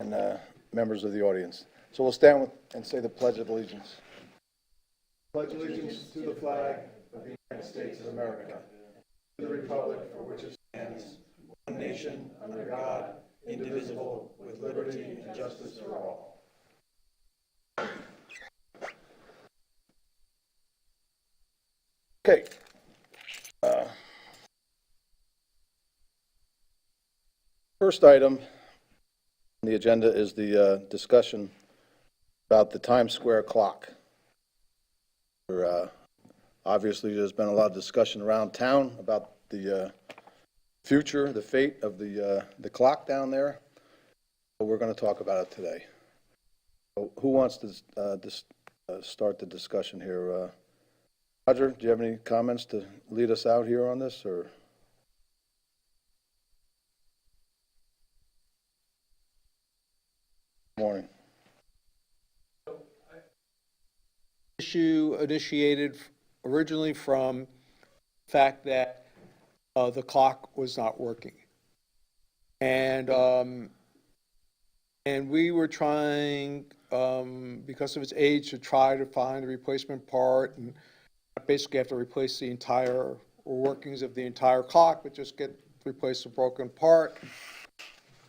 and members of the audience. So we'll stand with, and say the Pledge of Allegiance. Pledge allegiance to the flag of the United States of America, to the republic for which it stands, one nation, under God, indivisible, with liberty and justice for all. Okay. First item on the agenda is the discussion about the Times Square clock. Obviously, there's been a lot of discussion around town about the future, the fate of the clock down there. But we're going to talk about it today. So who wants to start the discussion here? Roger, do you have any comments to lead us out here on this, or? Morning. Issue initiated originally from the fact that the clock was not working, and we were trying, because of its age, to try to find a replacement part, and basically have to replace the entire workings of the entire clock, but just replace the broken part.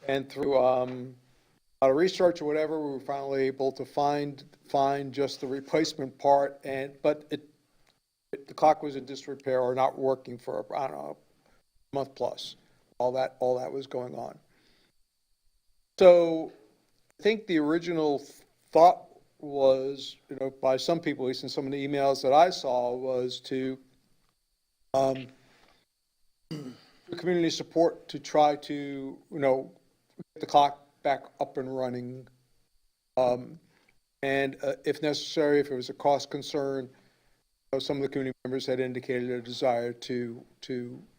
And through a lot of research or whatever, we were finally able to find just the replacement part, but the clock was in disrepair or not working for, I don't know, a month plus. All that was going on. So I think the original thought was, by some people, at least in some of the emails that I saw, was to community support to try to, get the clock back up and running. And if necessary, if it was a cost concern, some of the community members had indicated a desire to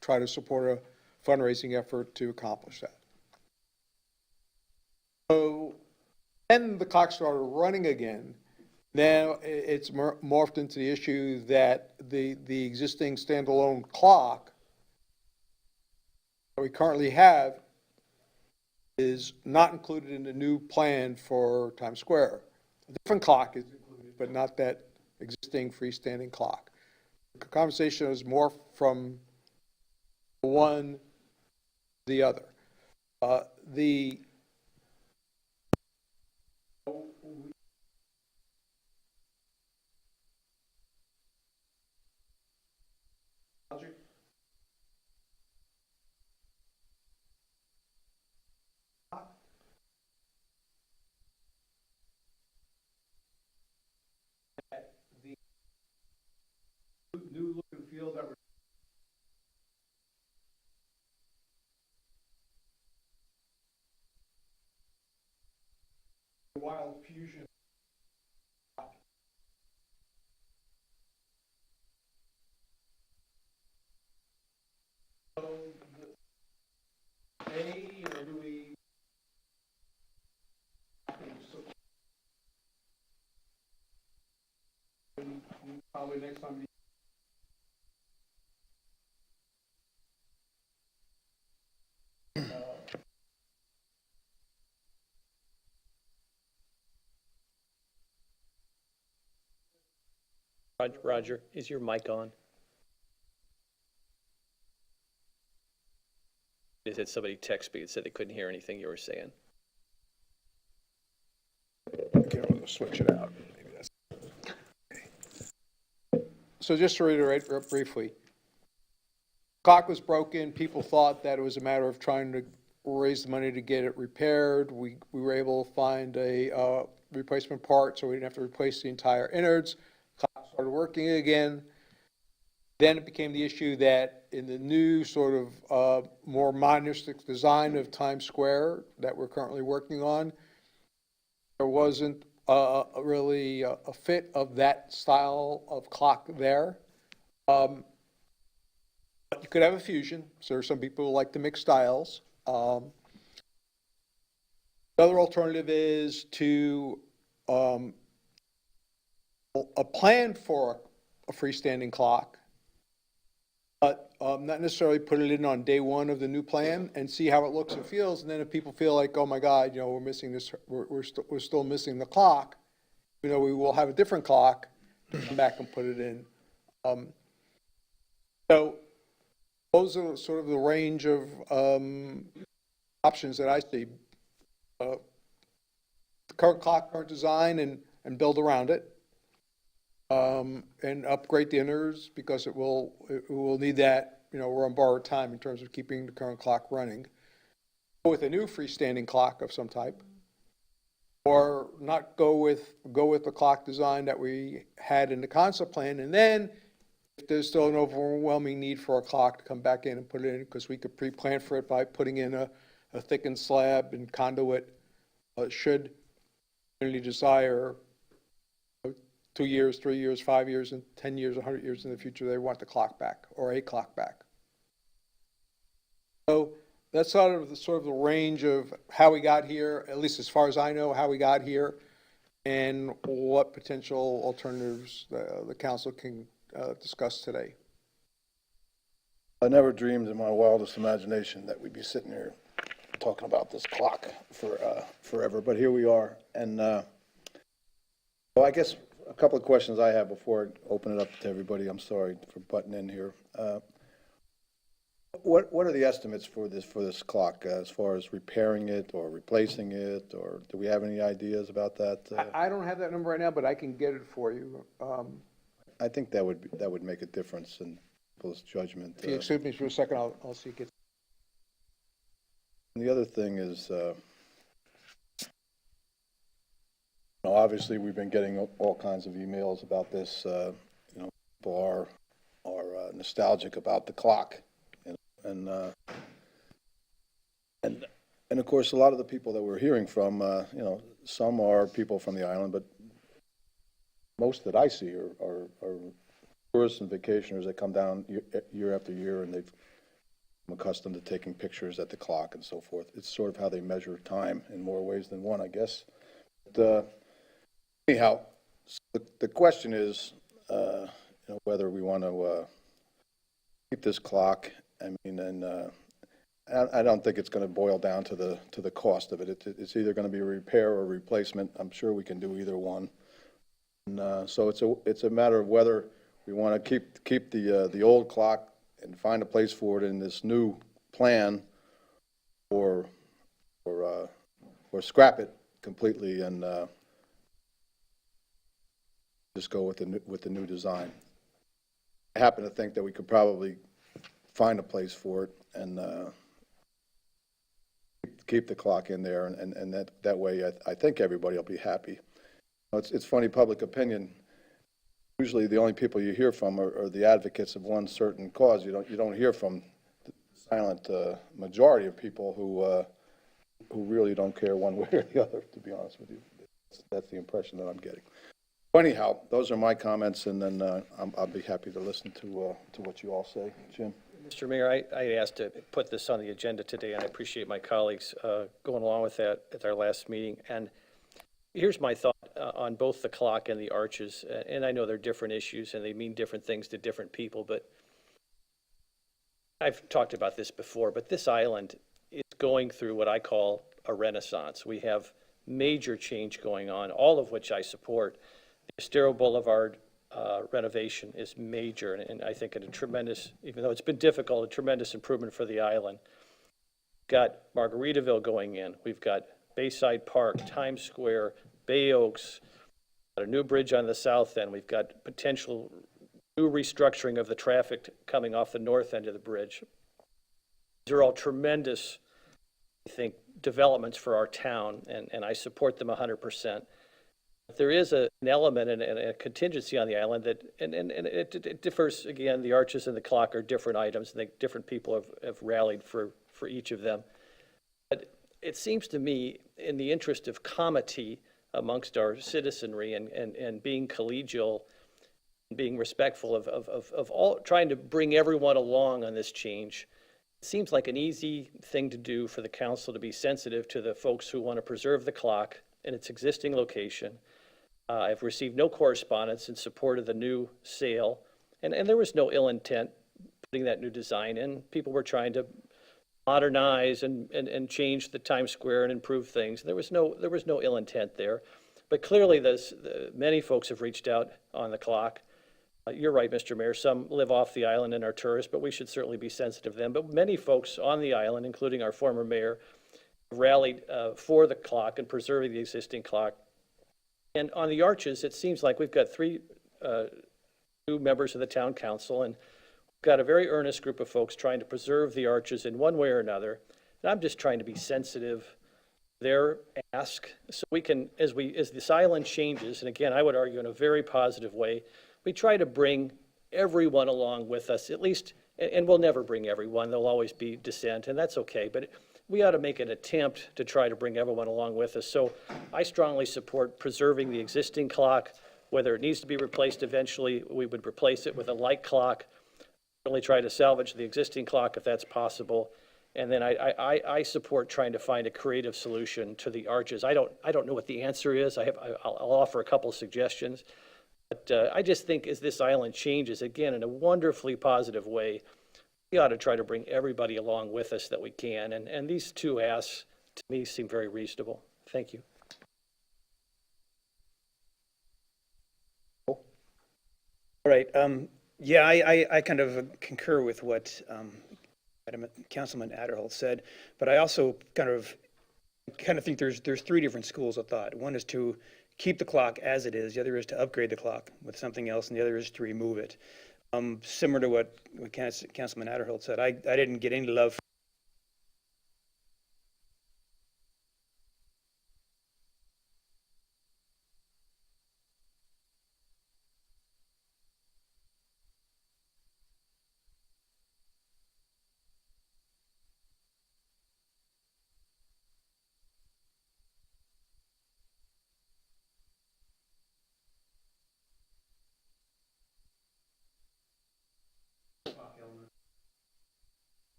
try to support a fundraising effort to accomplish that. So then the clock started running again. Now it's morphed into the issue that the existing standalone clock that we currently have is not included in the new plan for Times Square. A different clock is included, but not that existing freestanding clock. The conversation is more from one to the other. New look and feel that we're wild fusion. So, or do we probably next time? Roger, is your mic on? Is it somebody text me and said they couldn't hear anything you were saying? Okay, I'll switch it out. Maybe that's okay. So just to reiterate briefly, clock was broken. People thought that it was a matter of trying to raise the money to get it repaired. We were able to find a replacement part, so we didn't have to replace the entire innards. Clock started working again. Then it became the issue that in the new sort of more modernistic design of Times Square that we're currently working on, there wasn't really a fit of that style of clock there. But you could have a fusion, so there are some people who like to mix styles. The other alternative is to a plan for a freestanding clock, but not necessarily put it in on day one of the new plan and see how it looks and feels, and then if people feel like, oh my God, you know, we're missing this, we're still missing the clock, you know, we will have a different clock to come back and put it in. So those are sort of the range of options that I see. The current clock, current design, and build around it. And upgrade the inners because it will need that, you know, we're on borrowed time in terms of keeping the current clock running. Go with a new freestanding clock of some type, or not go with the clock design that we had in the concept plan, and then if there's still an overwhelming need for a clock, to come back in and put it in, because we could pre-plan for it by putting in a thickened slab and conduit. Should community desire 2 years, 3 years, 5 years, and 10 years, 100 years in the future, they want the clock back or a clock back. So that's sort of the range of how we got here, at least as far as I know, how we got here, and what potential alternatives the council can discuss today. I never dreamed in my wildest imagination that we'd be sitting here talking about this clock for forever, but here we are. And well, I guess a couple of questions I have before I open it up to everybody. I'm sorry for butting in here. What are the estimates for this clock as far as repairing it or replacing it, or do we have any ideas about that? I don't have that number right now, but I can get it for you. I think that would make a difference in people's judgment. If you excuse me for a second, I'll see it gets. And the other thing is, obviously, we've been getting all kinds of emails about this. You know, people are nostalgic about the clock, and of course, a lot of the people that we're hearing from, you know, some are people from the island, but most that I see are tourists and vacationers that come down year after year, and they've become accustomed to taking pictures at the clock and so forth. It's sort of how they measure time in more ways than one, I guess. But, anyhow, the question is, you know, whether we want to keep this clock. I mean, and I don't think it's going to boil down to the cost of it. It's either going to be a repair or a replacement. I'm sure we can do either one. And so it's a matter of whether we want to keep the old clock and find a place for it in this new plan, or scrap it completely and just go with the new design. I happen to think that we could probably find a place for it and keep the clock in there, and that way I think everybody will be happy. It's funny, public opinion, usually the only people you hear from are the advocates of one certain cause. You don't hear from the silent majority of people who really don't care one way or the other, to be honest with you. That's the impression that I'm getting. Anyhow, those are my comments, and then I'll be happy to listen to what you all say. Jim? Mr. Mayor, I asked to put this on the agenda today, and I appreciate my colleagues going along with that at our last meeting. And here's my thought on both the clock and the arches. And I know they're different issues, and they mean different things to different people, but I've talked about this before, but this island is going through what I call a renaissance. We have major change going on, all of which I support. The Estero Boulevard renovation is major, and I think a tremendous, even though it's been difficult, a tremendous improvement for the island. We've got Margaritaville going in. We've got Bayside Park, Times Square, Bay Oaks, got a new bridge on the south end. We've got potential new restructuring of the traffic coming off the north end of the bridge. These are all tremendous, I think, developments for our town, and I support them 100%. There is an element and a contingency on the island that, and it differs, again, the arches and the clock are different items, and different people have rallied for each of them. But it seems to me, in the interest of comity amongst our citizenry and being collegial, and being respectful of all, trying to bring everyone along on this change, it seems like an easy thing to do for the council to be sensitive to the folks who want to preserve the clock in its existing location. I've received no correspondence in support of the new sale, and there was no ill intent putting that new design in. People were trying to modernize and change the Times Square and improve things. There was no ill intent there. But clearly, many folks have reached out on the clock. You're right, Mr. Mayor, some live off the island and are tourists, but we should certainly be sensitive to them. But many folks on the island, including our former mayor, rallied for the clock and preserving the existing clock. And on the arches, it seems like we've got three new members of the town council, and we've got a very earnest group of folks trying to preserve the arches in one way or another. And I'm just trying to be sensitive to their ask, so we can, as this island changes, and again, I would argue in a very positive way, we try to bring everyone along with us, at least, and we'll never bring everyone, there'll always be dissent, and that's okay, but we ought to make an attempt to try to bring everyone along with us. So I strongly support preserving the existing clock. Whether it needs to be replaced eventually, we would replace it with a light clock, really try to salvage the existing clock if that's possible. And then I support trying to find a creative solution to the arches. I don't know what the answer is. I'll offer a couple of suggestions. But I just think as this island changes, again, in a wonderfully positive way, we ought to try to bring everybody along with us that we can. And these two asks, to me, seem very reasonable. Thank you. All right. Yeah, I kind of concur with what Councilman Adderholt said, but I also kind of think there's three different schools of thought. One is to keep the clock as it is. The other is to upgrade the clock with something else, and the other is to remove it. Similar to what Councilman Adderholt said, I didn't get any love.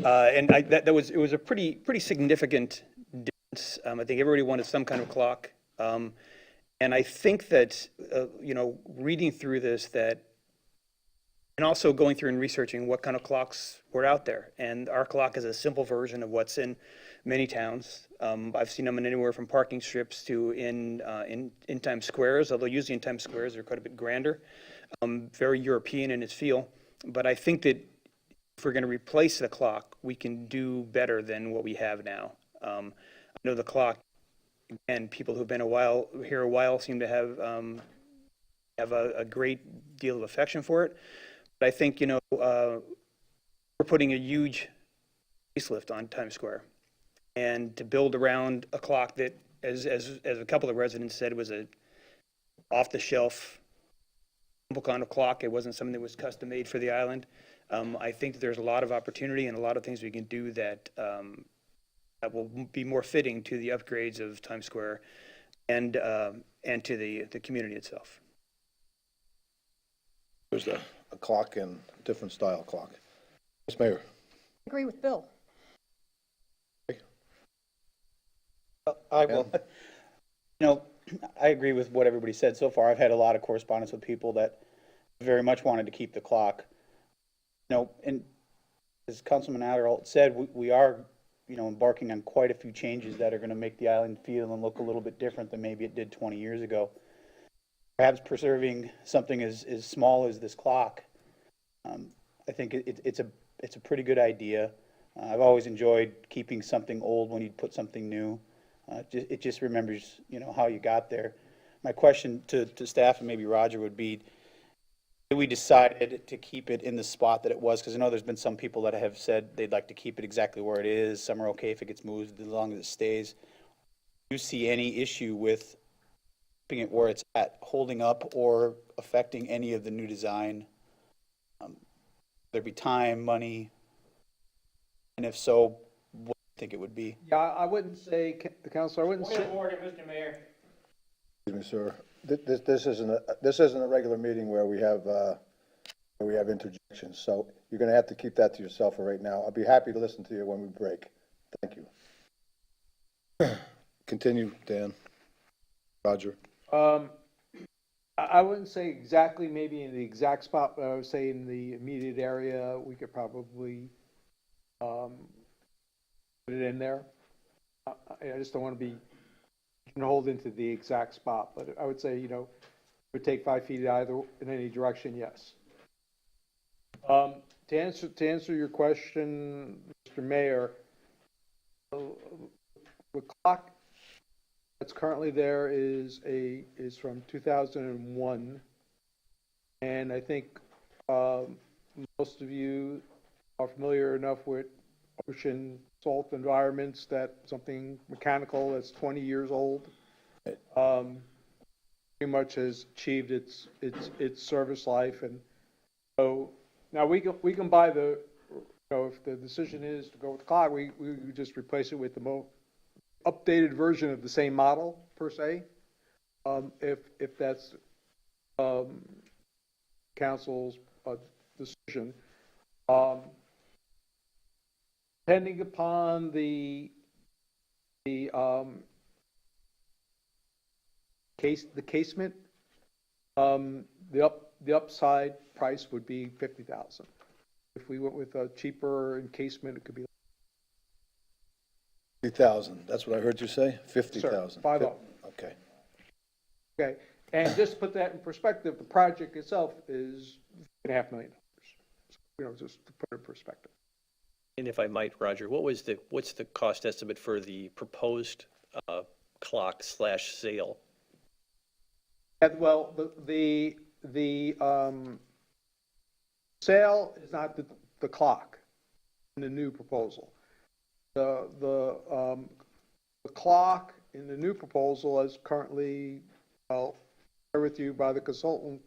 And it was a pretty significant difference. I think everybody wanted some kind of clock. And I think that, reading through this, and also going through and researching what kind of clocks were out there. And our clock is a simple version of what's in many towns. I've seen them in anywhere from parking strips to in Times Squares, although usually in Times Squares they're quite a bit grander, very European in its feel. But I think that if we're going to replace the clock, we can do better than what we have now. I know the clock, again, people who've been here a while seem to have a great deal of affection for it. But I think, we're putting a huge facelift on Times Square. And to build around a clock that, as a couple of residents said, was a off-the-shelf simple kind of clock. It wasn't something that was custom made for the island. I think that there's a lot of opportunity and a lot of things we can do that will be more fitting to the upgrades of Times Square and to the community itself. There's a clock and different style clock. Ms. Mayor. I agree with Bill. I will. I agree with what everybody said so far. I've had a lot of correspondence with people that very much wanted to keep the clock. And as Councilman Adderholt said, we are, embarking on quite a few changes that are going to make the island feel and look a little bit different than maybe it did 20 years ago. Perhaps preserving something as small as this clock, I think it's a pretty good idea. I've always enjoyed keeping something old when you put something new. It just remembers, how you got there. My question to staff and maybe Roger would be, we decided to keep it in the spot that it was, because I know there's been some people that have said they'd like to keep it exactly where it is. Some are okay if it gets moved as long as it stays. Do you see any issue with keeping it where it's at, holding up or affecting any of the new design? There'd be time, money, and if so, what do you think it would be? Yeah, I wouldn't say, Counselor, I wouldn't say. Point of order, Mr. Mayor. Excuse me, sir. This isn't a regular meeting where we have interjections, so you're going to have to keep that to yourself for right now. I'll be happy to listen to you when we break. Thank you. Continue, Dan. Roger? I wouldn't say exactly, maybe in the exact spot, but I would say in the immediate area, we could probably put it in there. I just don't want to be hold into the exact spot, but I would say, it would take 5 feet either, in any direction, yes. To answer your question, Mr. Mayor, the clock that's currently there is from 2001, and I think most of you are familiar enough with ocean salt environments that something mechanical that's 20 years old pretty much has achieved its service life. And so now we can buy if the decision is to go with the clock, we just replace it with the most updated version of the same model per se. If that's council's decision. Depending upon the casement, the upside price would be 50,000. If we went with a cheaper encasement, it could be 50,000, that's what I heard you say? 50,000? 50. Okay. Okay, and just to put that in perspective, the project itself is $2.5 million. Just to put it in perspective. And if I might, Roger, what's the cost estimate for the proposed clock / sale? Well, the sale is not the clock in the new proposal. The clock in the new proposal, as currently shared with you by the consultant,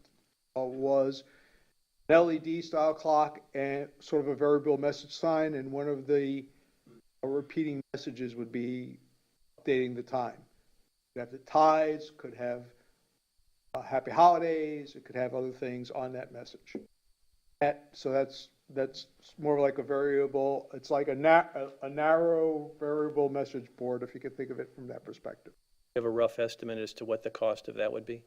was an LED style clock and sort of a variable message sign, and one of the repeating messages would be updating the time. Could have the tides, could have happy holidays, it could have other things on that message. So that's more like a variable. It's like a narrow variable message board, if you could think of it from that perspective. You have a rough estimate as to what the cost of that would be?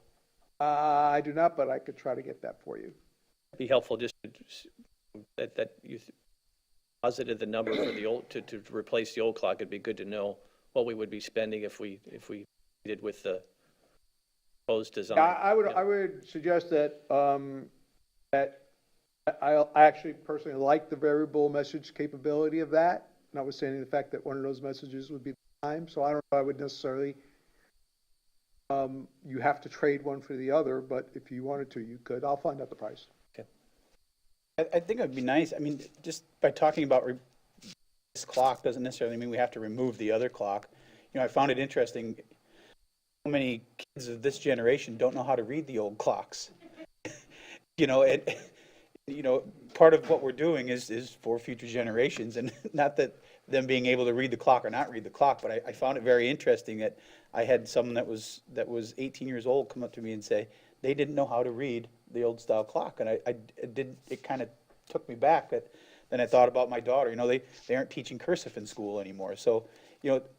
I do not, but I could try to get that for you. It'd be helpful just that you posited the number for the old to replace the old clock. It'd be good to know what we would be spending if we did with the proposed design. Yeah, I would suggest that that I actually personally like the variable message capability of that, notwithstanding the fact that one of those messages would be the time. So I don't know if I would necessarily, you have to trade one for the other, but if you wanted to, you could. I'll find out the price. Okay. I think it would be nice, I mean, just by talking about this clock doesn't necessarily mean we have to remove the other clock. I found it interesting, so many kids of this generation don't know how to read the old clocks. Part of what we're doing is for future generations, and not that them being able to read the clock or not read the clock, but I found it very interesting that I had someone that was 18 years old come up to me and say they didn't know how to read the old style clock, and it kind of took me back. That then I thought about my daughter. They aren't teaching cursive in school anymore, so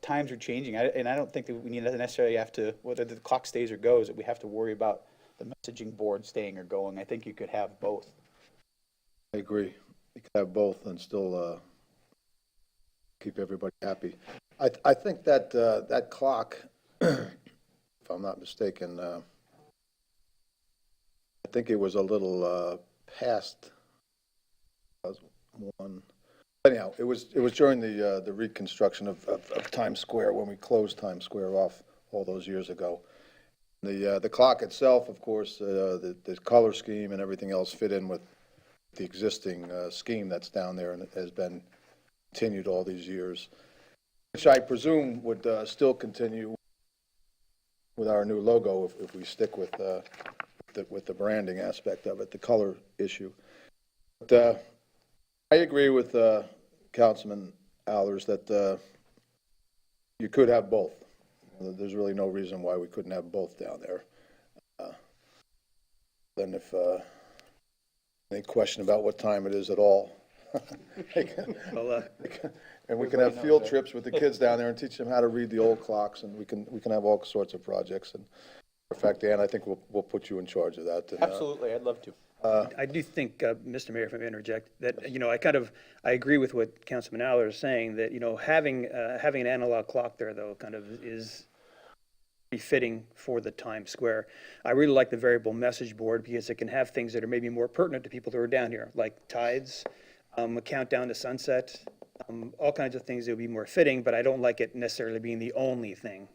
times are changing, and I don't think that we need to necessarily have to, whether the clock stays or goes, that we have to worry about the messaging board staying or going. I think you could have both. I agree. You could have both and still keep everybody happy. I think that that clock, if I'm not mistaken, I think it was a little past one. Anyhow, it was during the reconstruction of Times Square, when we closed Times Square off all those years ago. The clock itself, of course, the color scheme and everything else fit in with the existing scheme that's down there, and it has been continued all these years, which I presume would still continue with our new logo if we stick with the branding aspect of it, the color issue. But I agree with Councilman Allers that you could have both. There's really no reason why we couldn't have both down there. Then if any question about what time it is at all, Well, And we can have field trips with the kids down there and teach them how to read the old clocks, and we can have all sorts of projects. And in fact, Dan, I think we'll put you in charge of that. And, Absolutely, I'd love to. I do think, Mr. Mayor, if I may interject, that, I agree with what Councilman Aller is saying, that, having an analog clock there, though, kind of is befitting for the Times Square. I really like the variable message board because it can have things that are maybe more pertinent to people who are down here, like tides, a countdown to sunset, all kinds of things that would be more fitting, but I don't like it necessarily being the only thing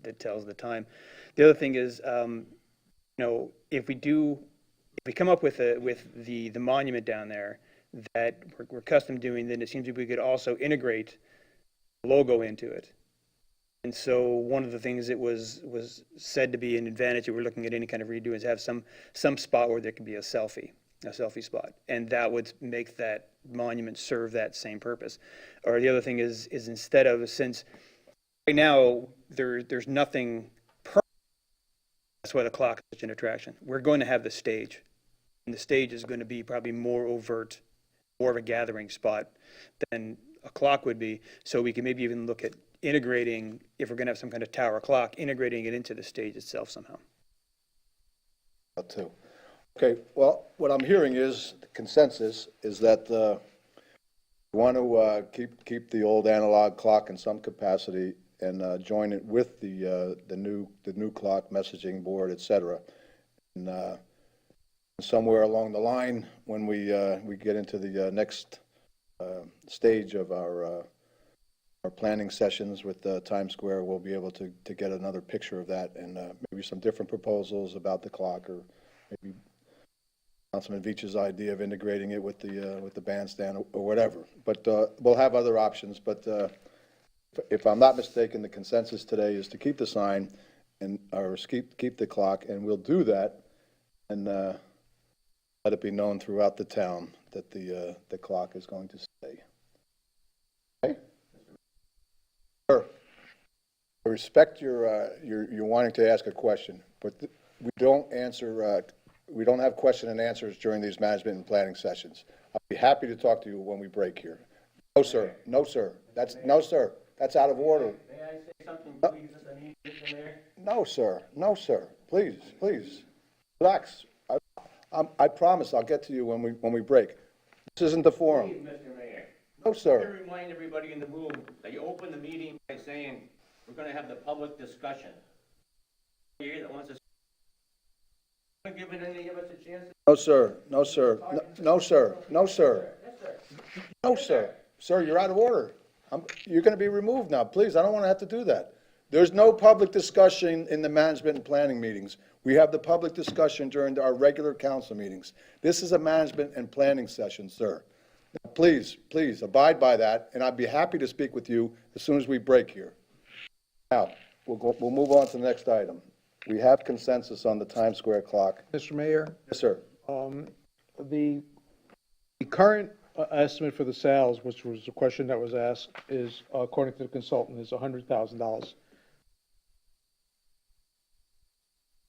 that tells the time. The other thing is, if we come up with the monument down there that we're custom doing, then it seems like we could also integrate the logo into it. And so one of the things that was said to be an advantage that we're looking at any kind of redo is have some spot where there can be a selfie spot. And that would make that monument serve that same purpose. Or the other thing is instead of, since right now there's nothing permanent, that's why the clock is such an attraction. We're going to have the stage. And the stage is going to be probably more overt, more of a gathering spot than a clock would be. So we can maybe even look at integrating, if we're going to have some kind of tower clock, integrating it into the stage itself somehow. too. Okay, well, what I'm hearing is, the consensus is that we want to keep the old analog clock in some capacity and join it with the new clock, messaging board, et cetera. And somewhere along the line, when we get into the next stage of our planning sessions with Times Square, we'll be able to get another picture of that and maybe some different proposals about the clock, or maybe Councilman Veach's idea of integrating it with the bandstand or whatever. But we'll have other options. But if I'm not mistaken, the consensus today is to keep the sign or keep the clock, and we'll do that and let it be known throughout the town that the clock is going to stay. Okay? Sure. I respect your wanting to ask a question, but we don't answer. We don't have question and answers during these management and planning sessions. I'll be happy to talk to you when we break here. No, sir. No, sir. No, sir. That's out of order. May I say something, please, Mr. Mayor? No, sir. No, sir. Please, please. Relax. I promise I'll get to you when we break. This isn't the forum. Please, Mr. Mayor. No, I sir. want to remind everybody in the room that you opened the meeting by saying we're going to have the public discussion. Here that wants to give any of us a chance. No, sir. No, sir. No, sir. No, sir. Yes, sir. No, sir. Sir, you're out of order. You're going to be removed now. Please, I don't want to have to do that. There's no public discussion in the management and planning meetings. We have the public discussion during our regular council meetings. This is a management and planning session, sir. Now, please, please abide by that, and I'd be happy to speak with you as soon as we break here. Now, we'll move on to the next item. We have consensus on the Times Square clock. Mr. Mayor, Yes, sir. the current estimate for the sales, which was the question that was asked, is, according to the consultant, is $100,000.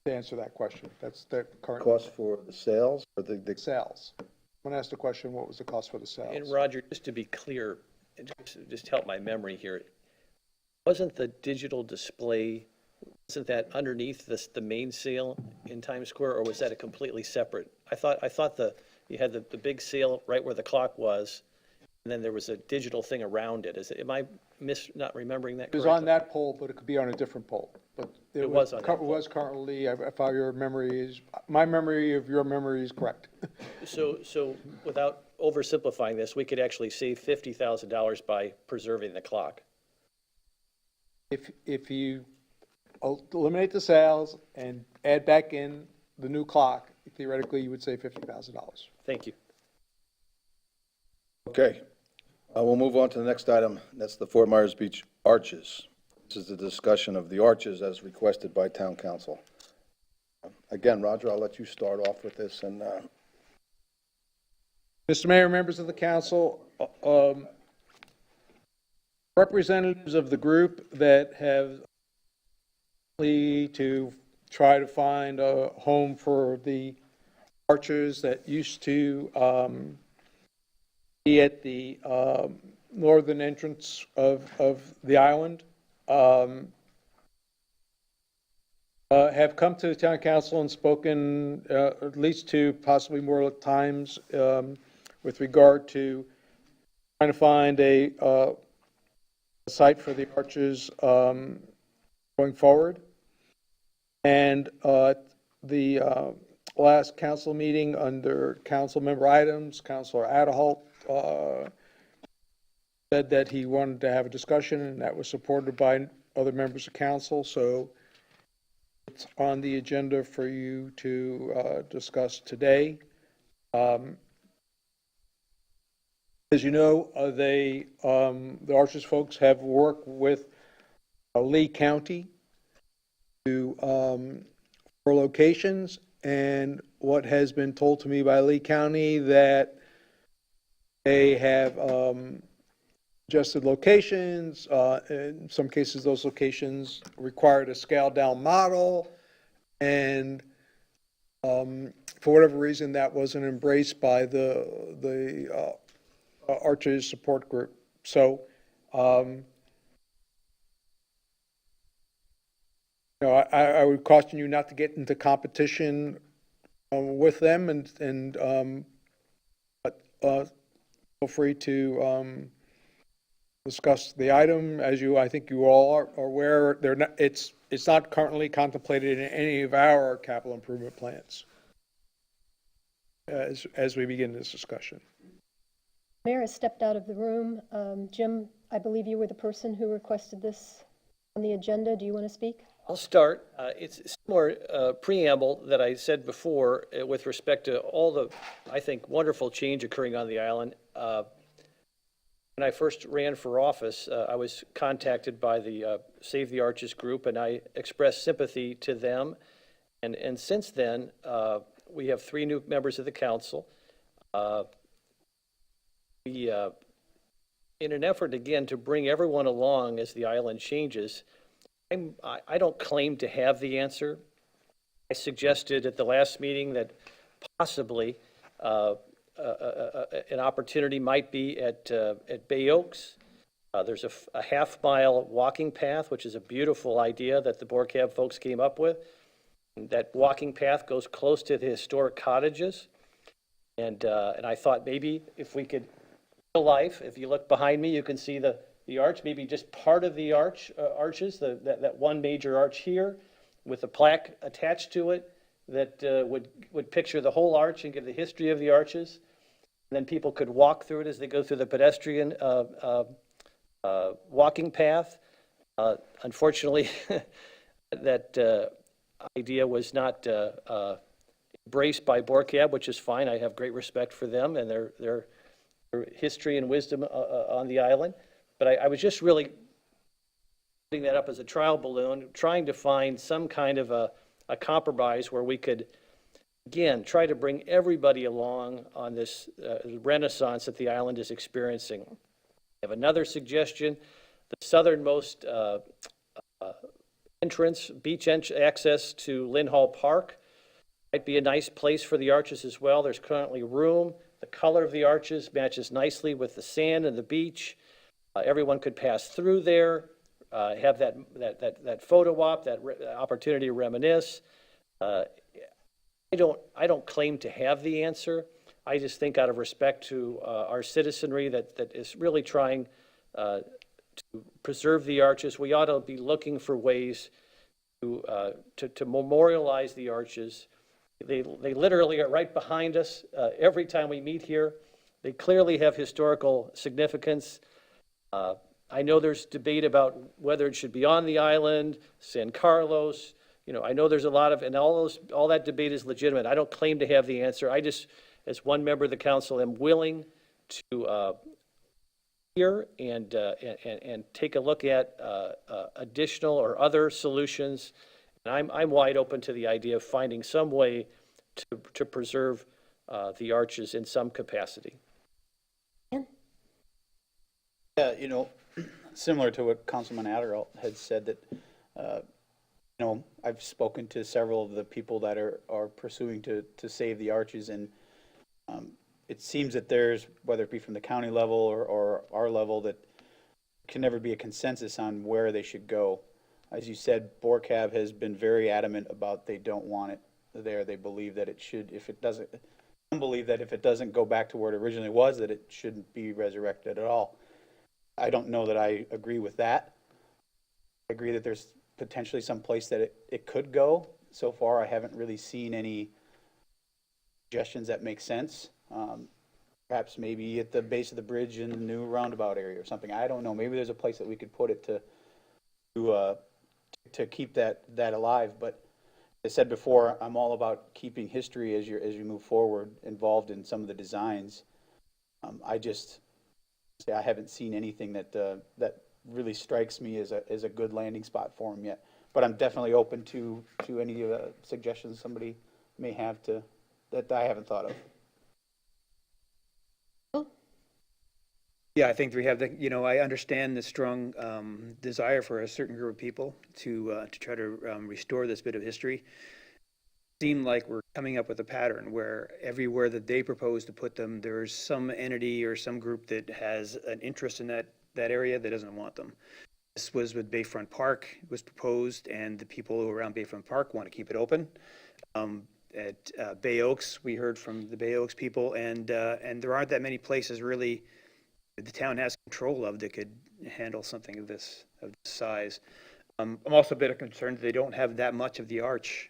To answer that question, that's the current Cost for the sales or the sales. I'm going to ask the question, what was the cost for the sales? And Roger, just to be clear, and just help my memory here, wasn't the digital display, wasn't that underneath the main sale in Times Square, or was that a completely separate? I thought you had the big sale right where the clock was, and then there was a digital thing around it. Am I not remembering that It was correctly? on that pole, but it could be on a different pole. But It was on that It was currently, if your memory is, my memory of your memory is correct. So without oversimplifying this, we could actually save $50,000 by preserving the clock. If you eliminate the sales and add back in the new clock, theoretically, you would save $50,000. Thank you. Okay, we'll move on to the next item. That's the Fort Myers Beach arches. This is the discussion of the arches as requested by town council. Again, Roger, I'll let you start off with this. And Mr. Mayor, members of the council, representatives of the group that have to try to find a home for the archers that used to be at the northern entrance of the island. Have come to the town council and spoken at least two, possibly more times, with regard to trying to find a site for the arches going forward. And the last council meeting, under council member items, Councilor Adderholt said that he wanted to have a discussion, and that was supported by other members of council. So it's on the agenda for you to discuss today. As you know, the Arches folks have worked with Lee County to for locations, and what has been told to me by Lee County that they have suggested locations. In some cases, those locations required a scaled-down model, and for whatever reason, that wasn't embraced by the Arches support group. So, I would caution you not to get into competition with them, but feel free to discuss the item. As I think you all are aware, it's not currently contemplated in any of our capital improvement plans as we begin this discussion. Mayor has stepped out of the room. Jim, I believe you were the person who requested this on the agenda. Do you want to speak? I'll start. It's a similar preamble that I said before with respect to all the, I think, wonderful change occurring on the island. When I first ran for office, I was contacted by the Save the Arches group, and I expressed sympathy to them. And since then, we have 3 new members of the council. In an effort, again, to bring everyone along as the island changes, I don't claim to have the answer. I suggested at the last meeting that possibly an opportunity might be at Bay Oaks. There's a half-mile walking path, which is a beautiful idea that the Borcab folks came up with. And that walking path goes close to the historic cottages. And I thought maybe if we could, real life, if you look behind me, you can see the arch, maybe just part of the arches, that one major arch here with a plaque attached to it that would picture the whole arch and give the history of the arches. And then people could walk through it as they go through the pedestrian walking path. Unfortunately, that idea was not embraced by Borcab, which is fine. I have great respect for them and their history and wisdom on the island. But I was just really putting that up as a trial balloon, trying to find some kind of a compromise where we could, again, try to bring everybody along on this renaissance that the island is experiencing. I have another suggestion. The southernmost beach access to Lynn Hall Park might be a nice place for the arches as well. There's currently room. The color of the arches matches nicely with the sand and the beach. Everyone could pass through there, have that photo op, that opportunity to reminisce. I don't claim to have the answer. I just think out of respect to our citizenry that is really trying to preserve the arches, we ought to be looking for ways to memorialize the arches. They literally are right behind us every time we meet here. They clearly have historical significance. I know there's debate about whether it should be on the island, San Carlos. I know there's a lot of, and all that debate is legitimate. I don't claim to have the answer. I just, as one member of the council, am willing to hear and take a look at additional or other solutions. And I'm wide open to the idea of finding some way to preserve the arches in some capacity. Yeah, similar to what Councilman Adderall had said, that, I've spoken to several of the people that are pursuing to save the arches, and it seems that there's, whether it be from the county level or our level, that can never be a consensus on where they should go. As you said, Borcab has been very adamant about they don't want it there. They believe that it should, if it doesn't, some believe that if it doesn't go back to where it originally was, that it shouldn't be resurrected at all. I don't know that I agree with that. I agree that there's potentially some place that it could go. So far, I haven't really seen any suggestions that make sense. Perhaps maybe at the base of the bridge in the new roundabout area or something. I don't know. Maybe there's a place that we could put it to keep that alive. But as I said before, I'm all about keeping history as you move forward, involved in some of the designs. I haven't seen anything that really strikes me as a good landing spot for them yet. But I'm definitely open to any suggestions somebody may have that I haven't thought of. Yeah, I think we have I understand the strong desire for a certain group of people to try to restore this bit of history. Seem like we're coming up with a pattern where everywhere that they propose to put them, there's some entity or some group that has an interest in that area that doesn't want them. This was with Bayfront Park, it was proposed, and the people around Bayfront Park want to keep it open. At Bay Oaks, we heard from the Bay Oaks people, and there aren't that many places really the town has control of that could handle something of this size. I'm also a bit concerned that they don't have that much of the arch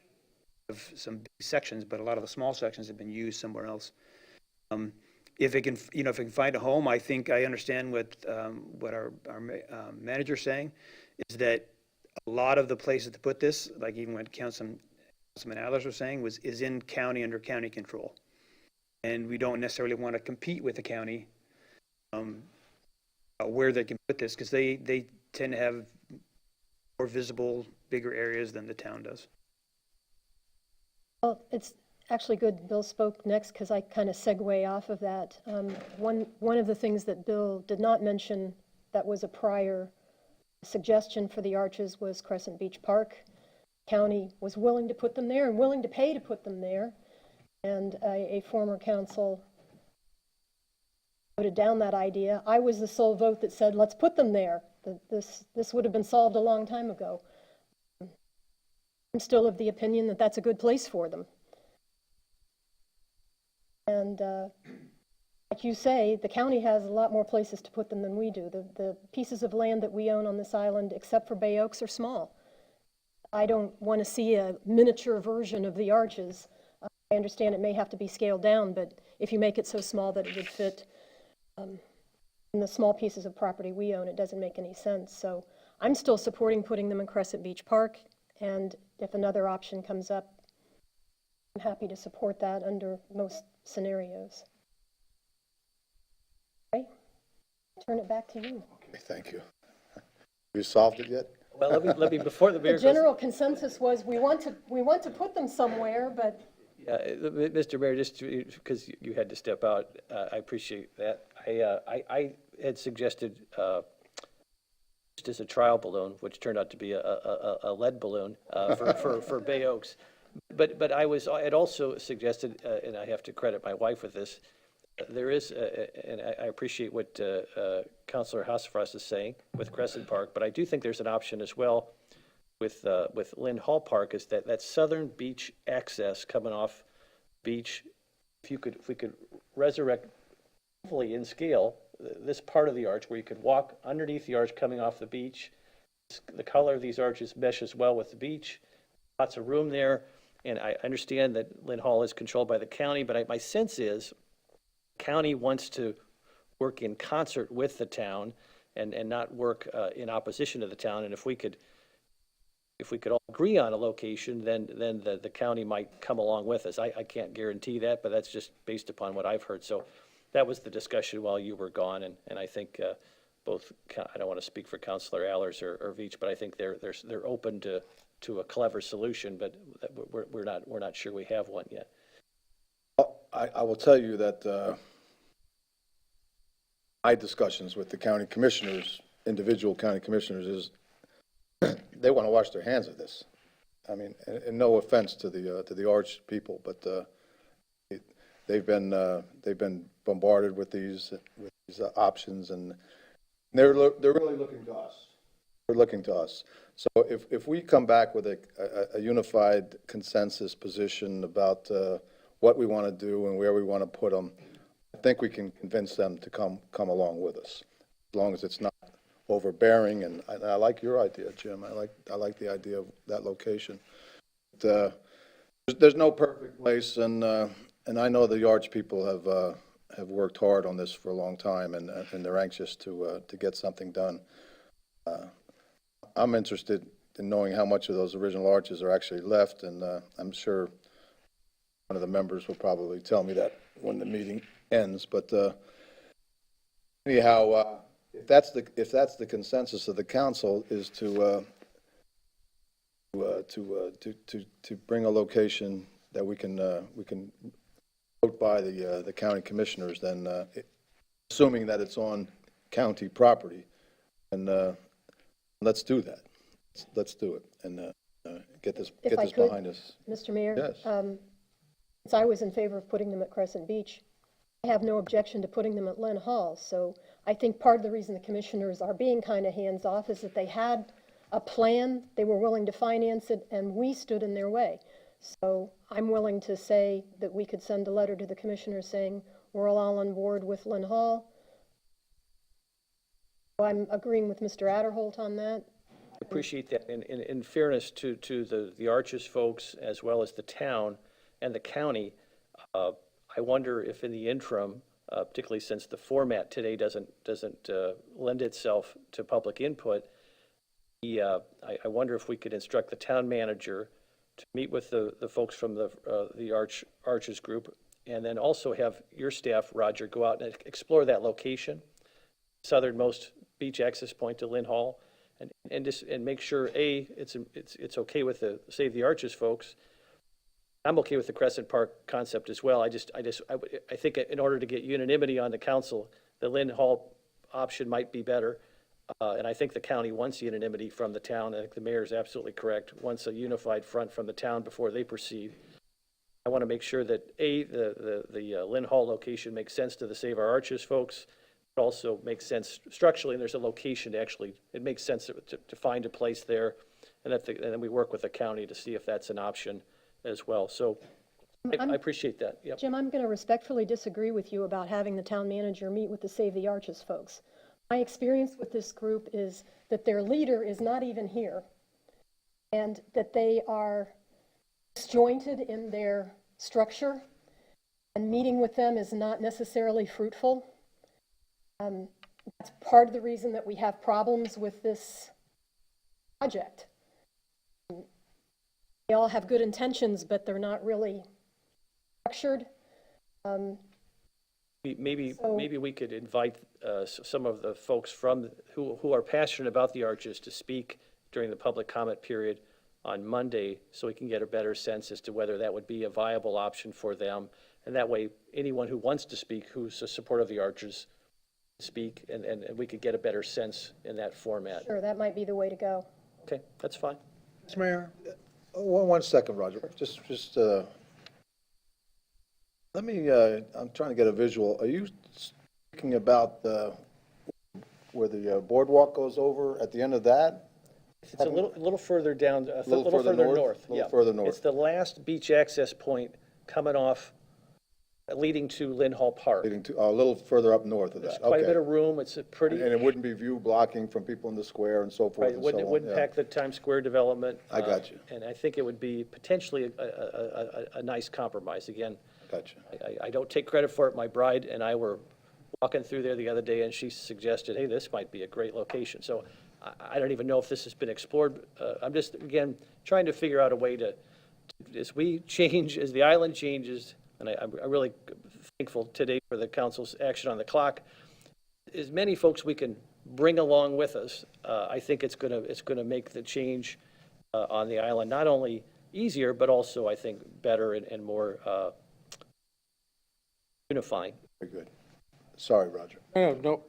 of some big sections, but a lot of the small sections have been used somewhere else. If it can, if it can find a home, I think I understand what our manager's saying, is that a lot of the places to put this, like even what Councilman Adler's was saying, is in county, under county control. And we don't necessarily want to compete with the county where they can put this, because they tend to have more visible, bigger areas than the town does. Well, it's actually good Bill spoke next, because I kind of segue off of that. One of the things that Bill did not mention that was a prior suggestion for the arches was Crescent Beach Park. County was willing to put them there and willing to pay to put them there. And a former council voted down that idea. I was the sole vote that said, let's put them there. This would have been solved a long time ago. I'm still of the opinion that that's a good place for them. And like you say, the county has a lot more places to put them than we do. The pieces of land that we own on this island, except for Bay Oaks, are small. I don't want to see a miniature version of the arches. I understand it may have to be scaled down, but if you make it so small that it would fit in the small pieces of property we own, it doesn't make any sense. So I'm still supporting putting them in Crescent Beach Park, and if another option comes up, I'm happy to support that under most scenarios. Okay, turn it back to you. Okay, thank you. You solved it yet? Well, let me before the mayor The goes. general consensus was we want to put them somewhere, but Mr. Mayor, just because you had to step out, I appreciate that. I had suggested just as a trial balloon, which turned out to be a lead balloon for Bay Oaks. But I had also suggested, and I have to credit my wife with this, there is, and I appreciate what Councilor Hassefrost is saying with Crescent Park, but I do think there's an option as well with Lynn Hall Park, is that southern beach access coming off beach. If we could resurrect, hopefully in scale, this part of the arch where you could walk underneath the arch coming off the beach. The color of these arches meshes well with the beach. Lots of room there, and I understand that Lynn Hall is controlled by the county, but my sense is county wants to work in concert with the town and not work in opposition to the town. And if we could all agree on a location, then the county might come along with us. I can't guarantee that, but that's just based upon what I've heard. So that was the discussion while you were gone, and I think both, I don't want to speak for Councilor Allers or Veach, but I think they're open to a clever solution, but we're not sure we have one yet. I will tell you that my discussions with the county commissioners, individual county commissioners, is they want to wash their hands of this. I mean, and no offense to the arch people, but they've been bombarded with these options, and they're really looking to us. They're looking to us. So if we come back with a unified consensus position about what we want to do and where we want to put them, I think we can convince them to come along with us, as long as it's not overbearing. And I like your idea, Jim. I like the idea of that location. But, there's no perfect place, and I know the Arch people have worked hard on this for a long time, and they're anxious to get something done. I'm interested in knowing how much of those original arches are actually left, and I'm sure one of the members will probably tell me that when the meeting ends. But anyhow, if that's the consensus of the council, is to bring a location that we can vote by the county commissioners, then assuming that it's on county property, and let's do that. Let's do it and get this If I could, behind us. Mr. Mayor? Yes. Since I was in favor of putting them at Crescent Beach, I have no objection to putting them at Lynn Hall. So I think part of the reason the commissioners are being kind of hands-off is that they had a plan, they were willing to finance it, and we stood in their way. So I'm willing to say that we could send a letter to the commissioners saying we're all on board with Lynn Hall. So I'm agreeing with Mr. Adderholt on that. Appreciate that. In fairness to the Arches folks, as well as the town and the county, I wonder if in the interim, particularly since the format today doesn't lend itself to public input, I wonder if we could instruct the town manager to meet with the folks from the Arches group, and then also have your staff, Roger, go out and explore that location, southernmost beach access point to Lynn Hall, and make sure, A, it's okay with the Save the Arches folks. I'm okay with the Crescent Park concept as well. I think in order to get unanimity on the council, the Lynn Hall option might be better. And I think the county wants unanimity from the town. I think the mayor is absolutely correct. Wants a unified front from the town before they proceed. I want to make sure that, A, the Lynn Hall location makes sense to the Save Our Arches folks. It also makes sense structurally, and there's a location to actually, it makes sense to find a place there, and then we work with the county to see if that's an option as well. So I appreciate that. Yep. Jim, I'm going to respectfully disagree with you about having the town manager meet with the Save the Arches folks. My experience with this group is that their leader is not even here, and that they are disjointed in their structure, and meeting with them is not necessarily fruitful. That's part of the reason that we have problems with this project. They all have good intentions, but they're not really structured. Maybe we could invite some of the folks who are passionate about the Arches to speak during the public comment period on Monday, so we can get a better sense as to whether that would be a viable option for them. And that way, anyone who wants to speak, who's a supporter of the Arches, speak, and we could get a better sense in that format. Sure, that might be the way to go. Okay, that's fine. Mr. Mayor? One second, Roger. Just let me, I'm trying to get a visual. Are you speaking about where the boardwalk goes over at the end of that? It's a little further down, a little little further further north? north. A little Yeah. further north. It's the last beach access point coming off, leading to Lynn Hall Park. Leading to, a little further up north of There's that, quite a okay. bit of room. It's a pretty, And it wouldn't be view blocking from people in the square and so forth right, and so on. it wouldn't yeah. pack the Times Square development. I got you. And I think it would be potentially a nice compromise. Again, Gotcha. I don't take credit for it. My bride and I were walking through there the other day, and she suggested, hey, this might be a great location. So I don't even know if this has been explored. I'm just, again, trying to figure out a way to, as we change, as the island changes, and I'm really thankful today for the council's action on the clock, as many folks we can bring along with us, I think it's gonna make the change on the island not only easier, but also, I think, better and more unifying. Very good. Sorry, Roger. No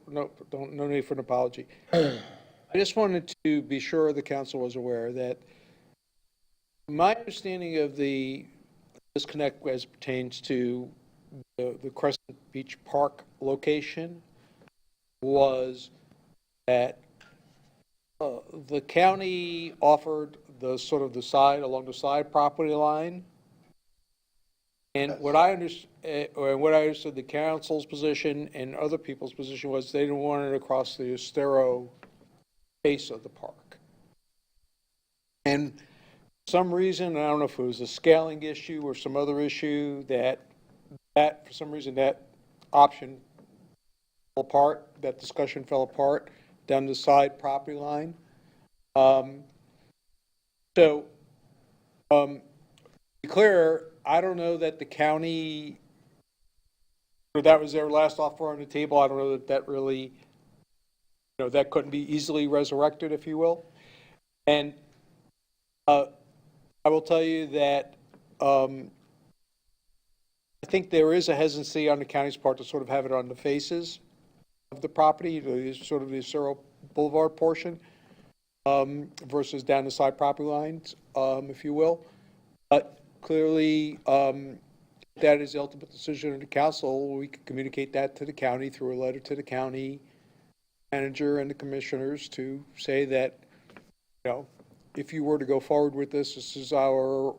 need for an apology. I just wanted to be sure the council was aware that my understanding of the disconnect as pertains to the Crescent Beach Park location was that the county offered the sort of the side, along the side property line. And what I understood the council's position and other people's position was they didn't want it across the Estero face of the park. And for some reason, I don't know if it was a scaling issue or some other issue, that for some reason that option fell apart, that discussion fell apart down the side property line. To be clear, I don't know that the county, or that was their last offer on the table. I don't know that that really, that couldn't be easily resurrected, if you will. And I will tell you that I think there is a hesitancy on the county's part to sort of have it on the faces of the property, sort of the Cerro Boulevard portion, versus down the side property lines, if you will. But clearly, that is the ultimate decision of the council. We can communicate that to the county through a letter to the county manager and the commissioners to say that, if you were to go forward with this, this is our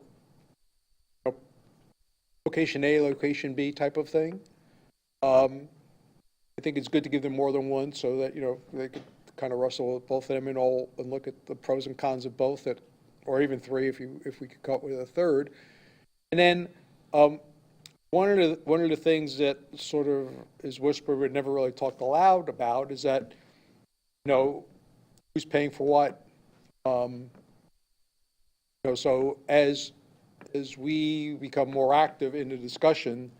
location A, location B type of thing. I think it's good to give them more than one so that, they could kind of wrestle with both of them and look at the pros and cons of both, or even three if we could come up with a third. And then one of the things that sort of is whispered but never really talked aloud about is that, who's paying for what? So as we become more active in the discussion,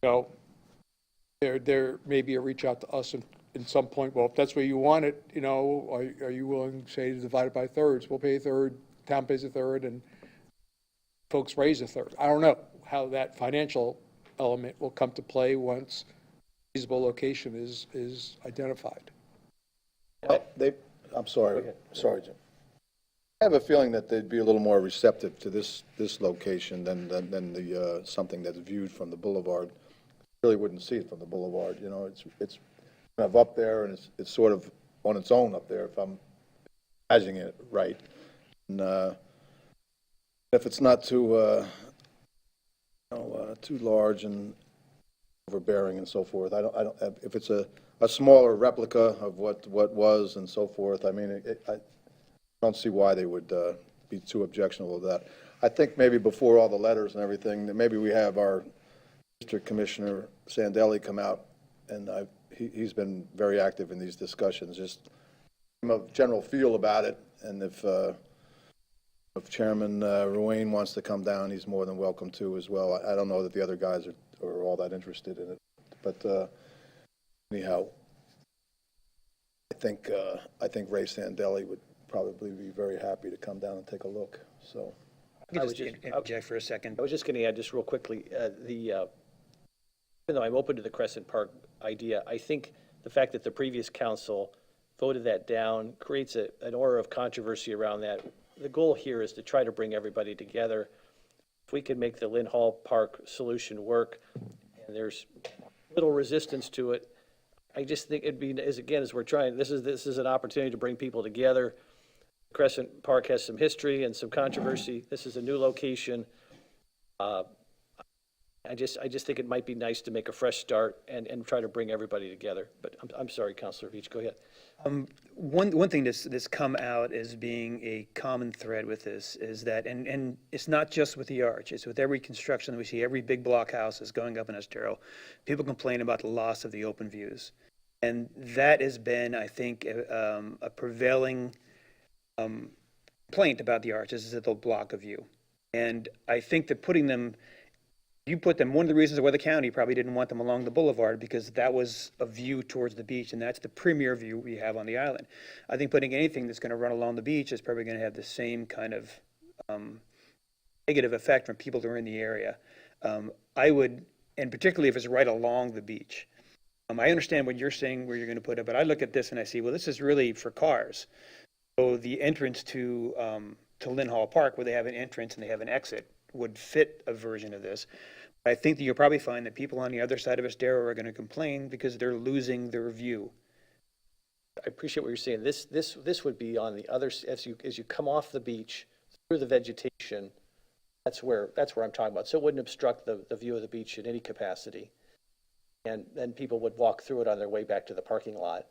there may be a reach out to us in some point. Well, if that's where you want it, are you willing, say, to divide it by thirds? We'll pay a third, town pays a third, and folks raise a third. I don't know how that financial element will come to play once feasible location is identified. I'm sorry, Jim. I have a feeling that they'd be a little more receptive to this location than the, something that's viewed from the boulevard. Really wouldn't see it from the boulevard, it's kind of up there, and it's sort of on its own up there, if I'm imagining it right. And if it's not too, too large and overbearing and so forth, I don't, if it's a smaller replica of what was and so forth, I mean, I don't see why they would be too objectionable to that. I think maybe before all the letters and everything, that maybe we have our District Commissioner Sandelli come out, and he's been very active in these discussions, just a general feel about it, and if Chairman Ruane wants to come down, he's more than welcome to as well. I don't know that the other guys are all that interested in it, but anyhow, I think Ray Sandelli would probably be very happy to come down and take a look. So, I would just interject for a second. I was just going to add just real quickly, even though I'm open to the Crescent Park idea, I think the fact that the previous council voted that down creates an aura of controversy around that. The goal here is to try to bring everybody together. If we can make the Lynn Hall Park solution work, and there's little resistance to it, I just think it'd be, as we're trying, this is an opportunity to bring people together. Crescent Park has some history and some controversy. This is a new location. I just think it might be nice to make a fresh start and try to bring everybody together. But I'm sorry, Councilor Veach, go ahead. One thing that's come out as being a common thread with this is that, and it's not just with the arch, it's with every construction that we see, every big block house is going up in Estero. People complain about the loss of the open views. And that has been, I think, a prevailing complaint about the arch is that they'll block a view. And I think that you put them, one of the reasons why the county probably didn't want them along the boulevard, because that was a view towards the beach, and that's the premier view we have on the island. I think putting anything that's going to run along the beach is probably going to have the same kind of negative effect from people that are in the area. I would, and particularly if it's right along the beach. I understand what you're saying, where you're going to put it, but I look at this and I see, well, this is really for cars. So the entrance to Lynn Hall Park, where they have an entrance and they have an exit, would fit a version of this. I think that you'll probably find that people on the other side of Estero are going to complain because they're losing their view. I appreciate what you're saying. This would be on the other, as you come off the beach through the vegetation, that's where I'm talking about. So it wouldn't obstruct the view of the beach in any capacity. And then people would walk through it on their way back to the parking lot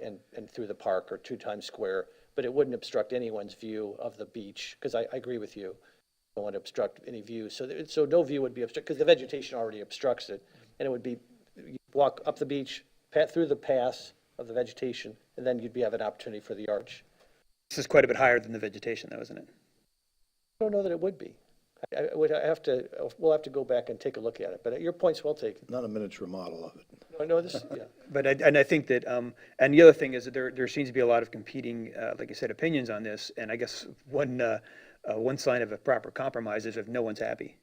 and through the park or 2 Times Square, but it wouldn't obstruct anyone's view of the beach, because I agree with you. Don't want to obstruct any view. So no view would be obstructed, because the vegetation already obstructs it. And it would be, you walk up the beach, through the pass of the vegetation, and then you'd have an opportunity for the arch. This is quite a bit higher than the vegetation, though, isn't it? I don't know that it would be. We'll have to go back and take a look at it, but your point's well taken. Not a miniature model of it. No, this, yeah. But I think that, and the other thing is that there seems to be a lot of competing, like I said, opinions on this. And I guess one sign of a proper compromise is if no one's happy,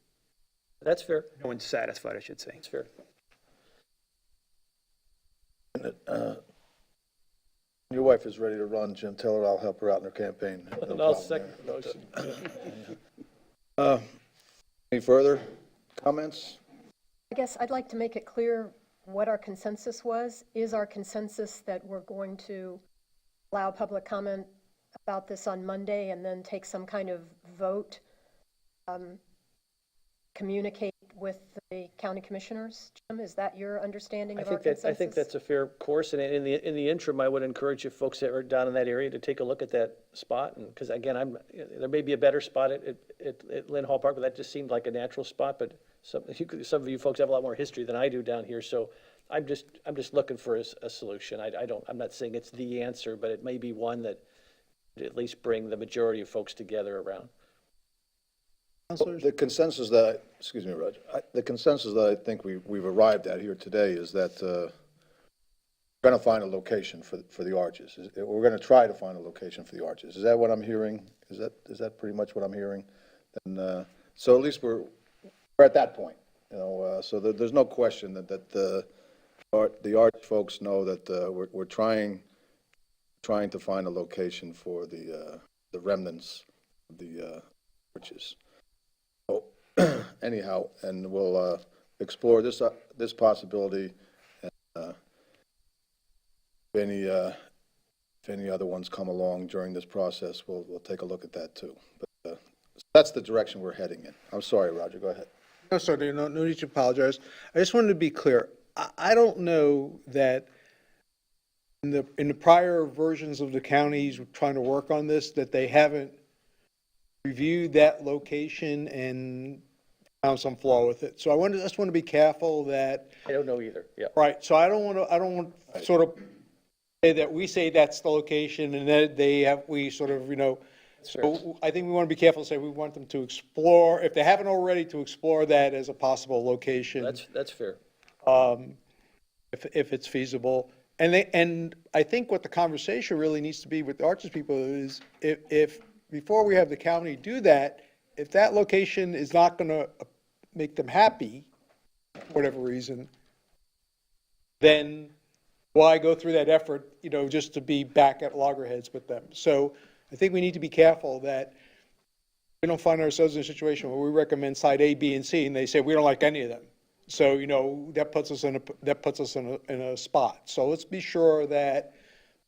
That's fair. no one's satisfied, I should say. That's fair. Your wife is ready to run, Jim. Tell her I'll help her out in her campaign. No And I'll problem second there. the motion. Any further comments? I guess I'd like to make it clear what our consensus was. Is our consensus that we're going to allow public comment about this on Monday and then take some kind of vote, communicate with the county commissioners? Jim, is that your understanding of our consensus? I think that's a fair course, and in the interim, I would encourage you folks that are down in that area to take a look at that spot, and, because again, there may be a better spot at Lynn Hall Park, but that just seemed like a natural spot, but some of you folks have a lot more history than I do down here, so I'm just looking for a solution. I'm not saying it's the answer, but it may be one that would at least bring the majority of folks together around. The consensus that, excuse me, Roger, the consensus that I think we've arrived at here today is that we're going to find a location for the arches. We're going to try to find a location for the arches. Is that what I'm hearing? Is that pretty much what I'm hearing? And so at least we're at that point, so there's no question that the arch folks know that we're trying to find a location for the remnants of the arches. So anyhow, and we'll explore this possibility. And, if any other ones come along during this process, we'll take a look at that too. But so that's the direction we're heading in. I'm sorry, Roger. Go ahead. No, sir, no need to apologize. I just wanted to be clear. I don't know that in the prior versions of the counties trying to work on this, that they haven't reviewed that location and found some flaw with it. So I just want to be careful that, I don't know either, yeah. right, so I don't want to sort of say that we say that's the location and that we sort of, so I think we want to be careful to say we want them to explore, if they haven't already, to explore that as a possible location. That's fair. If it's feasible. And I think what the conversation really needs to be with the arches people is if before we have the county do that, if that location is not going to make them happy, for whatever reason, then why go through that effort, just to be back at loggerheads with them? So I think we need to be careful that we don't find ourselves in a situation where we recommend site A, B, and C, and they say we don't like any of them. So, that puts us in a spot. So let's be sure that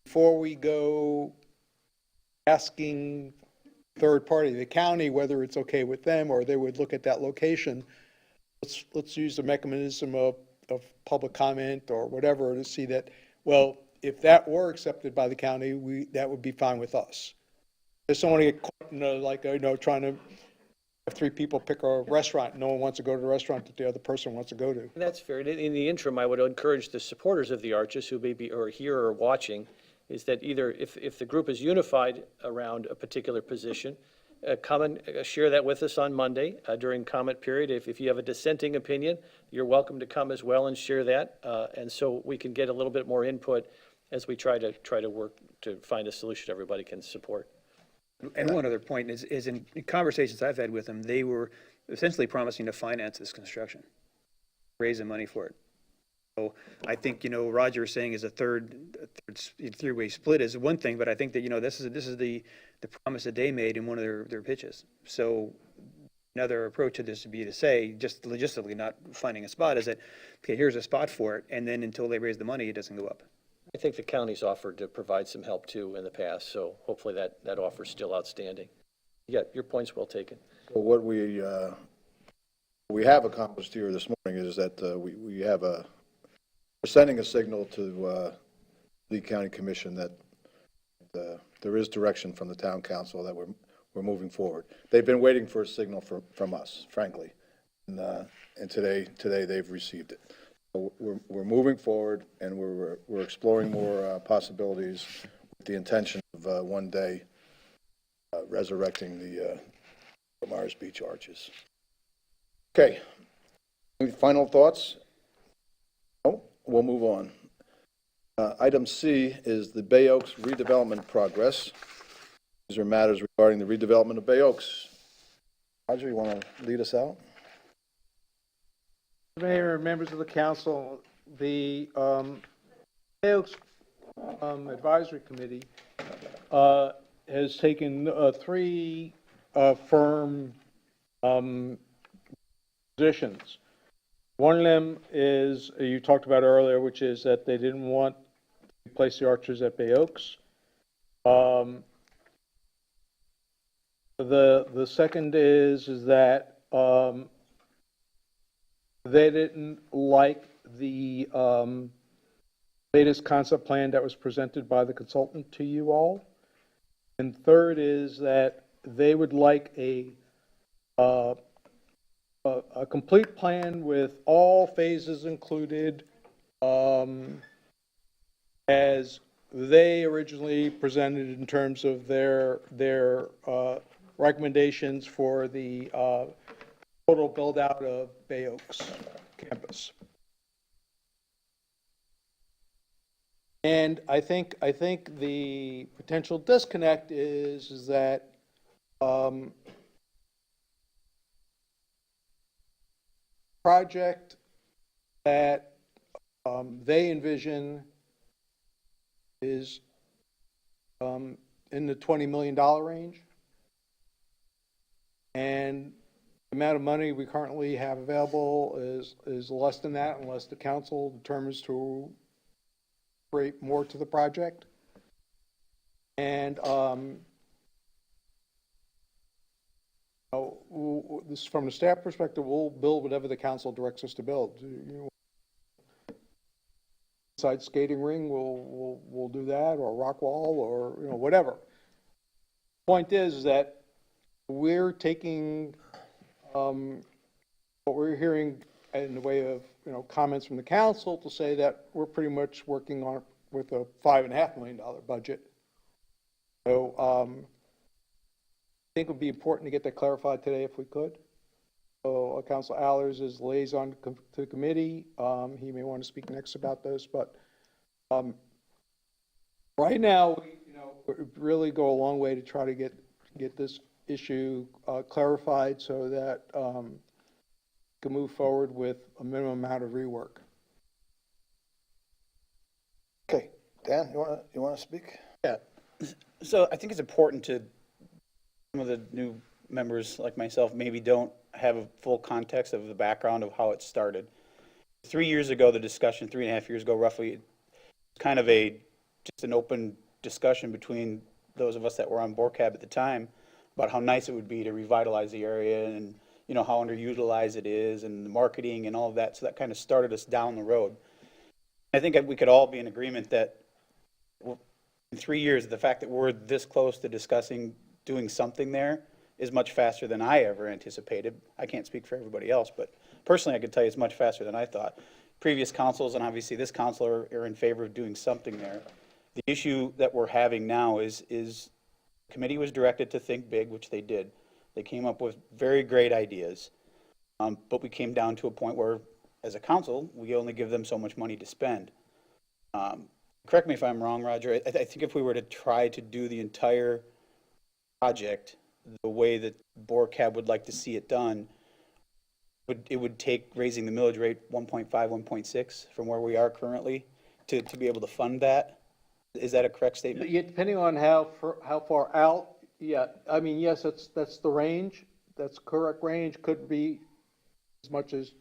before we go asking third party, the county, whether it's okay with them or they would look at that location, let's use the mechanism of public comment or whatever to see that, well, if that were accepted by the county, that would be fine with us. Just don't want to get caught, trying to have 3 people pick a restaurant. No one wants to go to the restaurant that the other person wants to go to. And that's fair. In the interim, I would encourage the supporters of the arches who maybe are here or watching, is that either if the group is unified around a particular position, come and share that with us on Monday during comment period. If you have a dissenting opinion, you're welcome to come as well and share that. And so we can get a little bit more input as we try to work to find a solution everybody can support. And one other point is in conversations I've had with them, they were essentially promising to finance this construction, raise the money for it. So I think, Roger was saying is a three-way split is one thing, but I think that, this is the promise that they made in one of their pitches. So another approach to this would be to say, just logistically, not finding a spot, is that, okay, here's a spot for it, and then until they raise the money, it doesn't go up. I think the county's offered to provide some help too in the past, so hopefully that offer's still outstanding. Yeah, your point's well taken. So what we have accomplished here this morning is that we're sending a signal to the county commission that there is direction from the town council that we're moving forward. They've been waiting for a signal from us, frankly, and today they've received it. So we're moving forward, and we're exploring more possibilities with the intention of one day resurrecting the Myers Beach arches. Okay. Any final thoughts? No? We'll move on. Item C is the Bay Oaks redevelopment progress. These are matters regarding the redevelopment of Bay Oaks. Roger, you want to lead us out? Mayor and members of the council, the Bay Oaks Advisory Committee has taken three firm positions. One of them is, you talked about earlier, which is that they didn't want to place the archers at Bay Oaks. The second is that they didn't like the latest concept plan that was presented by the consultant to you all. And third is that they would like a complete plan with all phases included, as they originally presented in terms of their recommendations for the total build-out of Bay Oaks campus. And I think the potential disconnect is that project that they envision is in the $20 million range. And the amount of money we currently have available is less than that, unless the council determines to create more to the project. And this, from the staff perspective, we'll build whatever the council directs us to build. Inside skating ring, we'll do that, or rock wall, or whatever. Point is that we're taking what we're hearing in the way of comments from the council to say that we're pretty much working on with a $5.5 million budget. So I think it would be important to get that clarified today if we could. So Council Allers is liaison to the committee. He may want to speak next about this, but right now, we really go a long way to try to get this issue clarified so that can move forward with a minimum amount of rework. Okay. Dan, you want to speak? Yeah. So I think it's important to, some of the new members like myself maybe don't have a full context of the background of how it started. 3 years ago, the discussion, 3.5 years ago roughly, kind of just an open discussion between those of us that were on BORCAB at the time about how nice it would be to revitalize the area and how underutilized it is and the marketing and all of that. So that kind of started us down the road. I think we could all be in agreement that in 3 years, the fact that we're this close to discussing doing something there is much faster than I ever anticipated. I can't speak for everybody else, but personally I could tell you it's much faster than I thought. Previous councils and obviously this council are in favor of doing something there. The issue that we're having now is the committee was directed to think big, which they did. They came up with very great ideas, but we came down to a point where, as a council, we only give them so much money to spend. Correct me if I'm wrong, Roger. I think if we were to try to do the entire project the way that BORCAB would like to see it done, it would take raising the millage rate 1.5, 1.6 from where we are currently to be able to fund that. Is that a correct statement? Yeah, depending on how far out, yeah. I mean, yes, that's the range, that's correct range, could be as much as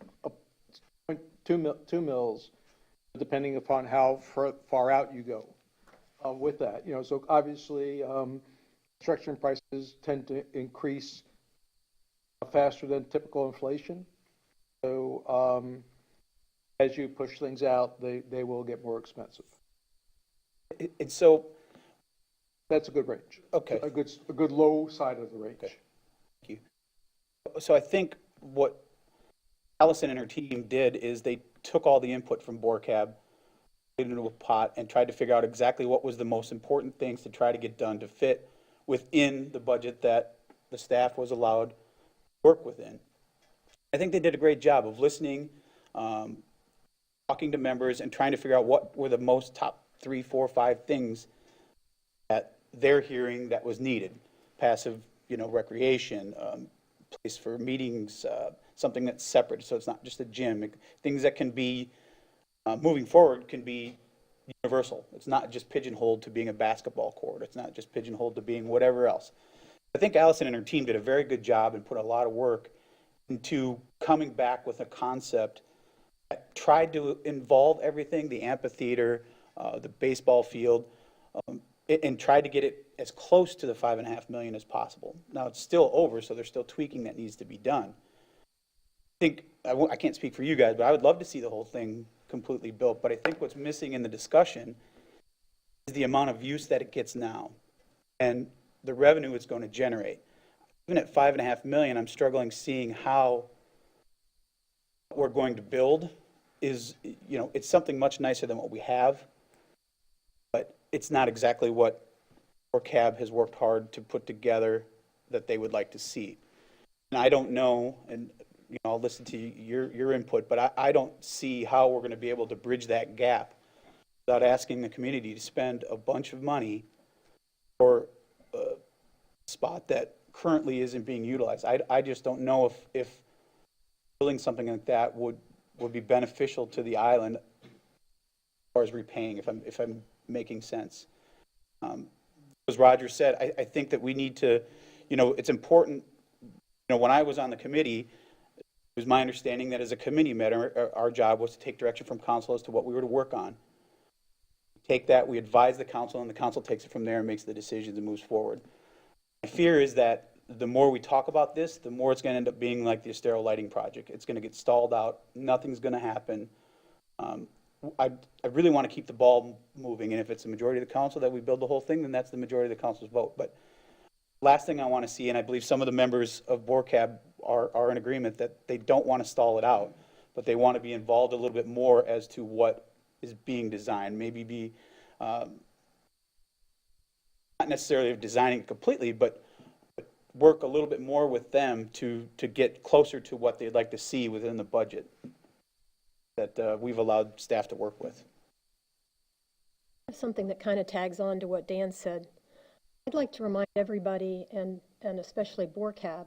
2 mils, depending upon how far out you go with that. You know, so obviously, construction prices tend to increase faster than typical inflation. So as you push things out, they will get more expensive. And so, That's a good range. Okay. A good low side of the range. Okay. Thank you. So I think what Allison and her team did is they took all the input from BORCAB, put it into a pot, and tried to figure out exactly what was the most important things to try to get done to fit within the budget that the staff was allowed to work within. I think they did a great job of listening, talking to members, and trying to figure out what were the most top 3, 4, 5 things that they're hearing that was needed. Passive, recreation, place for meetings, something that's separate, so it's not just a gym. Things that can be, moving forward, can be universal. It's not just pigeonholed to being a basketball court. It's not just pigeonholed to being whatever else. I think Allison and her team did a very good job and put a lot of work into coming back with a concept that tried to involve everything, the amphitheater, the baseball field, and tried to get it as close to the $5.5 million as possible. Now, it's still over, so there's still tweaking that needs to be done. I think, I can't speak for you guys, but I would love to see the whole thing completely built, but I think what's missing in the discussion is the amount of use that it gets now and the revenue it's going to generate. Even at $5.5 million, I'm struggling seeing how we're going to build is, it's something much nicer than what we have, but it's not exactly what ORCAB has worked hard to put together that they would like to see. And I don't know, and I'll listen to your input, but I don't see how we're going to be able to bridge that gap without asking the community to spend a bunch of money for a spot that currently isn't being utilized. I just don't know if building something like that would be beneficial to the island as far as repaying, if I'm making sense. As Roger said, I think that we need to, it's important, when I was on the committee, it was my understanding that as a committee matter, our job was to take direction from council as to what we were to work on. Take that, we advise the council, and the council takes it from there and makes the decisions and moves forward. My fear is that the more we talk about this, the more it's going to end up being like the Estero lighting project. It's going to get stalled out. Nothing's going to happen. I really want to keep the ball moving, and if it's the majority of the council that we build the whole thing, then that's the majority of the council's vote. But last thing I want to see, and I believe some of the members of BORCAB are in agreement that they don't want to stall it out, but they want to be involved a little bit more as to what is being designed. Maybe be not necessarily designing it completely, but work a little bit more with them to get closer to what they'd like to see within the budget that we've allowed staff to work with. Something that kind of tags on to what Dan said. I'd like to remind everybody, and especially BORCAB,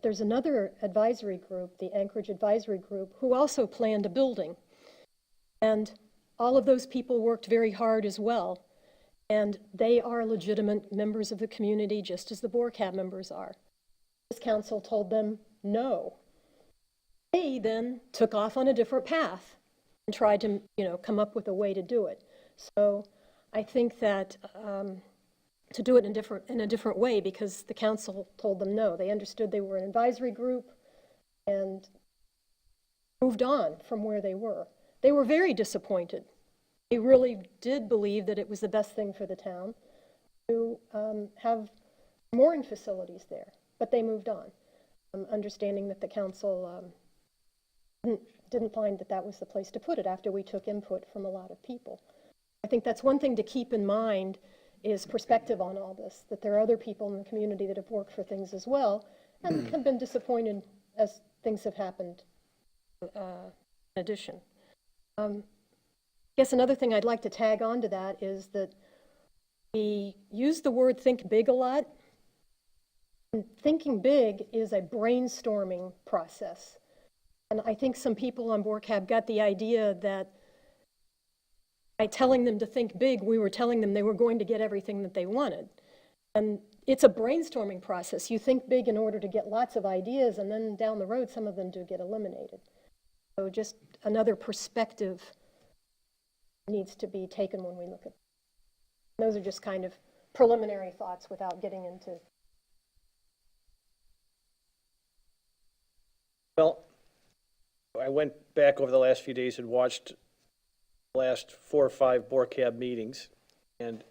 there's another advisory group, the Anchorage Advisory Group, who also planned a building. And all of those people worked very hard as well. And they are legitimate members of the community, just as the BORCAB members are. This council told them no. They then took off on a different path and tried to, come up with a way to do it. So I think that to do it in a different way, because the council told them no. They understood they were an advisory group and moved on from where they were. They were very disappointed. They really did believe that it was the best thing for the town to have mooring facilities there, but they moved on, understanding that the council didn't find that that was the place to put it after we took input from a lot of people. I think that's one thing to keep in mind, is perspective on all this, that there are other people in the community that have worked for things as well and have been disappointed as things have happened in addition. I guess another thing I'd like to tag on to that is that we use the word think big a lot. And thinking big is a brainstorming process. And I think some people on BORCAB got the idea that by telling them to think big, we were telling them they were going to get everything that they wanted. And it's a brainstorming process. You think big in order to get lots of ideas, and then down the road, some of them do get eliminated. So just another perspective needs to be taken when we look at. Those are just kind of preliminary thoughts without getting into. Well, I went back over the last few days and watched the last 4 or 5 BORCAB meetings, and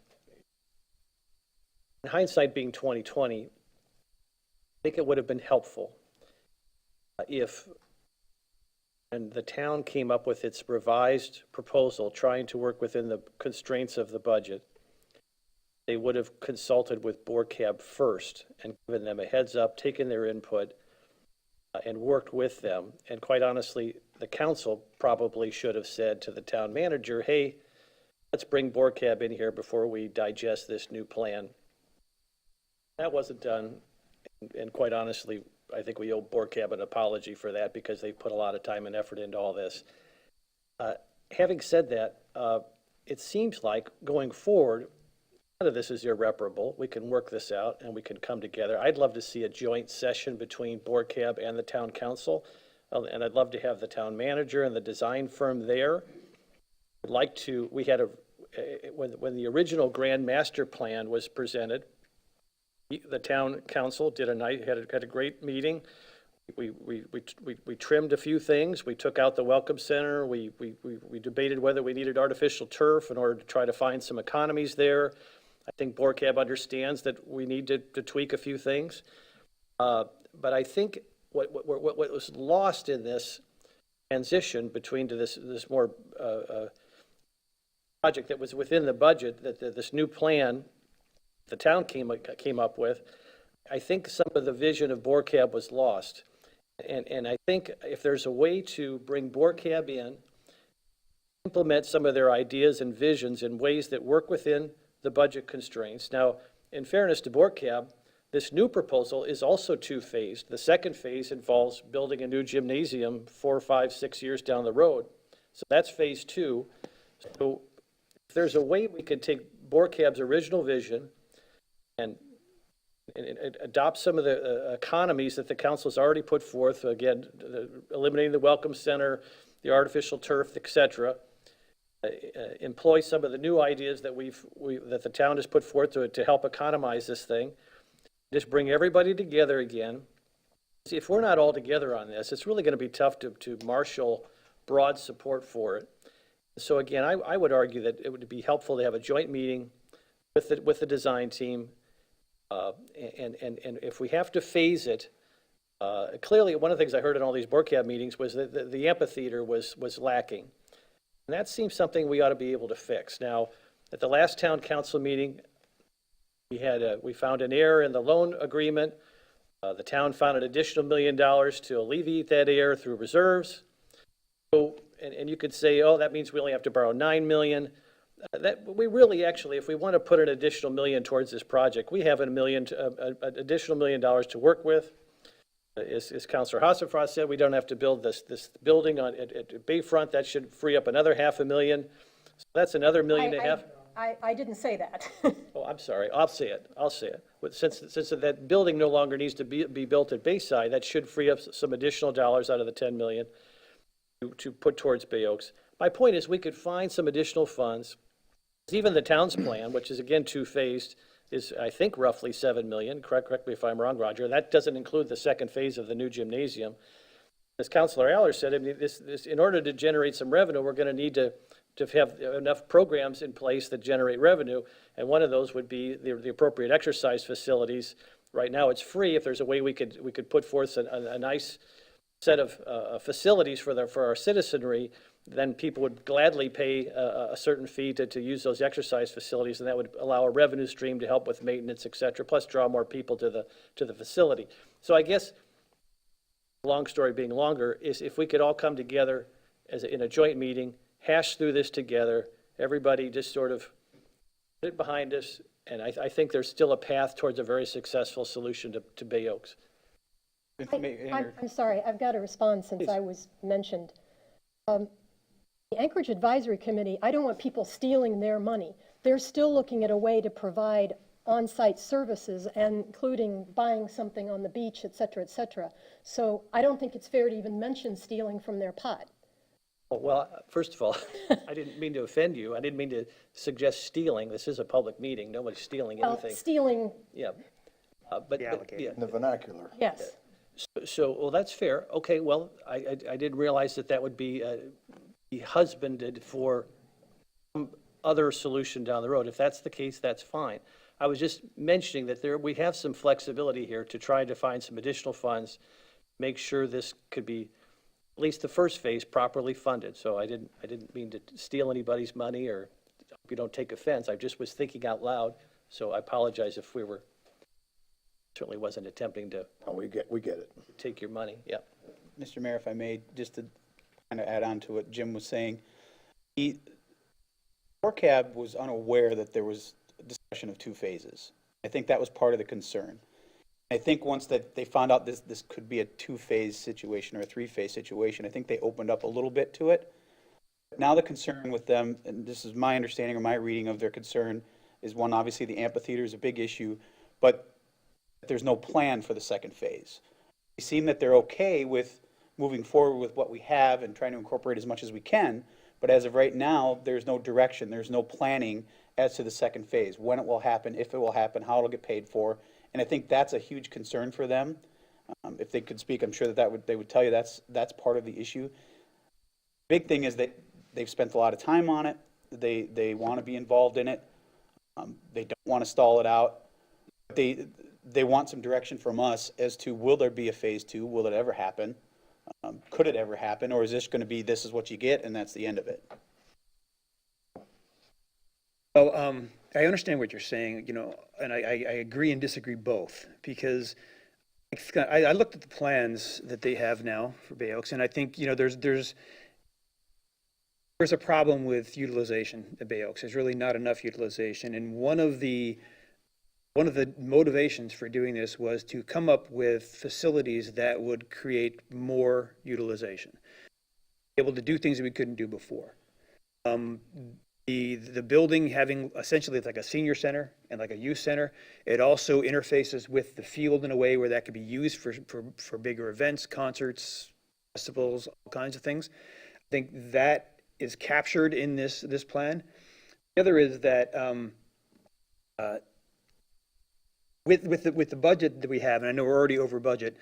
in hindsight being 2020, I think it would have been helpful if, and the town came up with its revised proposal, trying to work within the constraints of the budget, they would have consulted with BORCAB first and given them a heads up, taken their input, and worked with them. And quite honestly, the council probably should have said to the town manager, hey, let's bring BORCAB in here before we digest this new plan. That wasn't done, and quite honestly, I think we owe BORCAB an apology for that because they put a lot of time and effort into all this. Having said that, it seems like going forward, none of this is irreparable. We can work this out and we can come together. I'd love to see a joint session between BORCAB and the town council, and I'd love to have the town manager and the design firm there. I'd like to, we had when the original Grand Master Plan was presented, the town council did had a great meeting. We trimmed a few things. We took out the Welcome Center. We debated whether we needed artificial turf in order to try to find some economies there. I think BORCAB understands that we need to tweak a few things. But I think what was lost in this transition between to this more project that was within the budget, that this new plan the town came up with, I think some of the vision of BORCAB was lost. And I think if there's a way to bring BORCAB in, implement some of their ideas and visions in ways that work within the budget constraints. Now, in fairness to BORCAB, this new proposal is also two-phased. The second phase involves building a new gymnasium 4, 5, 6 years down the road. So that's phase 2. So if there's a way we could take BORCAB's original vision and adopt some of the economies that the council's already put forth, again, eliminating the Welcome Center, the artificial turf, et cetera, employ some of the new ideas that that the town has put forth to help economize this thing, just bring everybody together again. See, if we're not all together on this, it's really going to be tough to marshal broad support for it. So again, I would argue that it would be helpful to have a joint meeting with the design team. And if we have to phase it, clearly one of the things I heard in all these BORCAB meetings was that the amphitheater was lacking. And that seems something we ought to be able to fix. Now, at the last town council meeting, we found an error in the loan agreement. The town found an additional $1 million to alleviate that error through reserves. So, and you could say, oh, that means we only have to borrow $9 million. That we really actually, if we want to put an additional $1 million towards this project, we have an additional $1 million to work with. As Councilor Hasselfrost said, we don't have to build this building at Bayfront. That should free up another $500,000. So that's another $1.5 million. I didn't say that. Oh, I'm sorry. I'll say it. But since that building no longer needs to be built at Bayside, that should free up some additional dollars out of the $10 million to put towards Bay Oaks. My point is, we could find some additional funds. Even the town's plan, which is again two-phased, is I think roughly $7 million. Correct me if I'm wrong, Roger. That doesn't include the second phase of the new gymnasium. As Councilor Aller said, I mean, this in order to generate some revenue, we're going to need to have enough programs in place that generate revenue, and one of those would be the appropriate exercise facilities. Right now, it's free. If there's a way we could put forth a nice set of facilities for our citizenry, then people would gladly pay a certain fee to use those exercise facilities, and that would allow a revenue stream to help with maintenance, et cetera, plus draw more people to the facility. So I guess, long story being longer, is if we could all come together in a joint meeting, hash through this together, everybody just sort of put it behind us, and I think there's still a path towards a very successful solution to Bay Oaks. I'm sorry, I've got to respond since Please. I was mentioned. The Anchorage Advisory Committee, I don't want people stealing their money. They're still looking at a way to provide on-site services, and including buying something on the beach, et cetera, et cetera. So I don't think it's fair to even mention stealing from their pot. Well, first of all, I didn't mean to offend you. I didn't mean to suggest stealing. This is a public meeting. Nobody's stealing Well, anything. stealing, Yeah. But, yeah. In the vernacular. yes. So, well, that's fair. Okay, well, I didn't realize that that would be husbanded for some other solution down the road. If that's the case, that's fine. I was just mentioning that we have some flexibility here to try to find some additional funds, make sure this could be, at least the first phase, properly funded. So I didn't mean to steal anybody's money, or hope you don't take offense. I just was thinking out loud, so I apologize if we were, certainly wasn't attempting to No, we get it. take your money. Yeah. Mr. Mayor, if I may, just to kind of add on to what Jim was saying, ORCAB was unaware that there was a discussion of two phases. I think that was part of the concern. I think once that they found out this could be a two-phase situation or a three-phase situation, I think they opened up a little bit to it. Now the concern with them, and this is my understanding or my reading of their concern, is one, obviously the amphitheater is a big issue, but there's no plan for the second phase. They seem that they're okay with moving forward with what we have and trying to incorporate as much as we can, but as of right now, there's no direction, there's no planning as to the second phase, when it will happen, if it will happen, how it'll get paid for, and I think that's a huge concern for them. If they could speak, I'm sure they would tell you that's part of the issue. Big thing is that they've spent a lot of time on it, they want to be involved in it, they don't want to stall it out, they want some direction from us as to will there be a phase two, will it ever happen? Could it ever happen, or is this going to be, this is what you get, and that's the end of it? Well, I understand what you're saying, and I agree and disagree both, because I looked at the plans that they have now for Bay Oaks, and I think, there's a problem with utilization at Bay Oaks. There's really not enough utilization, and one of the motivations for doing this was to come up with facilities that would create more utilization, able to do things that we couldn't do before. The building having essentially, it's like a senior center and like a youth center. It also interfaces with the field in a way where that could be used for bigger events, concerts, festivals, all kinds of things. I think that is captured in this plan. The other is that with the budget that we have, and I know we're already over budget,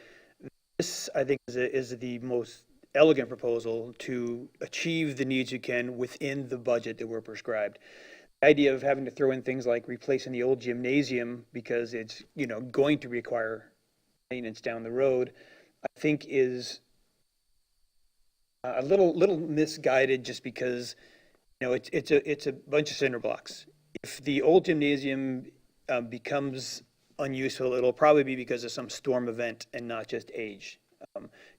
this I think is the most elegant proposal to achieve the needs you can within the budget that we're prescribed. The idea of having to throw in things like replacing the old gymnasium because it's going to require maintenance down the road, I think is a little misguided, just because it's a bunch of cinder blocks. If the old gymnasium becomes unuseful, it'll probably be because of some storm event and not just age,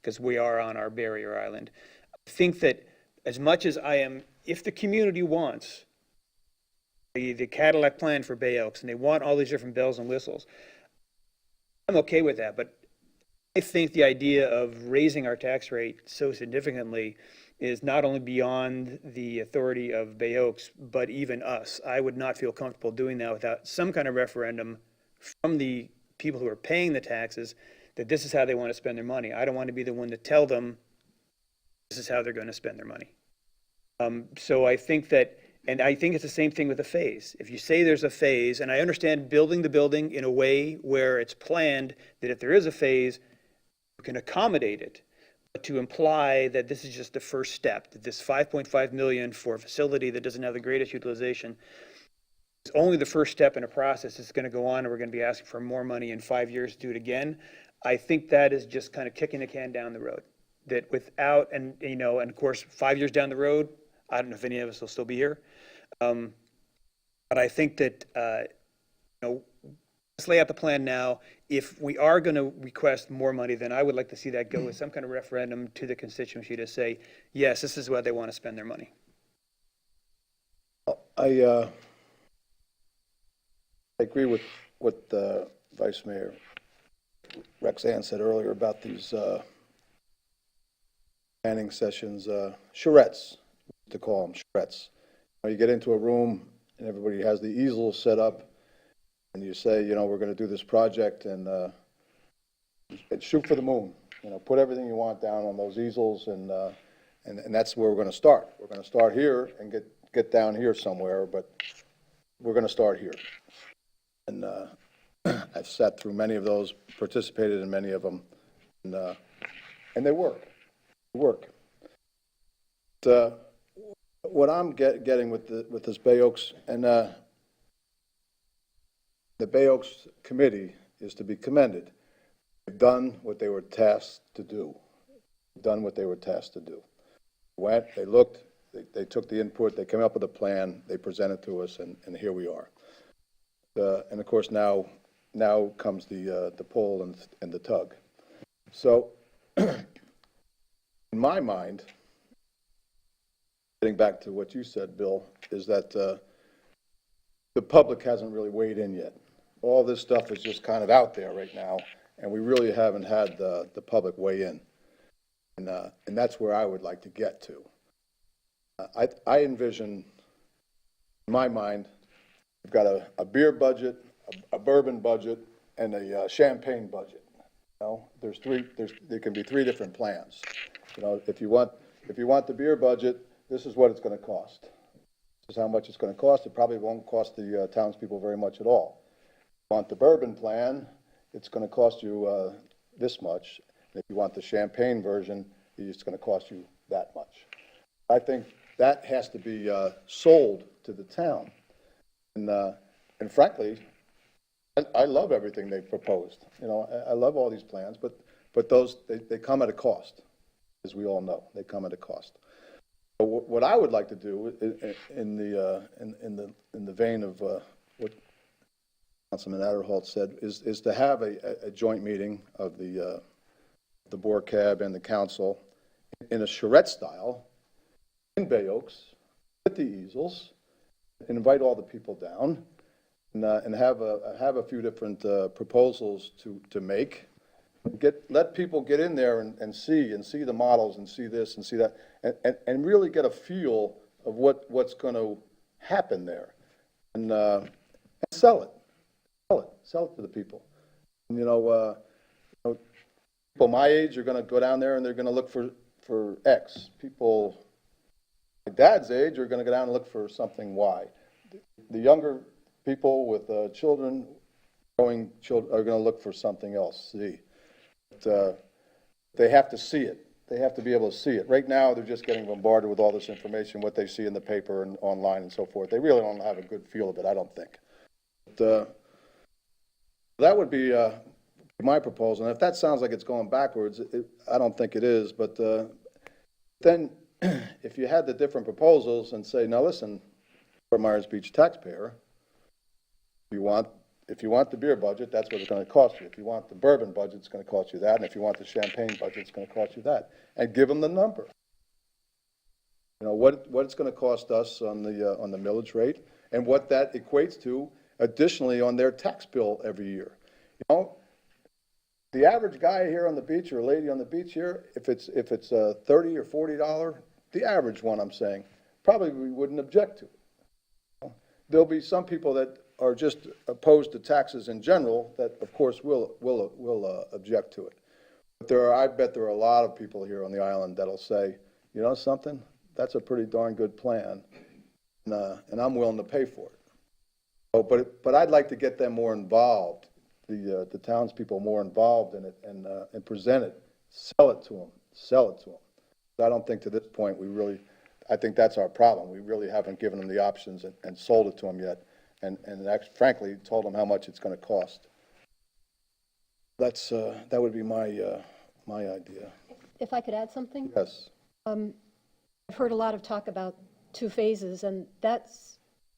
because we are on our barrier island. I think that as much as if the community wants the Cadillac plan for Bay Oaks and they want all these different bells and whistles, I'm okay with that. But I think the idea of raising our tax rate so significantly is not only beyond the authority of Bay Oaks, but even us. I would not feel comfortable doing that without some kind of referendum from the people who are paying the taxes that this is how they want to spend their money. I don't want to be the one to tell them this is how they're going to spend their money. So I think that, and I think it's the same thing with a phase. If you say there's a phase, and I understand building the building in a way where it's planned that if there is a phase, you can accommodate it, but to imply that this is just the first step, that this 5.5 million for a facility that doesn't have the greatest utilization is only the first step in a process. It's going to go on, and we're going to be asking for more money in 5 years to do it again. I think that is just kind of kicking the can down the road. That without, and of course, 5 years down the road, I don't know if any of us will still be here. But I think that, let's lay out the plan now. If we are going to request more money, then I would like to see that go with some kind of referendum to the constituency to say, yes, this is where they want to spend their money. I agree with what Vice Mayor Rexanne said earlier about these planning sessions, charrettes, to call them charrettes. You get into a room and everybody has the easel set up, and you say, we're going to do this project and shoot for the moon, put everything you want down on those easels and that's where we're going to start. We're going to start here and get down here somewhere, but we're going to start here. And I've sat through many of those, participated in many of them, and they work. They work. What I'm getting with this Bay Oaks, and the Bay Oaks Committee is to be commended. They've done what they were tasked to do. Done what they were tasked to do. Went, they looked, they took the input, they came up with a plan, they presented to us, and here we are. And of course now comes the pull and the tug. So, in my mind, getting back to what you said, Bill, is that the public hasn't really weighed in yet. All this stuff is just kind of out there right now, and we really haven't had the public weigh in. And that's where I would like to get to. I envision, in my mind, we've got a beer budget, a bourbon budget, and a champagne budget. There can be three different plans. If you want the beer budget, this is what it's going to cost. This is how much it's going to cost. It probably won't cost the townspeople very much at all. If you want the bourbon plan, it's going to cost you this much. If you want the champagne version, it's going to cost you that much. I think that has to be sold to the town. And frankly, I love everything they've proposed. I love all these plans, but those, they come at a cost, as we all know. They come at a cost. But what I would like to do in the vein of what Councilman Adderholt said is to have a joint meeting of the Board Cab and the council in a charrette style in Bay Oaks with the easels and invite all the people down and have a few different proposals to make. Let people get in there and see the models and see this and see that and really get a feel of what's going to happen there and sell it to the people. And, people my age are going to go down there and they're going to look for X. People my dad's age are going to go down and look for something Y. The younger people with children, growing children, are going to look for something else, Z. But, they have to see it. They have to be able to see it. Right now, they're just getting bombarded with all this information, what they see in the paper and online and so forth. They really don't have a good feel of it, I don't think. But, that would be my proposal. And if that sounds like it's going backwards, I don't think it is. But then if you had the different proposals and say, now listen, Fort Myers Beach taxpayer, if you want the beer budget, that's what it's going to cost you. If you want the bourbon budget, it's going to cost you that. And if you want the champagne budget, it's going to cost you that. And give them the number. What it's going to cost us on the millage rate and what that equates to additionally on their tax bill every year. The average guy here on the beach or lady on the beach here, if it's $30 or $40, the average one I'm saying, probably we wouldn't object to it. There'll be some people that are just opposed to taxes in general that, of course, will object to it. But I bet there are a lot of people here on the island that'll say, you know something, that's a pretty darn good plan, and I'm willing to pay for it. Oh, but I'd like to get them more involved, the townspeople more involved in it and present it, sell it to them. I don't think to this point I think that's our problem. We really haven't given them the options and sold it to them yet, and actually, frankly, told them how much it's going to cost. That would be my idea. If I could add something? Yes. I've heard a lot of talk about 2 phases, and that's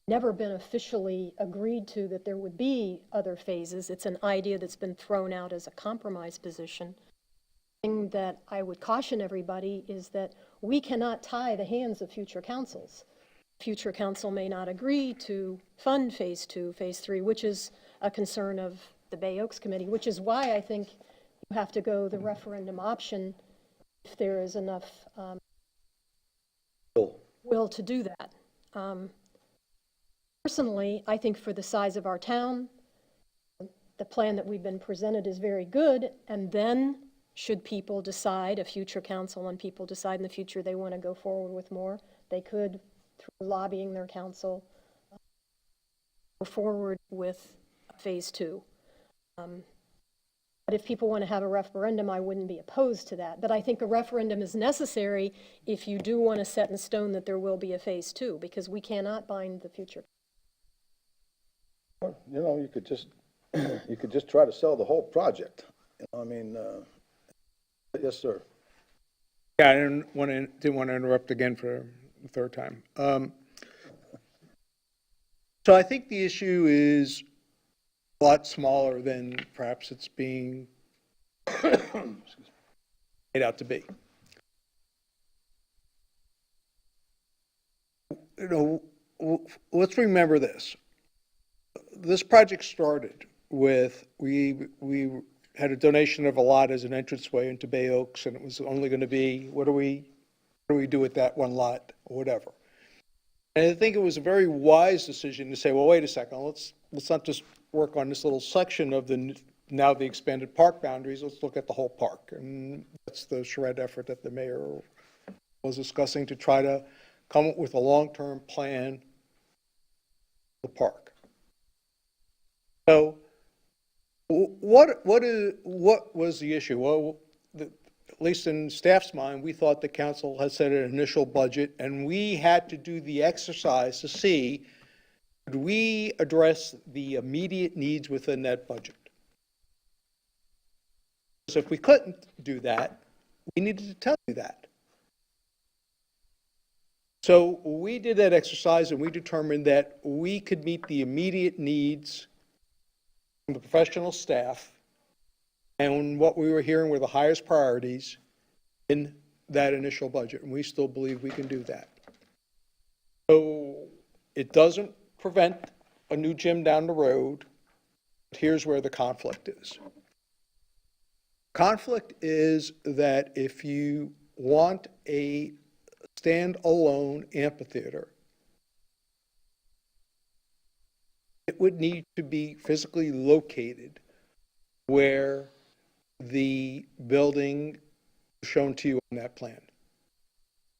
never been officially agreed to, that there would be other phases. It's an idea that's been thrown out as a compromise position. The thing that I would caution everybody is that we cannot tie the hands of future councils. Future council may not agree to fund phase 2, phase 3, which is a concern of the Bay Oaks Committee, which is why I think you have to go the referendum option if there is enough will to do that. Personally, I think for the size of our town the plan that we've been presented is very good, and then should people decide, a future council and people decide in the future they want to go forward with more, they could, through lobbying their council, go forward with phase 2. But if people want to have a referendum, I wouldn't be opposed to that. But I think a referendum is necessary if you do want to set in stone that there will be a phase 2, because we cannot bind the future. You know, you could just try to sell the whole project. You know, I mean, yes, sir. Yeah, I didn't want to interrupt again for the third time. So I think the issue is a lot smaller than perhaps it's being made out to be. You know, let's remember this. This project started with, we had a donation of a lot as an entranceway into Bay Oaks, and it was only going to be, what do we do with that one lot, or whatever. And I think it was a very wise decision to say, well, wait a second, let's not just work on this little section of now the expanded park boundaries, let's look at the whole park. And that's the charrette effort that the mayor was discussing, to try to come up with a long-term plan for the park. So what was the issue? Well, at least in staff's mind, we thought the council had set an initial budget, and we had to do the exercise to see, could we address the immediate needs within that budget? So if we couldn't do that, we needed to tell you that. So we did that exercise, and we determined that we could meet the immediate needs from the professional staff, and what we were hearing were the highest priorities in that initial budget, and we still believe we can do that. So it doesn't prevent a new gym down the road, but here's where the conflict is. Conflict is that if you want a standalone amphitheater, it would need to be physically located where the building shown to you on that plan.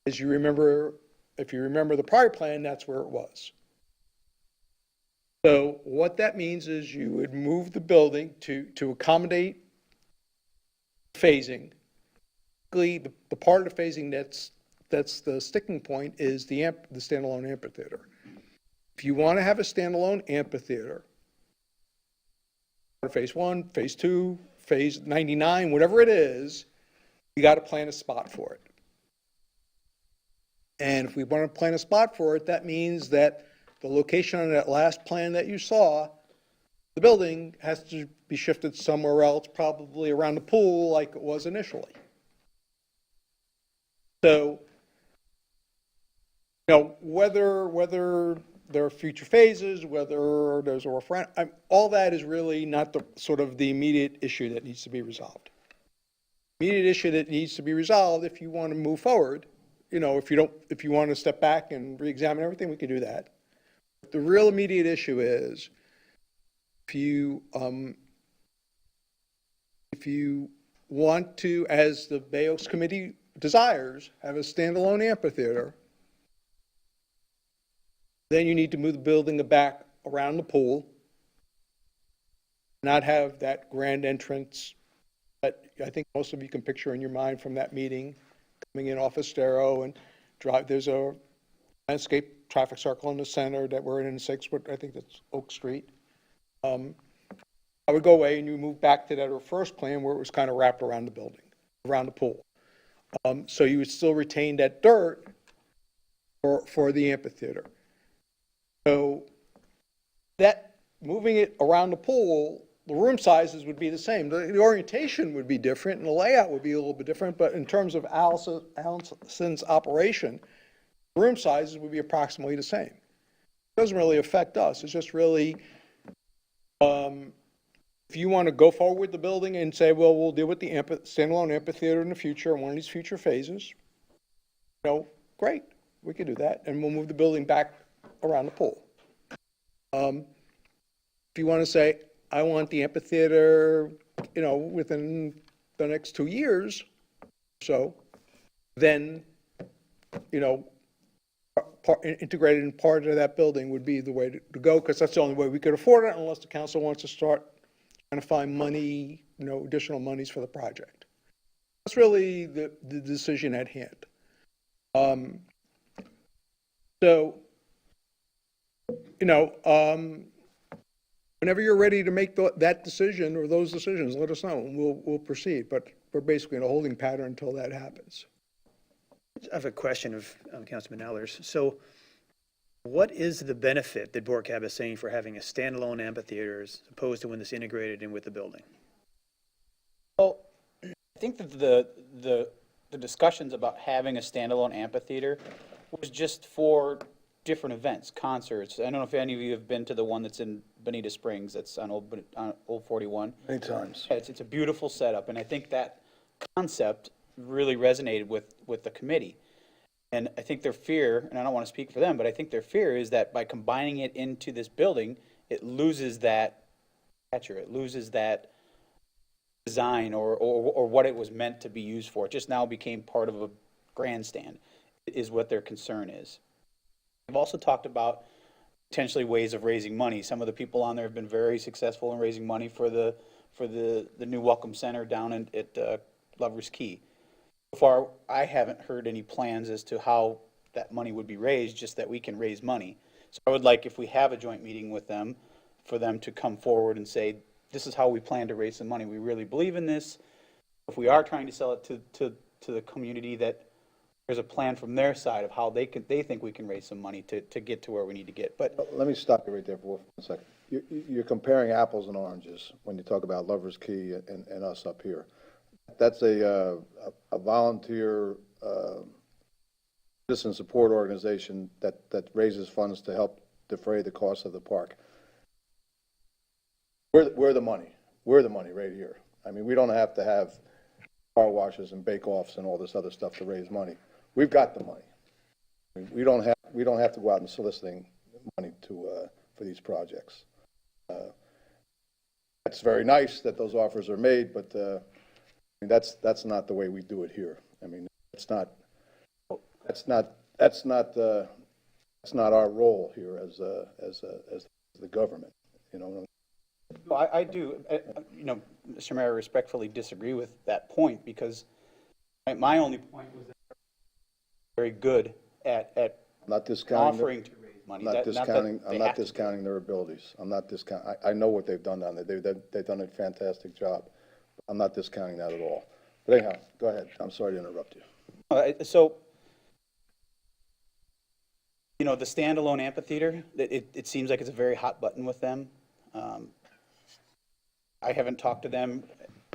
As you remember, if you remember the prior plan, that's where it was. So what that means is you would move the building to accommodate phasing. The part of the phasing that's the sticking point is the standalone amphitheater. If you want to have a standalone amphitheater, phase 1, phase 2, phase 99, whatever it is, you got to plan a spot for it. And if we want to plan a spot for it, that means that the location on that last plan that you saw, the building has to be shifted somewhere else, probably around the pool like it was initially. So, you know, whether there are future phases, whether there's a referendum, all that is really not the sort of the immediate issue that needs to be resolved. Immediate issue that needs to be resolved, if you want to move forward, you know, if you want to step back and re-examine everything, we can do that. But the real immediate issue is, if you want to, as the Bay Oaks Committee desires, have a standalone amphitheater, then you need to move the building back around the pool, not have that grand entrance that I think most of you can picture in your mind from that meeting, coming in off Estero and drive. There's a landscape traffic circle in the center that we're in 6, I think that's Oak Street. I would go away and you move back to that first plan where it was kind of wrapped around the building, around the pool. So you would still retain that dirt for the amphitheater. So that moving it around the pool, the room sizes would be the same. The orientation would be different and the layout would be a little bit different, but in terms of Allison's operation, the room sizes would be approximately the same. It doesn't really affect us. It's just really, if you want to go forward with the building and say, well, we'll deal with the standalone amphitheater in the future, in one of these future phases, you know, great, we can do that, and we'll move the building back around the pool. If you want to say, I want the amphitheater, within the next 2 years, so, then, integrated in part of that building would be the way to go, because that's the only way we could afford it, unless the council wants to start trying to find money, additional monies for the project. That's really the decision at hand. So, whenever you're ready to make that decision or those decisions, let us know, and we'll proceed. But we're basically in a holding pattern until that happens. I have a question of Councilman Allers. So what is the benefit that BORCAB is saying for having a standalone amphitheater as opposed to when it's integrated in with the building? Well, I think that the discussions about having a standalone amphitheater was just for different events, concerts. I don't know if any of you have been to the one that's in Bonita Springs, that's on Old 41. Many times. It's a beautiful setup, and I think that concept really resonated with the committee. And I think their fear, and I don't want to speak for them, but I think their fear is that by combining it into this building, it loses that stature, it loses that design or what it was meant to be used for. It just now became part of a grandstand, is what their concern is. We've also talked about potentially ways of raising money. Some of the people on there have been very successful in raising money for the new Welcome Center down at Lover's Key. So far, I haven't heard any plans as to how that money would be raised, just that we can raise money. So I would like, if we have a joint meeting with them, for them to come forward and say, this is how we plan to raise some money. We really believe in this. If we are trying to sell it to the community, that there's a plan from their side of how they think we can raise some money to get to where we need to get. But Let me stop you right there for 1 second. You're comparing apples and oranges when you talk about Lover's Key and us up here. That's a volunteer citizen support organization that raises funds to help defray the cost of the park. We're the money. We're the money right here. I mean, we don't have to have car washes and bake-offs and all this other stuff to raise money. We've got the money. We don't have to go out and soliciting money for these projects. It's very nice that those offers are made, but I mean, that's not the way we do it here. I mean, that's not our role here as the government. well, I do, Mr. Mayor, respectfully disagree with that point, because my only point was that they're very good at Not discounting. offering to raise money. I'm not that discounting. they I'm have not to. discounting their abilities. I'm not discounting. I know what they've done down there. They've done a fantastic job. I'm not discounting that at all. But anyhow, go ahead. I'm sorry to interrupt you. So, the standalone amphitheater, it seems like it's a very hot button with them. I haven't talked to them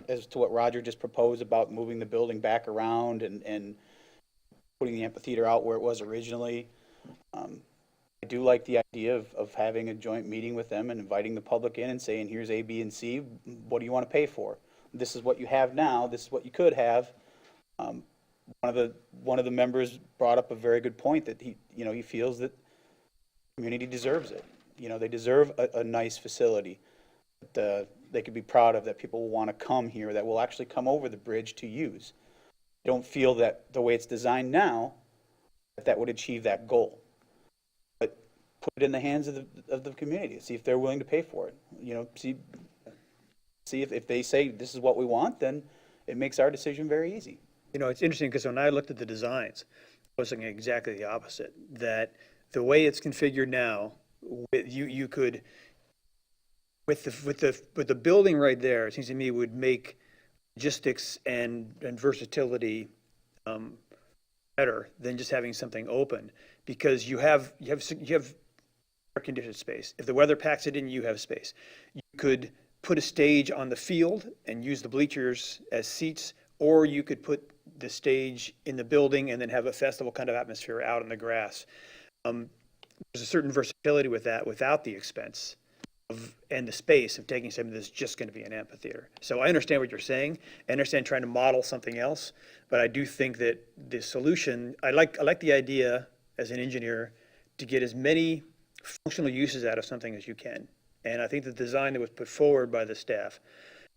as to what Roger just proposed about moving the building back around and putting the amphitheater out where it was originally. I do like the idea of having a joint meeting with them and inviting the public in and saying, here's A, B, and C. What do you want to pay for? This is what you have now. This is what you could have. One of the members brought up a very good point that he feels that the community deserves it. They deserve a nice facility that they could be proud of, that people will want to come here, that will actually come over the bridge to use. I don't feel that the way it's designed now, that would achieve that goal. But put it in the hands of the community, see if they're willing to pay for it. See if they say this is what we want, then it makes our decision very easy. It's interesting because when I looked at the designs, I was thinking exactly the opposite, that the way it's configured now, you could, with the building right there, it seems to me would make logistics and versatility better than just having something open, because you have air-conditioned space. If the weather packs it in, you have space. You could put a stage on the field and use the bleachers as seats, or you could put the stage in the building and then have a festival kind of atmosphere out in the grass. There's a certain versatility with that without the expense and the space of taking something that's just going to be an amphitheater. So I understand what you're saying. I understand trying to model something else, but I do think that the solution, I like the idea as an engineer to get as many functional uses out of something as you can. And I think the design that was put forward by the staff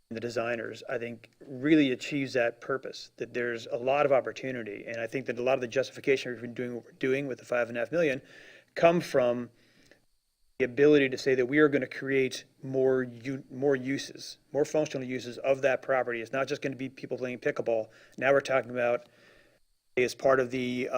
and the designers, I think really achieves that purpose, that there's a lot of opportunity. And I think that a lot of the justification we've been doing what we're doing with the 5.5 million come from the ability to say that we are going to create more uses, more functional uses of that property. It's not just going to be people playing pickleball. Now we're talking about, as part of the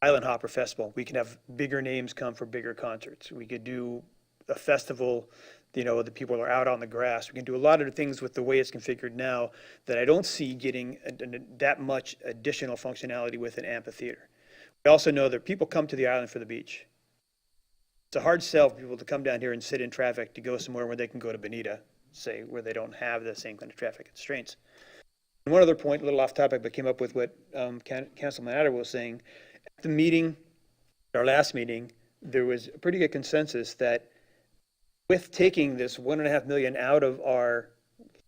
Island Hopper Festival, we can have bigger names come for bigger concerts. We could do a festival, the people are out on the grass. We can do a lot of the things with the way it's configured now that I don't see getting that much additional functionality with an amphitheater. We also know that people come to the island for the beach. It's a hard sell for people to come down here and sit in traffic to go somewhere where they can go to Bonita, say, where they don't have the same kind of traffic constraints. And one other point, a little off topic, but came up with what Councilman Adder was saying. At the meeting, our last meeting, there was a pretty good consensus that with taking this 1.5 million out of our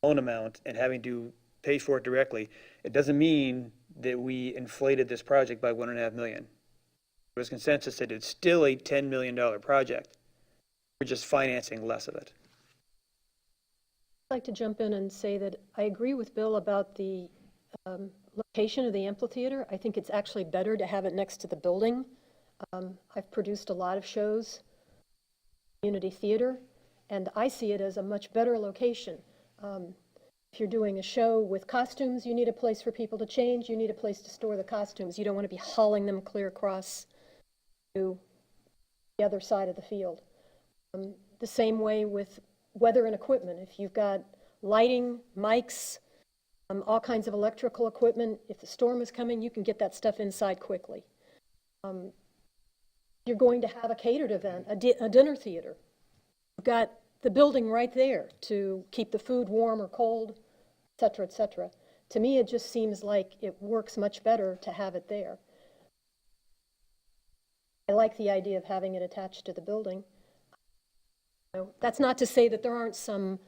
loan amount and having to pay for it directly, it doesn't mean that we inflated this project by 1.5 million. There was consensus that it's still a $10 million project. We're just financing less of it. I'd like to jump in and say that I agree with Bill about the location of the amphitheater. I think it's actually better to have it next to the building. I've produced a lot of shows, community theater, and I see it as a much better location. If you're doing a show with costumes, you need a place for people to change. You need a place to store the costumes. You don't want to be hauling them clear across to the other side of the field. The same way with weather and equipment. If you've got lighting, mics, all kinds of electrical equipment, if the storm is coming, you can get that stuff inside quickly. You're going to have a catered event, a dinner theater. You've got the building right there to keep the food warm or cold, et cetera, et cetera. To me, it just seems like it works much better to have it there. I like the idea of having it attached to the building. That's not to say that there aren't some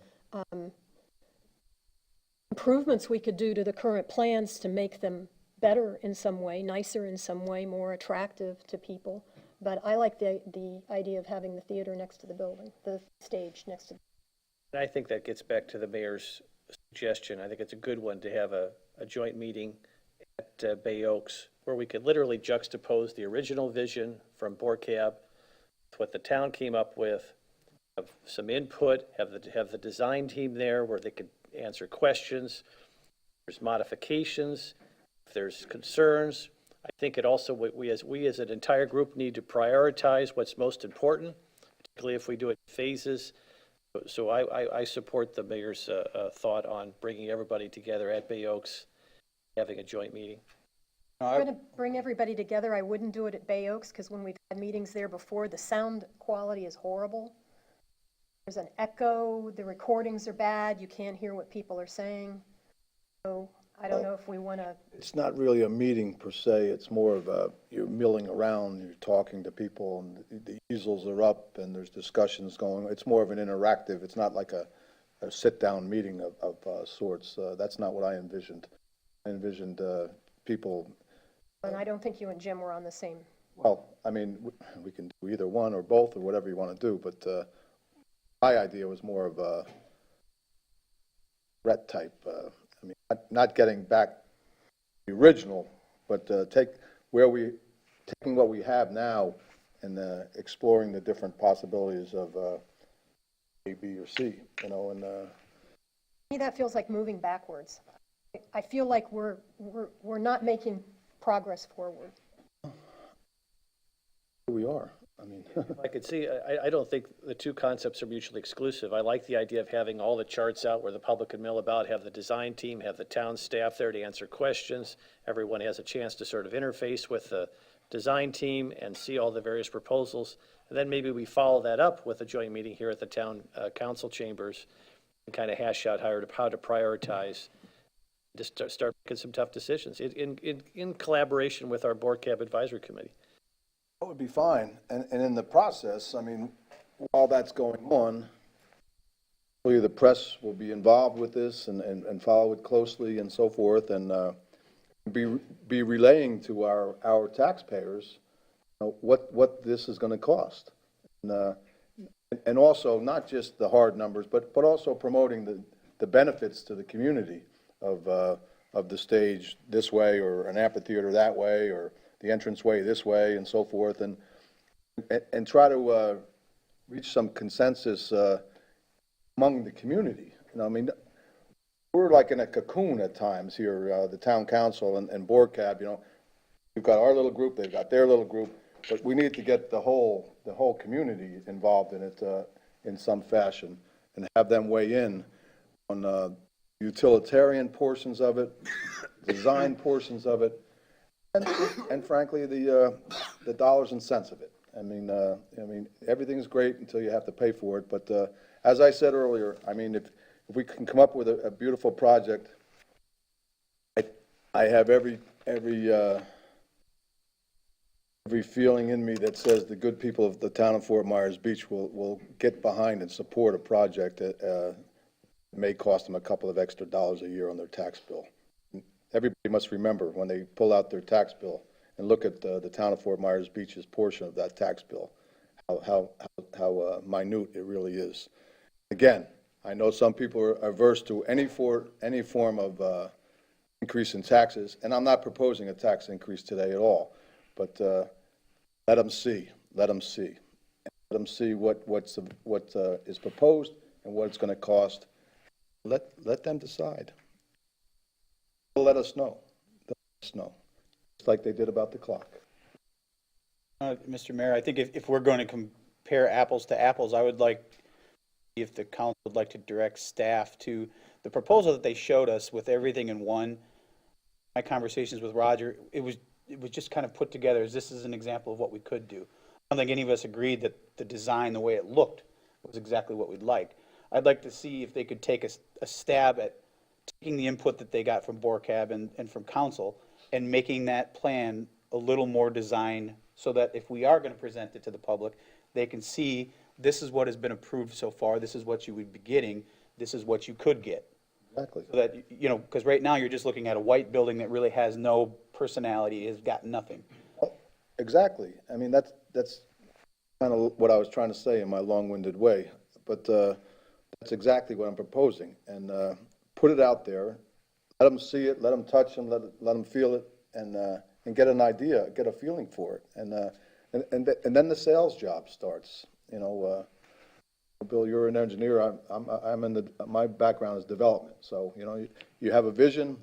improvements we could do to the current plans to make them better in some way, nicer in some way, more attractive to people. But I like the idea of having the theater next to the building, the stage next to the And I think that gets back to the mayor's suggestion. I think it's a good one to have a joint meeting at Bay Oaks where we could literally juxtapose the original vision from BORCAB with what the town came up with, have some input, have the design team there where they could answer questions. There's modifications, if there's concerns. I think it also, we as an entire group need to prioritize what's most important, particularly if we do it in phases. So I support the mayor's thought on bringing everybody together at Bay Oaks, having a joint meeting. I'm going to bring everybody together. I wouldn't do it at Bay Oaks because when we've had meetings there before, the sound quality is horrible. There's an echo, the recordings are bad, you can't hear what people are saying. So I don't know if we want to. It's not really a meeting per se, it's more of you're milling around, you're talking to people, and the easels are up, and there's discussions going. It's more of an interactive, it's not like a sit-down meeting of sorts. That's not what I envisioned. I envisioned people. And I don't think you and Jim were on the same. Well, I mean, we can do either one or both or whatever you want to do, but my idea was more of a threat type. I mean, not getting back the original, but taking what we have now and exploring the different possibilities of A, B, or C. And To me, that feels like moving backwards. I feel like we're not making progress forward. here we are. I mean, I could see, I don't think the two concepts are mutually exclusive. I like the idea of having all the charts out where the public can mill about, have the design team, have the town staff there to answer questions. Everyone has a chance to sort of interface with the design team and see all the various proposals. And then maybe we follow that up with a joint meeting here at the town council chambers and kind of hash out how to prioritize, just start making some tough decisions in collaboration with our BORCAB advisory committee. that would be fine. And in the process, I mean, while that's going on, hopefully the press will be involved with this and follow it closely and so forth, and be relaying to our taxpayers what this is going to cost. And and also not just the hard numbers, but also promoting the benefits to the community of the stage this way, or an amphitheater that way, or the entranceway this way, and so forth, and try to reach some consensus among the community. You know, I mean, we're like in a cocoon at times here, the town council and board cab, you know. We've got our little group, they've got their little group, but we need to get the whole community involved in it in some fashion, and have them weigh in on utilitarian portions of it, design portions of it, and frankly, the dollars and cents of it. I mean, everything's great until you have to pay for it, but as I said earlier, I mean, if we can come up with a beautiful project, I have every feeling in me that says the good people of the town of Fort Myers Beach will get behind and support a project that may cost them a couple of extra dollars a year on their tax bill. Everybody must remember, when they pull out their tax bill and look at the town of Fort Myers Beach's portion of that tax bill, how minute it really is. Again, I know some people are averse to any form of increase in taxes, and I'm not proposing a tax increase today at all, but let them see what is proposed and what it's going to cost. Let them decide. They'll let us know. Just like they did about the clock. Mr. Mayor, I think if we're going to compare apples to apples, I would like, if the council would like to direct staff to the proposal that they showed us with everything in one. My conversations with Roger, it was just kind of put together as this is an example of what we could do. I don't think any of us agreed that the design, the way it looked, was exactly what we'd like. I'd like to see if they could take a stab at taking the input that they got from BORCAB and from council and making that plan a little more designed so that if we are going to present it to the public, they can see this is what has been approved so far, this is what you would be getting, this is what you could get. Exactly. So that, you know, because right now you're just looking at a white building that really has no personality, has got nothing. Exactly. I mean, that's kind of what I was trying to say in my long-winded way, but that's exactly what I'm proposing. And put it out there, let them see it, let them touch them, let them feel it, and get an idea, get a feeling for it, and then the sales job starts. You know, Bill, you're an engineer. I'm in my background is development. So you know, you have a vision,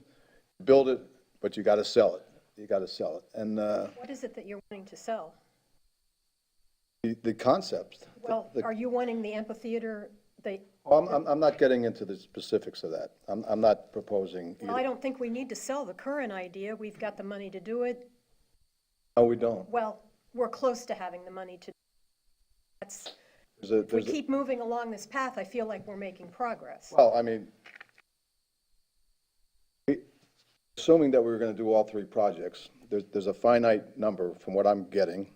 build it, but you got to sell it. You got to sell it. And What is it that you're wanting to sell? the concepts. Well, are you wanting the amphitheater, I'm not getting into the specifics of that. I'm not proposing. Well, I don't think we need to sell the current idea. We've got the money to do it. No, we don't. Well, we're close to having the money to. If we keep moving along this path, I feel like we're making progress. Well, I mean, assuming that we're going to do all three projects, there's a finite number from what I'm getting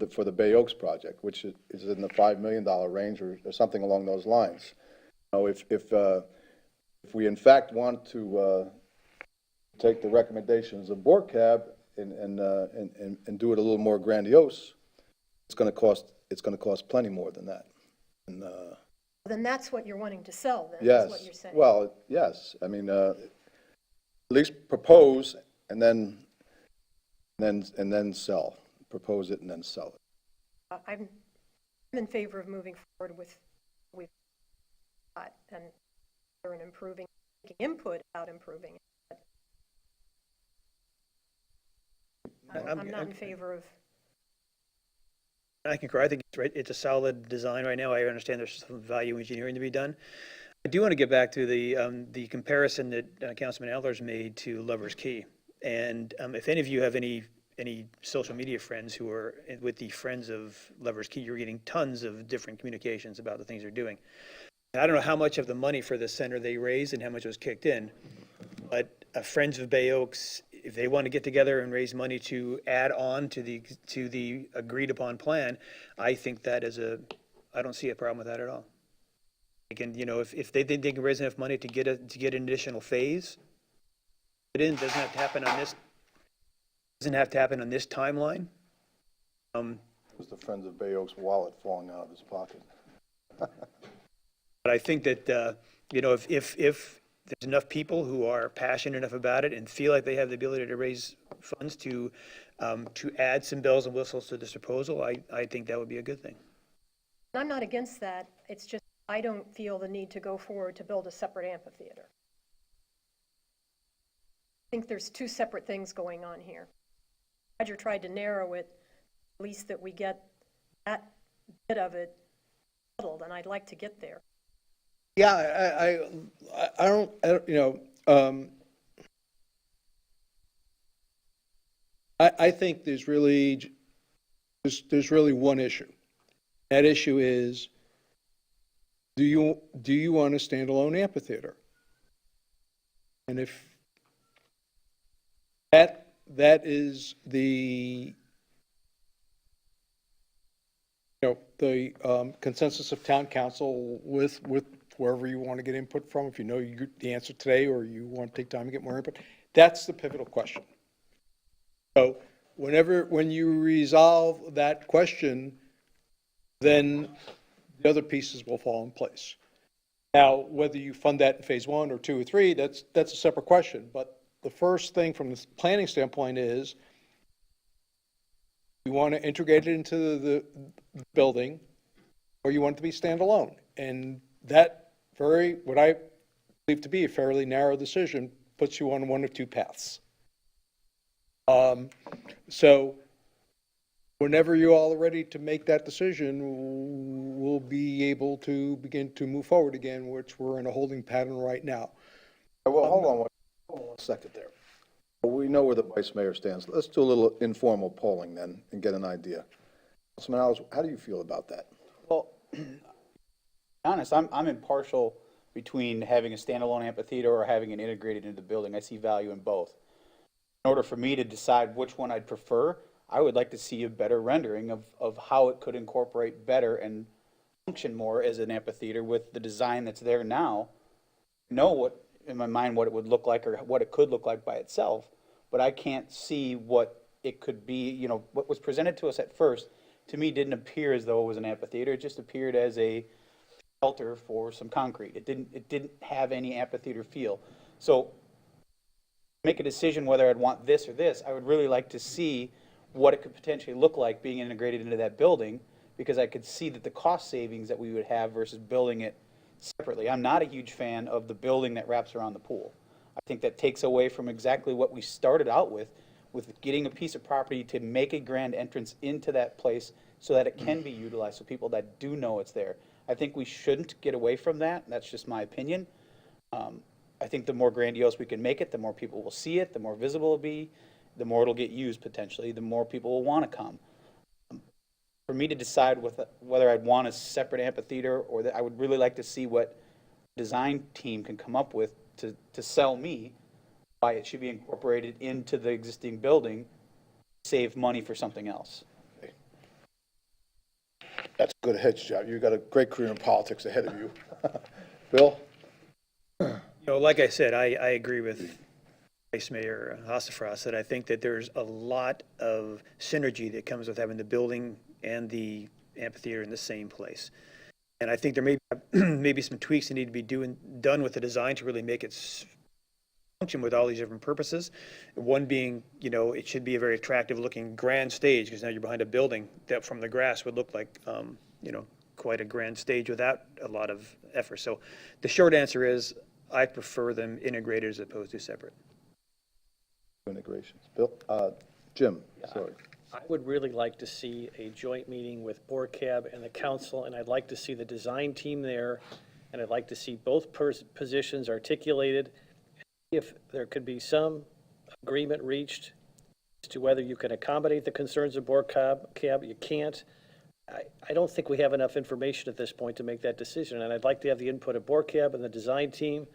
for the Bay Oaks project, which is in the $5 million range or something along those lines. You know, if we in fact want to take the recommendations of BORCAB and do it a little more grandiose, it's going to cost plenty more than that. And Then that's what you're wanting to sell, then, yes, is what you're saying. well, yes. I mean, at least propose and then sell. Propose it and then sell it. I'm in favor of moving forward with what we've got and improving, taking input about improving it. I'm not in favor of. I concur. I think it's right. It's a solid design right now. I understand there's some value engineering to be done. I do want to get back to the comparison that Councilman Ehlers made to Lover's Key. And if any of you have any social media friends who are with the Friends of Lover's Key, you're getting tons of different communications about the things they're doing. And I don't know how much of the money for the center they raised and how much was kicked in, but Friends of Bay Oaks, if they want to get together and raise money to add on to the agreed upon plan, I think that I don't see a problem with that at all. Again, you know, if they think they can raise enough money to get an additional phase, it doesn't have to happen on this. Doesn't have to happen on this timeline. It was the Friends of Bay Oaks wallet falling out of his pocket. But I think that, you know, if there's enough people who are passionate enough about it and feel like they have the ability to raise funds to add some bells and whistles to this proposal, I think that would be a good thing. I'm not against that, it's just, I don't feel the need to go forward to build a separate amphitheater. I think there's two separate things going on here. Roger tried to narrow it, at least that we get that bit of it settled, and I'd like to get there. Yeah, I don't, you know, I think there's really one issue. That issue is, do you want a standalone amphitheater? And if that is the, you know, the consensus of town council with wherever you want to get input from, if you know the answer today or you want to take time to get more input, that's the pivotal question. So when you resolve that question, then the other pieces will fall in place. Now, whether you fund that in phase 1 or 2 or 3, that's a separate question. But the first thing from the planning standpoint is you want to integrate it into the building, or you want it to be standalone. And that what I believe to be a fairly narrow decision puts you on one of two paths. So whenever you all are ready to make that decision, we'll be able to begin to move forward again, which we're in a holding pattern right now. Well, hold on one second there. We know where the vice mayor stands. Let's do a little informal polling then and get an idea. Councilman Alves, how do you feel about that? Well, to be honest, I'm impartial between having a standalone amphitheater or having it integrated into the building. I see value in both. In order for me to decide which one I'd prefer, I would like to see a better rendering of how it could incorporate better and function more as an amphitheater with the design that's there now. I know what, in my mind, what it would look like or what it could look like by itself, but I can't see what it could be. You know, what was presented to us at first, to me, didn't appear as though it was an amphitheater. It just appeared as a shelter for some concrete. It didn't have any amphitheater feel. So, make a decision whether I'd want this or this, I would really like to see what it could potentially look like being integrated into that building, because I could see that the cost savings that we would have versus building it separately. I'm not a huge fan of the building that wraps around the pool. I think that takes away from exactly what we started out with getting a piece of property to make a grand entrance into that place so that it can be utilized, so people that do know it's there. I think we shouldn't get away from that. That's just my opinion. I think the more grandiose we can make it, the more people will see it, the more visible it'll be, the more it'll get used potentially, the more people will want to come. For me to decide whether I'd want a separate amphitheater or that, I would really like to see what design team can come up with to sell me why it should be incorporated into the existing building, save money for something else. That's a good hedge job. You've got a great career in politics ahead of you. Bill? You know, like I said, I agree with Vice Mayor Hostafras that I think that there's a lot of synergy that comes with having the building and the amphitheater in the same place. And I think there may maybe some tweaks that need to be done with the design to really make it function with all these different purposes. One being, you know, it should be a very attractive looking grand stage, because now you're behind a building that from the grass would look like, you know, quite a grand stage without a lot of effort. So the short answer is I prefer them integrated as opposed to separate. Integrations. Bill? Jim, sorry. I would really like to see a joint meeting with Board Cab and the council, and I'd like to see the design team there, and I'd like to see both positions articulated. If there could be some agreement reached as to whether you can accommodate the concerns of Board Cab, you can't. I don't think we have enough information at this point to make that decision, and I'd like to have the input of Board Cab and the design team.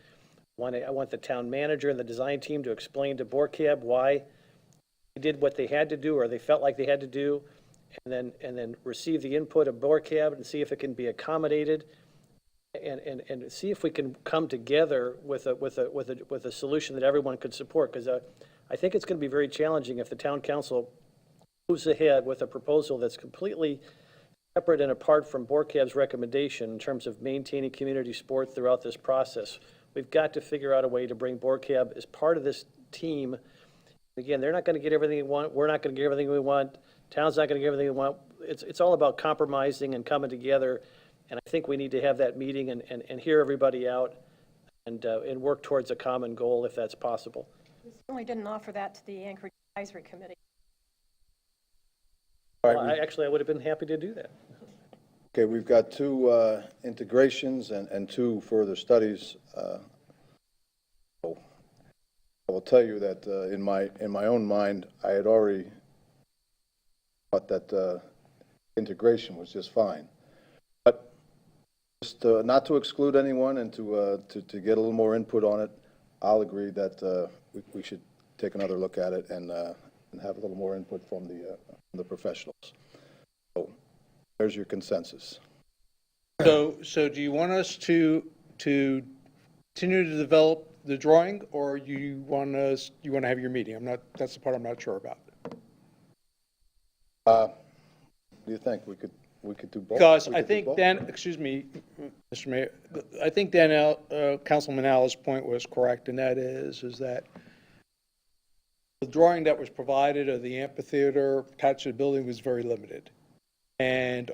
I want the town manager and the design team to explain to Board Cab why they did what they had to do, or they felt like they had to do, and then receive the input of Board Cab and see if it can be accommodated, and see if we can come together with a solution that everyone could support. Because I think it's going to be very challenging if the town council moves ahead with a proposal that's completely separate and apart from BORCAB's recommendation in terms of maintaining community sport throughout this process. We've got to figure out a way to bring BORCAB as part of this team. Again, they're not going to get everything they want. We're not going to get everything we want. Town's not going to get everything we want. It's all about compromising and coming together. And I think we need to have that meeting and hear everybody out and work towards a common goal if that's possible. We certainly didn't offer that to the Anchorage Advisory Committee. Well, I would have been happy to do that. Okay, we've got two integrations and two further studies. So I will tell you that in my own mind, I had already thought that integration was just fine. But just not to exclude anyone and to get a little more input on it, I'll agree that we should take another look at it and have a little more input from the professionals. So there's your consensus. So do you want us to continue to develop the drawing, or you want to have your meeting? That's the part I'm not sure about. What do you think? We could do both? Because We I could do think both? Dan, excuse me, Mr. Mayor, I think Councilman Al's point was correct, and that is that the drawing that was provided of the amphitheater attached to the building was very limited, and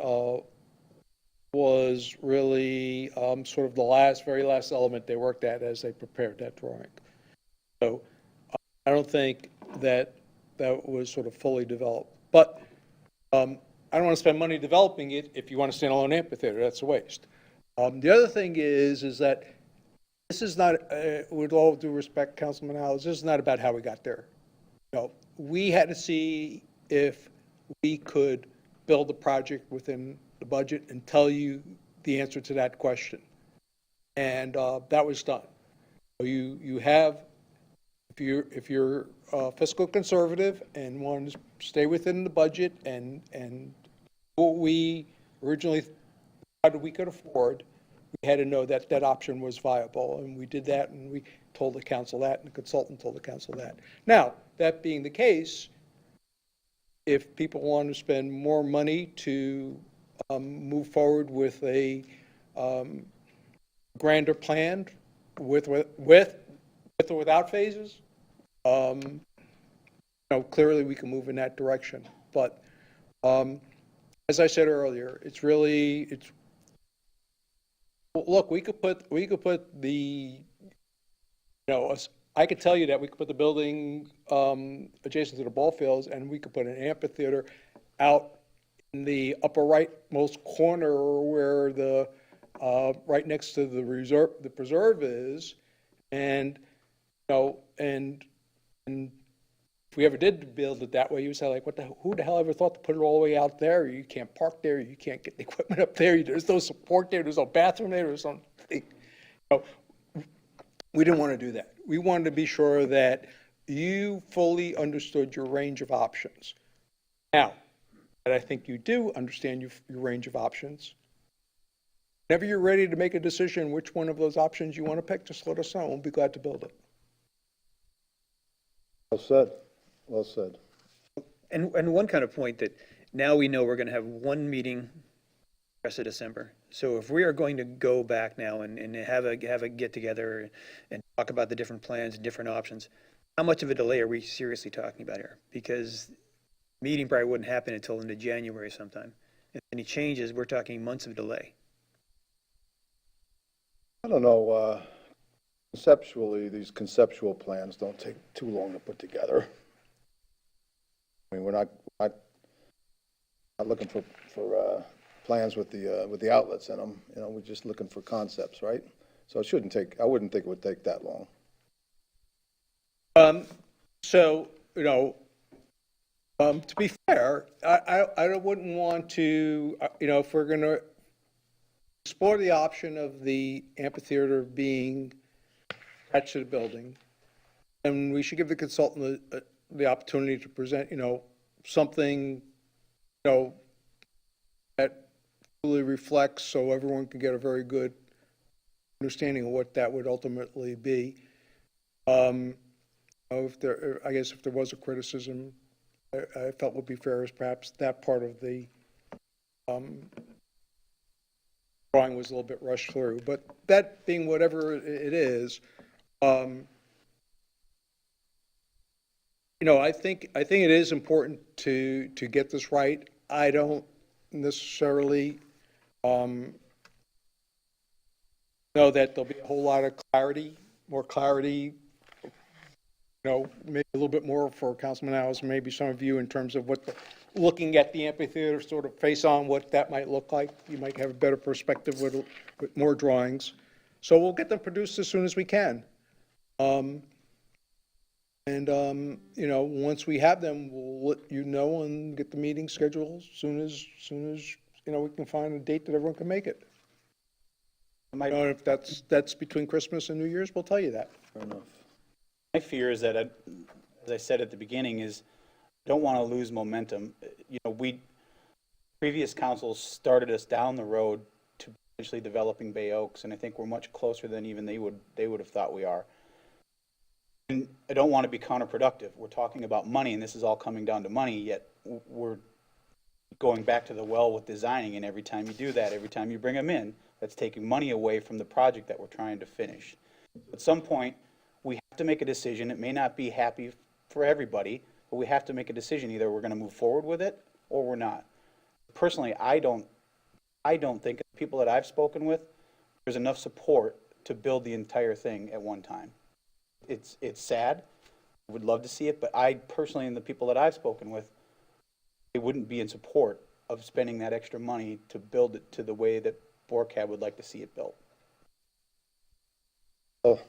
was really sort of the very last element they worked at as they prepared that drawing. So I don't think that was sort of fully developed. But I don't want to spend money developing it if you want a standalone amphitheater. That's a waste. The other thing is that this is not, with all due respect, Councilman Alves, this is not about how we got there. No, we had to see if we could build the project within the budget and tell you the answer to that question. And that was done. So you have, if you're fiscal conservative and want to stay within the budget and what we originally thought we could afford, we had to know that that option was viable, and we did that, and we told the council that, and the consultant told the council that. Now, that being the case, if people want to spend more money to move forward with a grander plan with or without phases, clearly we can move in that direction. But as I said earlier, look, we could put the, I could tell you that we could put the building adjacent to the ball fields, and we could put an amphitheater out in the upper rightmost corner where the right next to the preserve is, and if we ever did build it that way, you would say, like, who the hell ever thought to put it all the way out there? You can't park there, you can't get the equipment up there, there's no support there, there's no bathroom there, there's something. We didn't want to do that. We wanted to be sure that you fully understood your range of options. Now, but I think you do understand your range of options. Whenever you're ready to make a decision which one of those options you want to pick, just let us know. We'll be glad to build it. Well said. Well said. And one kind of point that now we know we're going to have one meeting the rest of December. So if we are going to go back now and have a get together and talk about the different plans and different options, how much of a delay are we seriously talking about here? Because the meeting probably wouldn't happen until into January sometime. If any changes, we're talking months of delay. I don't know, conceptually, these conceptual plans don't take too long to put together. I mean, we're not looking for plans with the outlets in them. We're just looking for concepts, right? So it shouldn't take. I wouldn't think it would take that long. So, to be fair, I wouldn't want to, if we're going to explore the option of the amphitheater being attached to the building, and we should give the consultant the opportunity to present, something, that really reflects, so everyone can get a very good understanding of what that would ultimately be. I guess if there was a criticism, I felt would be fair is perhaps that part of the drawing was a little bit rushed through, but that being whatever it is, I think it is important to get this right. I don't necessarily know that there'll be a whole lot of more clarity, maybe a little bit more for Councilman Alves, maybe some of you in terms of looking at the amphitheater sort of face on what that might look like. You might have a better perspective with more drawings. So we'll get them produced as soon as we can. Once we have them, we'll let you know and get the meeting scheduled as soon as we can find a date that everyone can make it. If that's between Christmas and New Year's, we'll tell you that. Fair enough. My fear is that, as I said at the beginning, is don't want to lose momentum. Previous councils started us down the road to potentially developing Bay Oaks, and I think we're much closer than even they would have thought we are. And I don't want to be counterproductive. We're talking about money, and this is all coming down to money, yet we're going back to the well with designing, and every time you do that, every time you bring them in, that's taking money away from the project that we're trying to finish. At some point, we have to make a decision. It may not be happy for everybody, but we have to make a decision. Either we're going to move forward with it or we're not. Personally, I don't think the people that I've spoken with, there's enough support to build the entire thing at one time. It's sad. I would love to see it, but I personally, and the people that I've spoken with, they wouldn't be in support of spending that extra money to build it to the way that BORCAB would like to see it built. Well,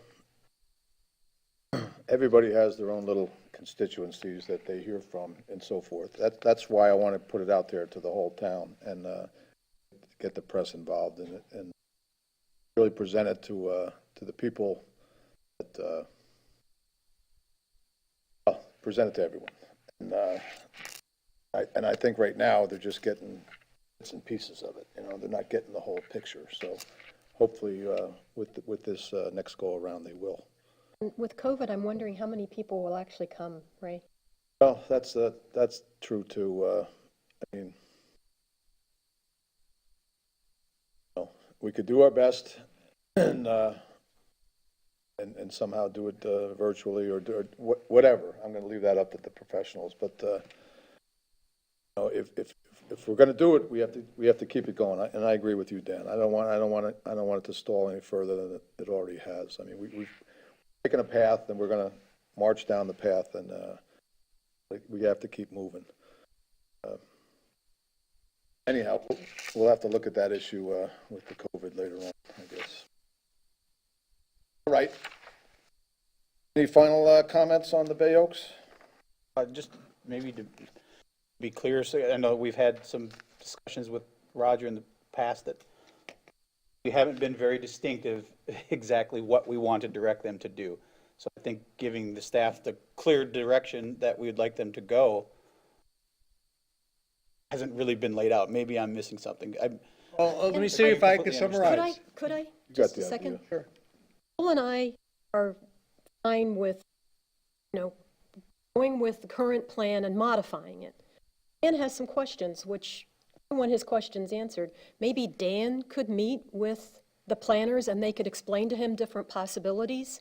everybody has their own little constituencies that they hear from and so forth. That's why I want to put it out there to the whole town and get the press involved in it and really present it to the people that present it to everyone. And I think right now they're just getting bits and pieces of it. They're not getting the whole picture. So hopefully with this next go around they will. With COVID, I'm wondering how many people will actually come, Ray? Well, that's true too. We could do our best and somehow do it virtually or whatever. I'm going to leave that up to the professionals. But if we're going to do it, we have to keep it going. And I agree with you, Dan. I don't want it to stall any further than it already has. We've taken a path, and we're going to march down the path, and we have to keep moving. Anyhow, we'll have to look at that issue with the COVID later on, I guess. All right. Any final comments on the Bay Oaks? Just maybe to be clear, so I know we've had some discussions with Roger in the past that we haven't been very distinctive exactly what we want to direct them to do. So I think giving the staff the clear direction that we would like them to go hasn't really been laid out. Maybe I'm missing something. Well, let me see if I can summarize. Could I? You got Just the a second. idea. Sure. Bill and I are fine with, going with the current plan and modifying it. Dan has some questions, which I want his questions answered. Maybe Dan could meet with the planners and they could explain to him different possibilities,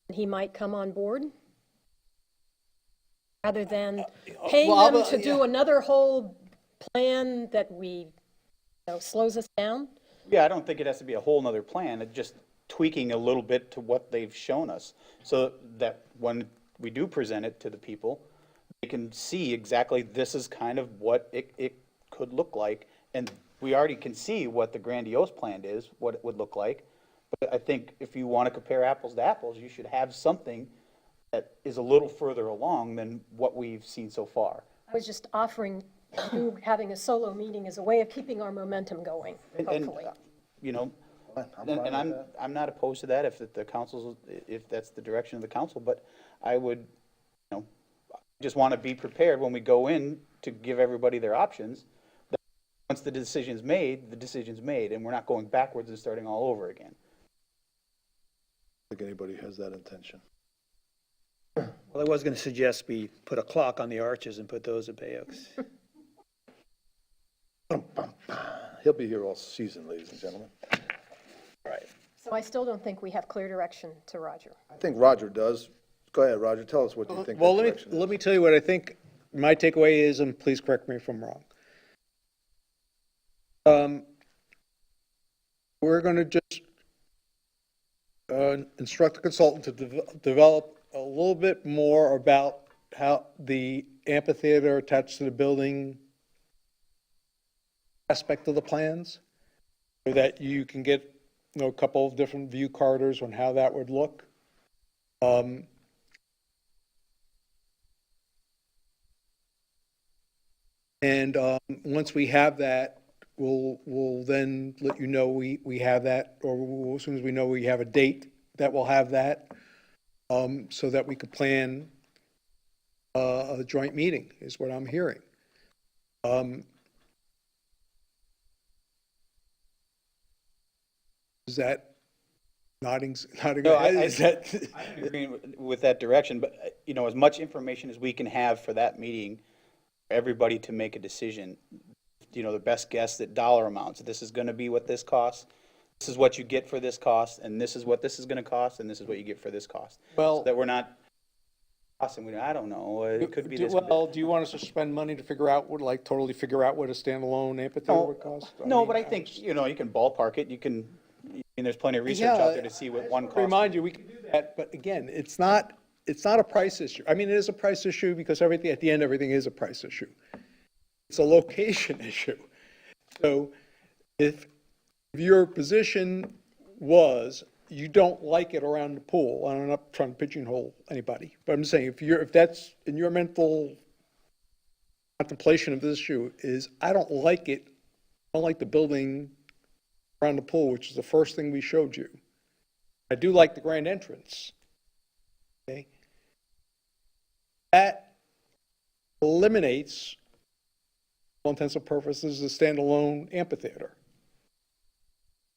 and he might come on board? Rather than paying them to do another whole plan that slows us down? Yeah, I don't think it has to be a whole nother plan. It's just tweaking a little bit to what they've shown us so that when we do present it to the people, they can see exactly this is kind of what it could look like. And we already can see what the grandiose plan is, what it would look like. But I think if you want to compare apples to apples, you should have something that is a little further along than what we've seen so far. I was just offering you having a solo meeting as a way of keeping our momentum going, hopefully. I'm not opposed to that if that's the direction of the council, but I would, just want to be prepared when we go in to give everybody their options. That once the decision's made, and we're not going backwards and starting all over again. I think anybody has that intention. Well, I was going to suggest we put a clock on the arches and put those at Bay Oaks. He'll be here all season, ladies and gentlemen. So I still don't think we have clear direction to Roger. I think Roger does. Go ahead, Roger, tell us what you think the Well, direction is. let me tell you what I think my takeaway is, and please correct me if I'm wrong. We're going to just instruct the consultant to develop a little bit more about how the amphitheater attached to the building aspect of the plans, so that you can get, a couple of different view corridors on how that would look. And once we have that, we'll then let you know we have that, or as soon as we know we have a date that we'll have that, so that we could plan a joint meeting, is what I'm hearing. Is that nodding No, ahead? Is that? I'm agreeing with that direction, but, as much information as we can have for that meeting, for everybody to make a decision, the best guess at dollar amounts. This is gonna be what this costs, this is what you get for this cost, and this is what this is gonna cost, and this is what you get for this cost. Well- So that we're not costing, I don't know, it could be this. Well, do you want us to spend money to figure out totally figure out what a standalone amphitheater would cost? No, mean, but I think, you can ballpark it, there's plenty of research out there to see what one costs. Remind you, we can do that, but again, it's not a price issue. I mean, it is a price issue because everything, at the end, everything is a price issue. It's a location issue. So if your position was you don't like it around the pool, and I'm not trying to pigeonhole anybody, but I'm saying if that's in your mental contemplation of this issue is I don't like it, I don't like the building around the pool, which is the first thing we showed you. I do like the grand entrance. Okay? That eliminates, for all intents and purposes, the standalone amphitheater.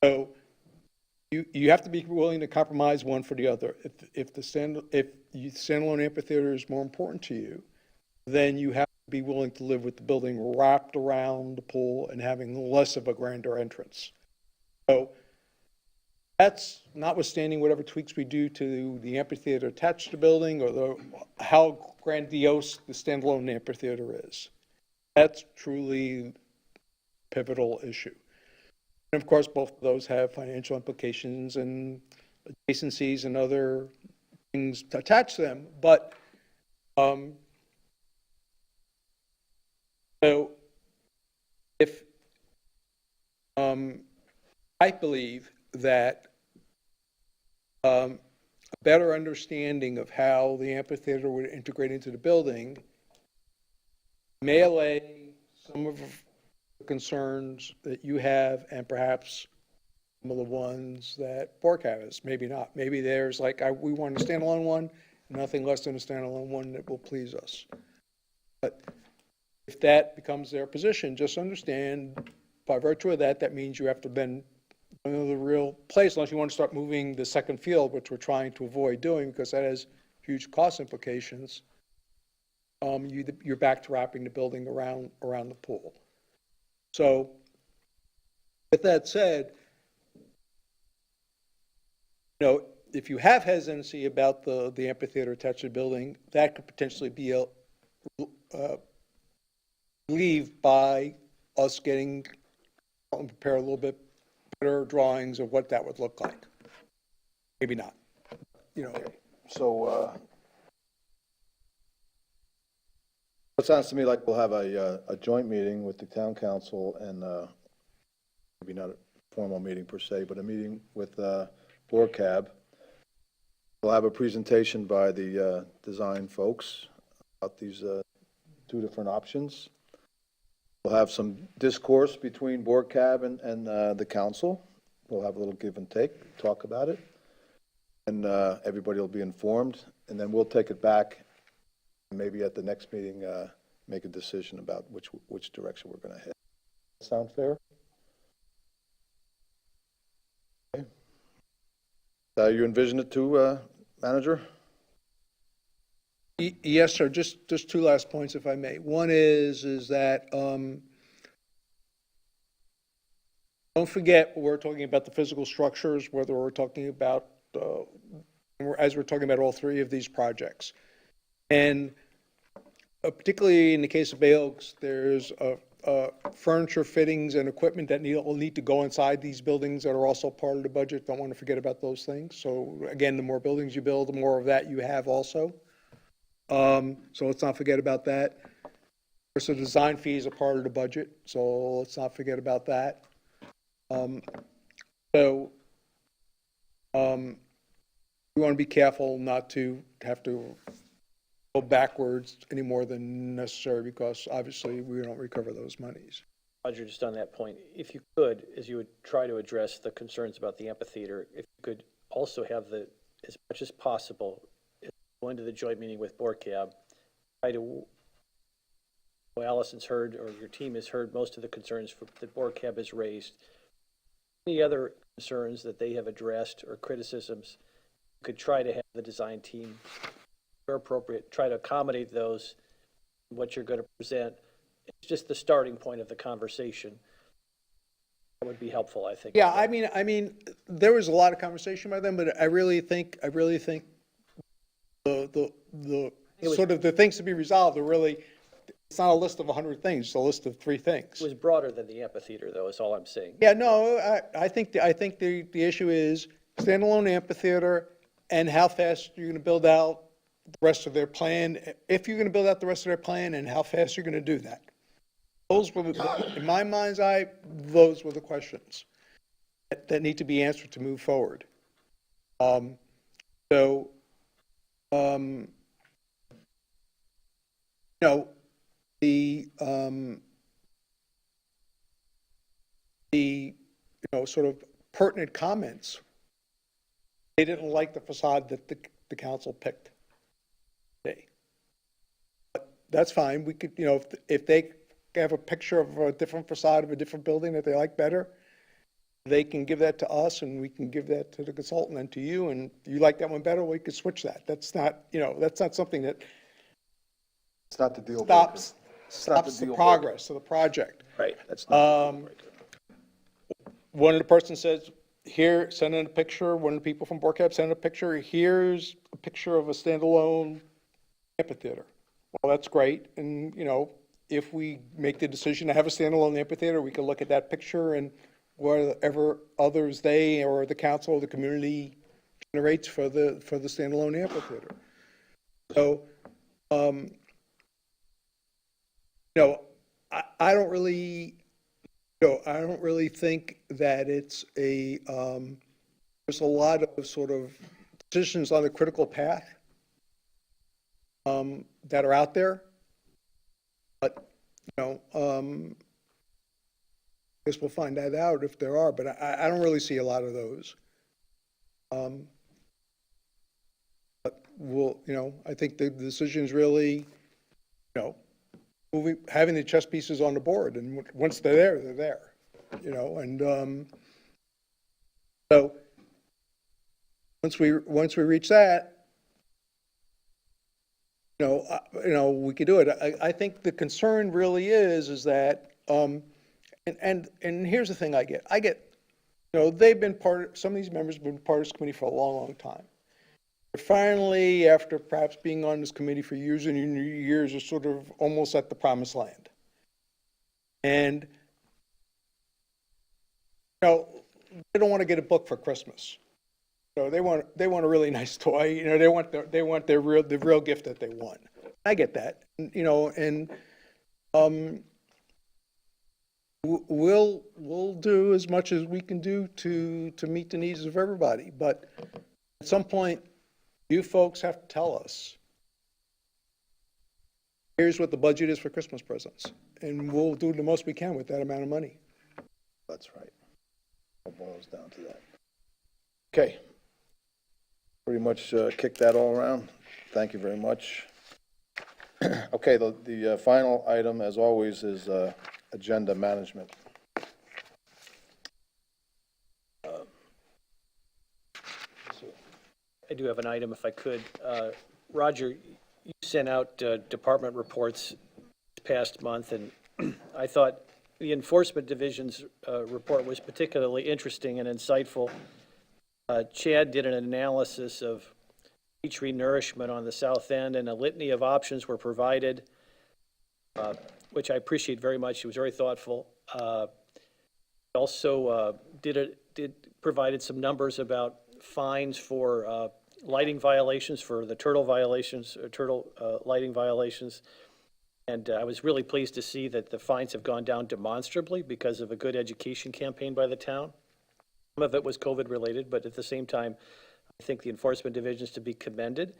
So you have to be willing to compromise one for the other. If the standalone amphitheater is more important to you, then you have to be willing to live with the building wrapped around the pool and having less of a grander entrance. So that's notwithstanding whatever tweaks we do to the amphitheater attached to the building or how grandiose the standalone amphitheater is. That's truly a pivotal issue. And of course, both of those have financial implications and adjacencies and other things attached to them. But so if I believe that a better understanding of how the amphitheater would integrate into the building may allay some of the concerns that you have and perhaps some of the ones that Bork has. Maybe not. Maybe there's we want a standalone one, nothing less than a standalone one that will please us. But if that becomes their position, just understand by virtue of that, that means you have to then go to the real place, unless you want to start moving the second field, which we're trying to avoid doing because that has huge cost implications. You're back to wrapping the building around the pool. So with that said, if you have hesitancy about the amphitheater attached to the building, that could potentially be relieved by us getting prepare a little bit better drawings of what that would look like. Maybe not. So, it sounds to me like we'll have a joint meeting with the town council and, maybe not a formal meeting per se, but a meeting with Cab. We'll have a presentation by the design folks about these two different options. We'll have some discourse between Cab and the council. We'll have a little give and take, talk about it, and everybody will be informed, and then we'll take it back, and maybe at the next meeting, make a decision about which direction we're going to head. Sound fair? Okay. You envision it too, Manager? Yes, sir. Just two last points, if I may. One is that Don't forget, we're talking about the physical structures, whether we're talking about, as we're talking about all three of these projects. And particularly in the case of Bay Oaks, there's furniture, fittings, and equipment that will need to go inside these buildings that are also part of the budget. Don't want to forget about those things. So again, the more buildings you build, the more of that you have also. So let's not forget about that. Of course, the design fees are part of the budget, so let's not forget about that. So we want to be careful not to have to go backwards any more than necessary, because obviously we don't recover those monies. Roger, just on that point, if you could, as you would try to address the concerns about the amphitheater, if you could also have as much as possible, go into the joint meeting with BORCAB, try to, well, Allison's heard, or your team has heard most of the concerns that BORCAB has raised. Any other concerns that they have addressed or criticisms, you could try to have the design team, where appropriate, try to accommodate those, what you're going to present. It's just the starting point of the conversation. That would be helpful, I think. Yeah, I mean, there was a lot of conversation by them, but I really think the sort of the things to be resolved are really, it's not a list of 100 things, it's a list of 3 things. It was broader than the amphitheater, though, is all I'm saying. Yeah, no, I think the issue is standalone amphitheater and how fast you're going to build out the rest of their plan, if you're going to build out the rest of their plan, and how fast you're going to do that. Those were, in my mind's eye, those were the questions that need to be answered to move forward. The sort of pertinent comments, they didn't like the facade that the council picked. But that's fine. We could, if they have a picture of a different facade of a different building that they like better, they can give that to us, and we can give that to the consultant and to you, and if you like that one better, we could switch that. That's not something that It's not the deal breaker. stops the progress of the project. Right. That's not the deal breaker. One of the persons says, here, send in a picture, one of the people from BORCAB sent in a picture, here's a picture of a standalone amphitheater. Well, that's great, and, if we make the decision to have a standalone amphitheater, we can look at that picture and whatever others they or the council or the community generates for the standalone amphitheater. So, I don't really, I don't really think that it's there's a lot of sort of decisions on the critical path that are out there. But, I guess we'll find that out if there are, but I don't really see a lot of those. But I think the decision is really, having the chess pieces on the board, and once they're there, they're there, and so once we reach that, we could do it. I think the concern really is that, and here's the thing I get, they've been some of these members have been part of this committee for a long, long time. But finally, after perhaps being on this committee for years and years, are sort of almost at the promised land. And, they don't want to get a book for Christmas. They want a really nice toy. They want the real gift that they want. I get that. We'll do as much as we can do to meet the needs of everybody. But at some point, you folks have to tell us, here's what the budget is for Christmas presents, and we'll do the most we can with that amount of money. That's right. It boils down to that. Okay. Pretty much kicked that all around. Thank you very much. Okay, the final item, as always, is agenda management. I do have an item, if I could. Roger, you sent out department reports this past month, and I thought the Enforcement Division's report was particularly interesting and insightful. Chad did an analysis of beach renourishment on the south end, and a litany of options were provided, which I appreciate very much. He was very thoughtful. Also provided some numbers about fines for lighting violations, for the turtle violations, lighting violations. And I was really pleased to see that the fines have gone down demonstrably because of a good education campaign by the town. Some of it was COVID-related, but at the same time, I think the enforcement division is to be commended.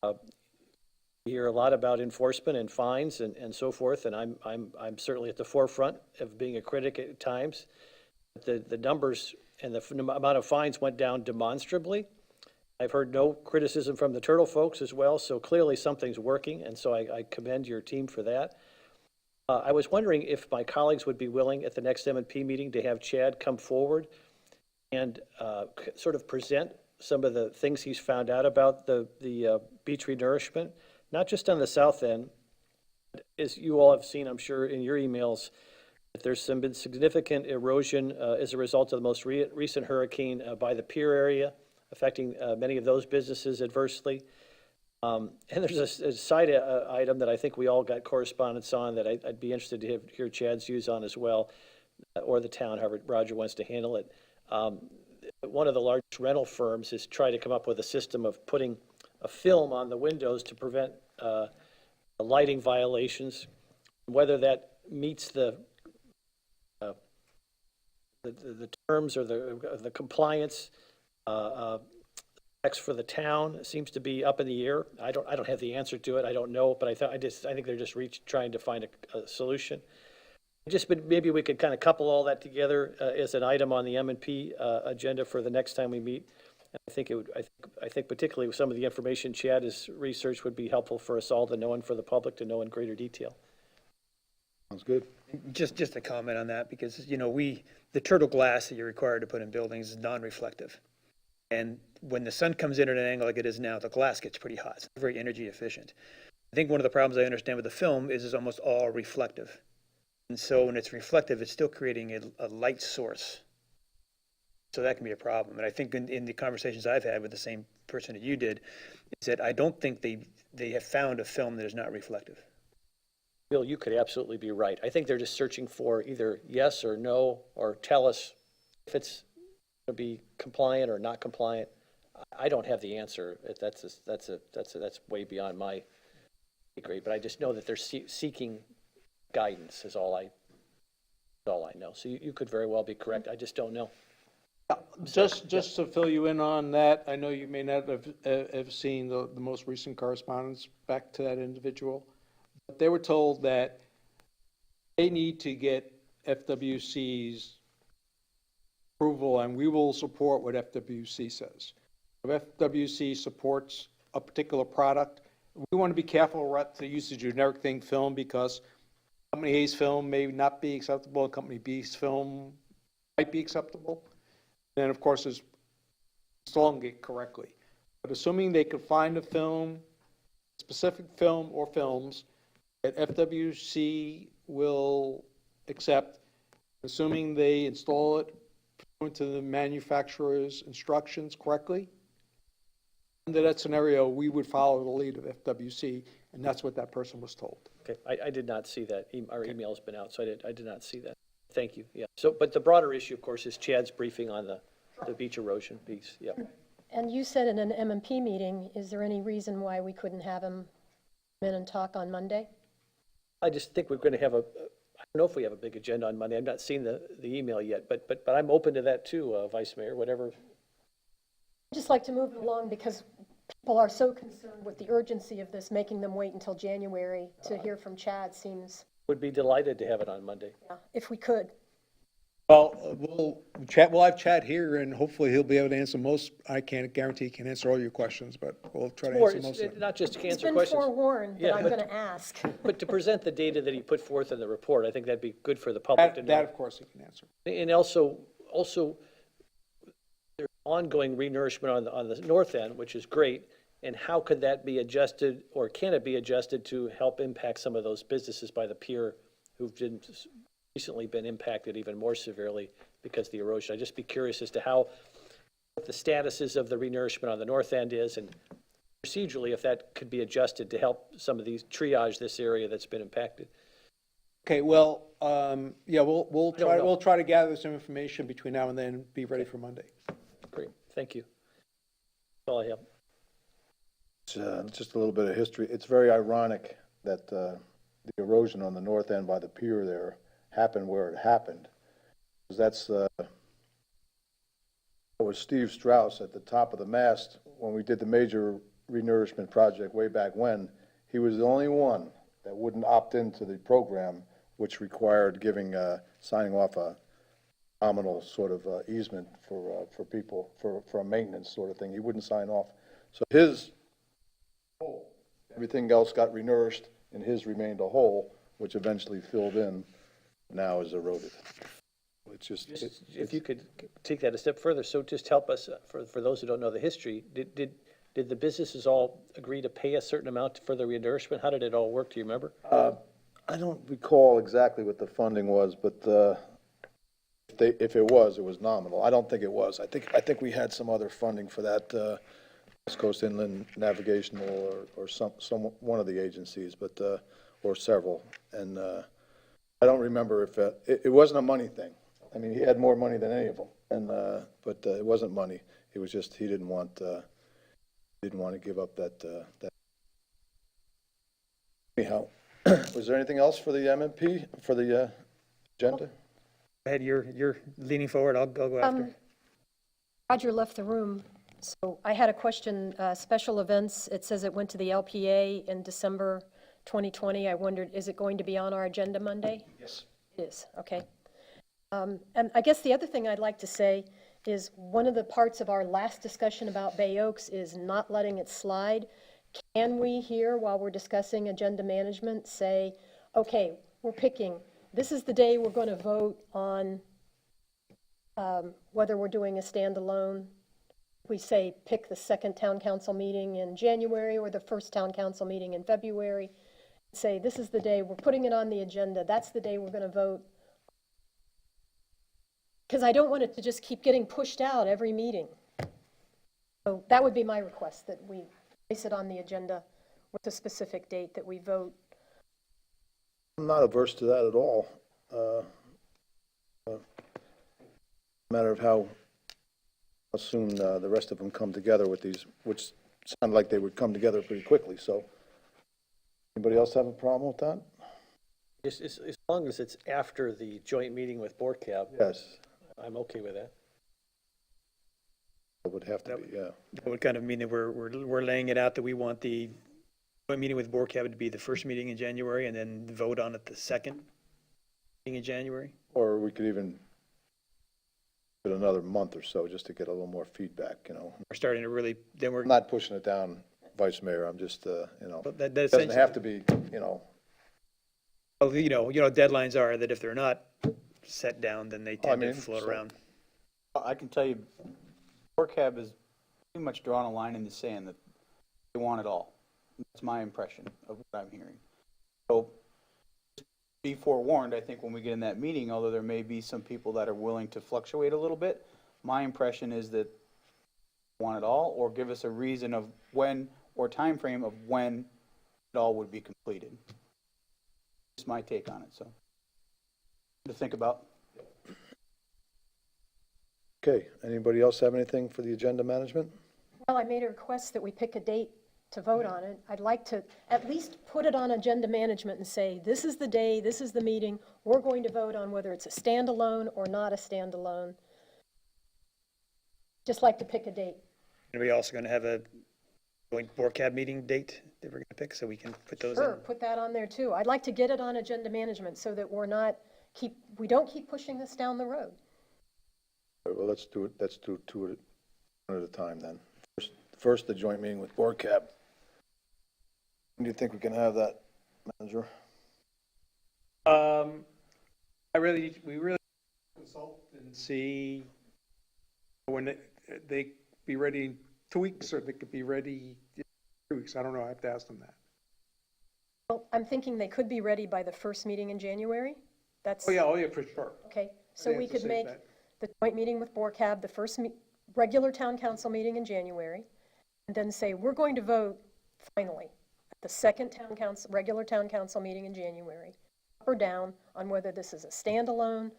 We hear a lot about enforcement and fines and so forth, and I'm certainly at the forefront of being a critic at times. The numbers and the amount of fines went down demonstrably. I've heard no criticism from the turtle folks as well, so clearly something's working, and so I commend your team for that. I was wondering if my colleagues would be willing at the next M&P meeting to have Chad come forward and sort of present some of the things he's found out about the beach renourishment, not just on the south end. As you all have seen, I'm sure, in your emails, that there's been significant erosion as a result of the most recent hurricane by the pier area, affecting many of those businesses adversely. And there's a side item that I think we all got correspondence on that I'd be interested to hear Chad's views on as well, or the town, however Roger wants to handle it. One of the largest rental firms has tried to come up with a system of putting a film on the windows to prevent lighting violations. Whether that meets the terms or the compliance for the town seems to be up in the air. I don't have the answer to it. I don't know, but I think they're just trying to find a solution. Maybe we could kind of couple all that together as an item on the M&P agenda for the next time we meet. I think particularly with some of the information Chad has researched would be helpful for us all to know and for the public to know in greater detail. Sounds good. Just a comment on that, because, the turtle glass that you're required to put in buildings is non-reflective. And when the sun comes in at an angle like it is now, the glass gets pretty hot. It's not very energy efficient. I think one of the problems I understand with the film is it's almost all reflective. And so when it's reflective, it's still creating a light source. So that can be a problem. And I think in the conversations I've had with the same person that you did, is that I don't think they have found a film that is not reflective. Bill, you could absolutely be right. I think they're just searching for either yes or no, or tell us if it's going to be compliant or not compliant. I don't have the answer. That's way beyond my grade. But I just know that they're seeking guidance. Is all I know. So you could very well be correct. I just don't know. Just to fill you in on that, I know you may not have seen the most recent correspondence back to that individual. But they were told that they need to get FWC's approval, and we will support what FWC says. If FWC supports a particular product, we want to be careful to use the generic thing, film, because Company A's film may not be acceptable, and Company B's film might be acceptable. And of course, is installing it correctly. But assuming they could find a film, specific film or films that FWC will accept, assuming they install it pursuant to the manufacturer's instructions correctly, under that scenario, we would follow the lead of FWC, and that's what that person was told. Okay, I did not see that. Our email's been out, so I did not see that. Thank you, yeah. So, but the broader issue, of course, is Chad's briefing on the beach erosion piece, yeah. And you said in an M&P meeting, is there any reason why we couldn't have him come in and talk on Monday? I just think we're going to have I don't know if we have a big agenda on Monday. I've not seen the email yet, but I'm open to that too, Vice Mayor, whatever. I'd just like to move it along because people are so concerned with the urgency of this, making them wait until January to hear from Chad seems, Would be delighted to have it on Monday. if we could. Well, we'll have Chad here, and hopefully he'll be able to answer most. I can't guarantee he can answer all your questions, but we'll try to Or answer it's most of them. not just to He's answer been questions, forewarned that Yeah, I'm but- going to ask. but to present the data that he put forth in the report. I think that'd be good for the public to That, know. of course, he can answer. And also there's ongoing renourishment on the north end, which is great. And how could that be adjusted, or can it be adjusted to help impact some of those businesses by the pier who've been recently been impacted even more severely because of the erosion. I'd just be curious as to how, what the status of the renourishment on the north end is, and procedurally, if that could be adjusted to help some of these triage this area that's been impacted. Okay, well, yeah, don't know. we'll try to gather some information between now and then and be ready for Monday. Great, thank you. That's all I have. Just a little bit of history. It's very ironic that the erosion on the north end by the pier there happened where it happened. 'Cause that was Steve Strauss at the top of the mast when we did the major renourishment project way back when. He was the only one that wouldn't opt into the program, which required signing off a nominal sort of easement for people, for a maintenance sort of thing. He wouldn't sign off. So everything else got renourished, and his remained a hole, which eventually filled in, now is eroded. It's just, If you could take that a step further, so just help us, for those who don't know the history, did the businesses all agree to pay a certain amount for the renourishment? How did it all work, do you remember? I don't recall exactly what the funding was, but if it was nominal. I don't think it was. I think we had some other funding for that, West Coast Inland Navigational or one of the agencies, but or several. And I don't remember if it wasn't a money thing. I mean, he had more money than any of them, but it wasn't money. It was just he didn't want to give up that. Anyhow, was there anything else for the MMP for the agenda? Go ahead, you're leaning forward, I'll go after. Roger left the room, so I had a question. Special events, it says it went to the LPA in December 2020. I wondered, is it going to be on our agenda Monday? Yes. It is, okay. And I guess the other thing I'd like to say is one of the parts of our last discussion about Bay Oaks is not letting it slide. Can we here, while we're discussing agenda management, say, okay, we're picking, this is the day we're going to vote on whether we're doing a standalone. We say pick the second town council meeting in January or the first town council meeting in February. Say, this is the day, we're putting it on the agenda, that's the day we're going to vote. Because I don't want it to just keep getting pushed out every meeting. So that would be my request, that we place it on the agenda with a specific date that we vote. I'm not averse to that at all. Matter of how soon the rest of them come together with these, which sound like they would come together pretty quickly. So, anybody else have a problem with that? As long as it's after the joint meeting with BORCAB, Yes, I'm okay with that. it would have to be. Yeah. That would kind of mean that we're laying it out that we want the joint meeting with BORCAB to be the first meeting in January and then vote on it the second meeting in January. Or we could even give it another month or so just to get a little more feedback. We're starting to really, then we're, I'm not pushing it down, Vice Mayor. I'm just but that it doesn't essentially, have to be. well, deadlines are that if they're not set down, then they tend to float so- around. I can tell you, ORCAB has pretty much drawn a line in the sand that they want it all. That's my impression of what I'm hearing. So, be forewarned, I think when we get in that meeting, although there may be some people that are willing to fluctuate a little bit, my impression is that they want it all, or give us a reason of when, or time frame of when it all would be completed. It's my take on it, so to think about. Okay. Anybody else have anything for the agenda management? Well, I made a request that we pick a date to vote on it. I'd like to at least put it on agenda management and say, this is the day, this is the meeting, we're going to vote on whether it's a standalone or not a standalone. Just like to pick a date. And we also going to have a joint BORCAB meeting date that we're going to pick so we can put those in. Sure, put that on there too. I'd like to get it on agenda management so that we don't keep pushing this down the road. All right, well, let's do it. Let's do two at a time then. First, the joint meeting with BORCAB. When do you think we can have that, Manager? We really consult and see when they be ready in 2 weeks, or they could be ready in 3 weeks. I don't know. I have to ask them that. Well, I'm thinking they could be ready by the first meeting in January. That's, Oh, yeah, for sure. okay? So think we it's a could safe make bet. the joint meeting with BORCAB, the first regular town council meeting in January, and then say, we're going to vote finally at the second regular town council meeting in January, up or down on whether this is a standalone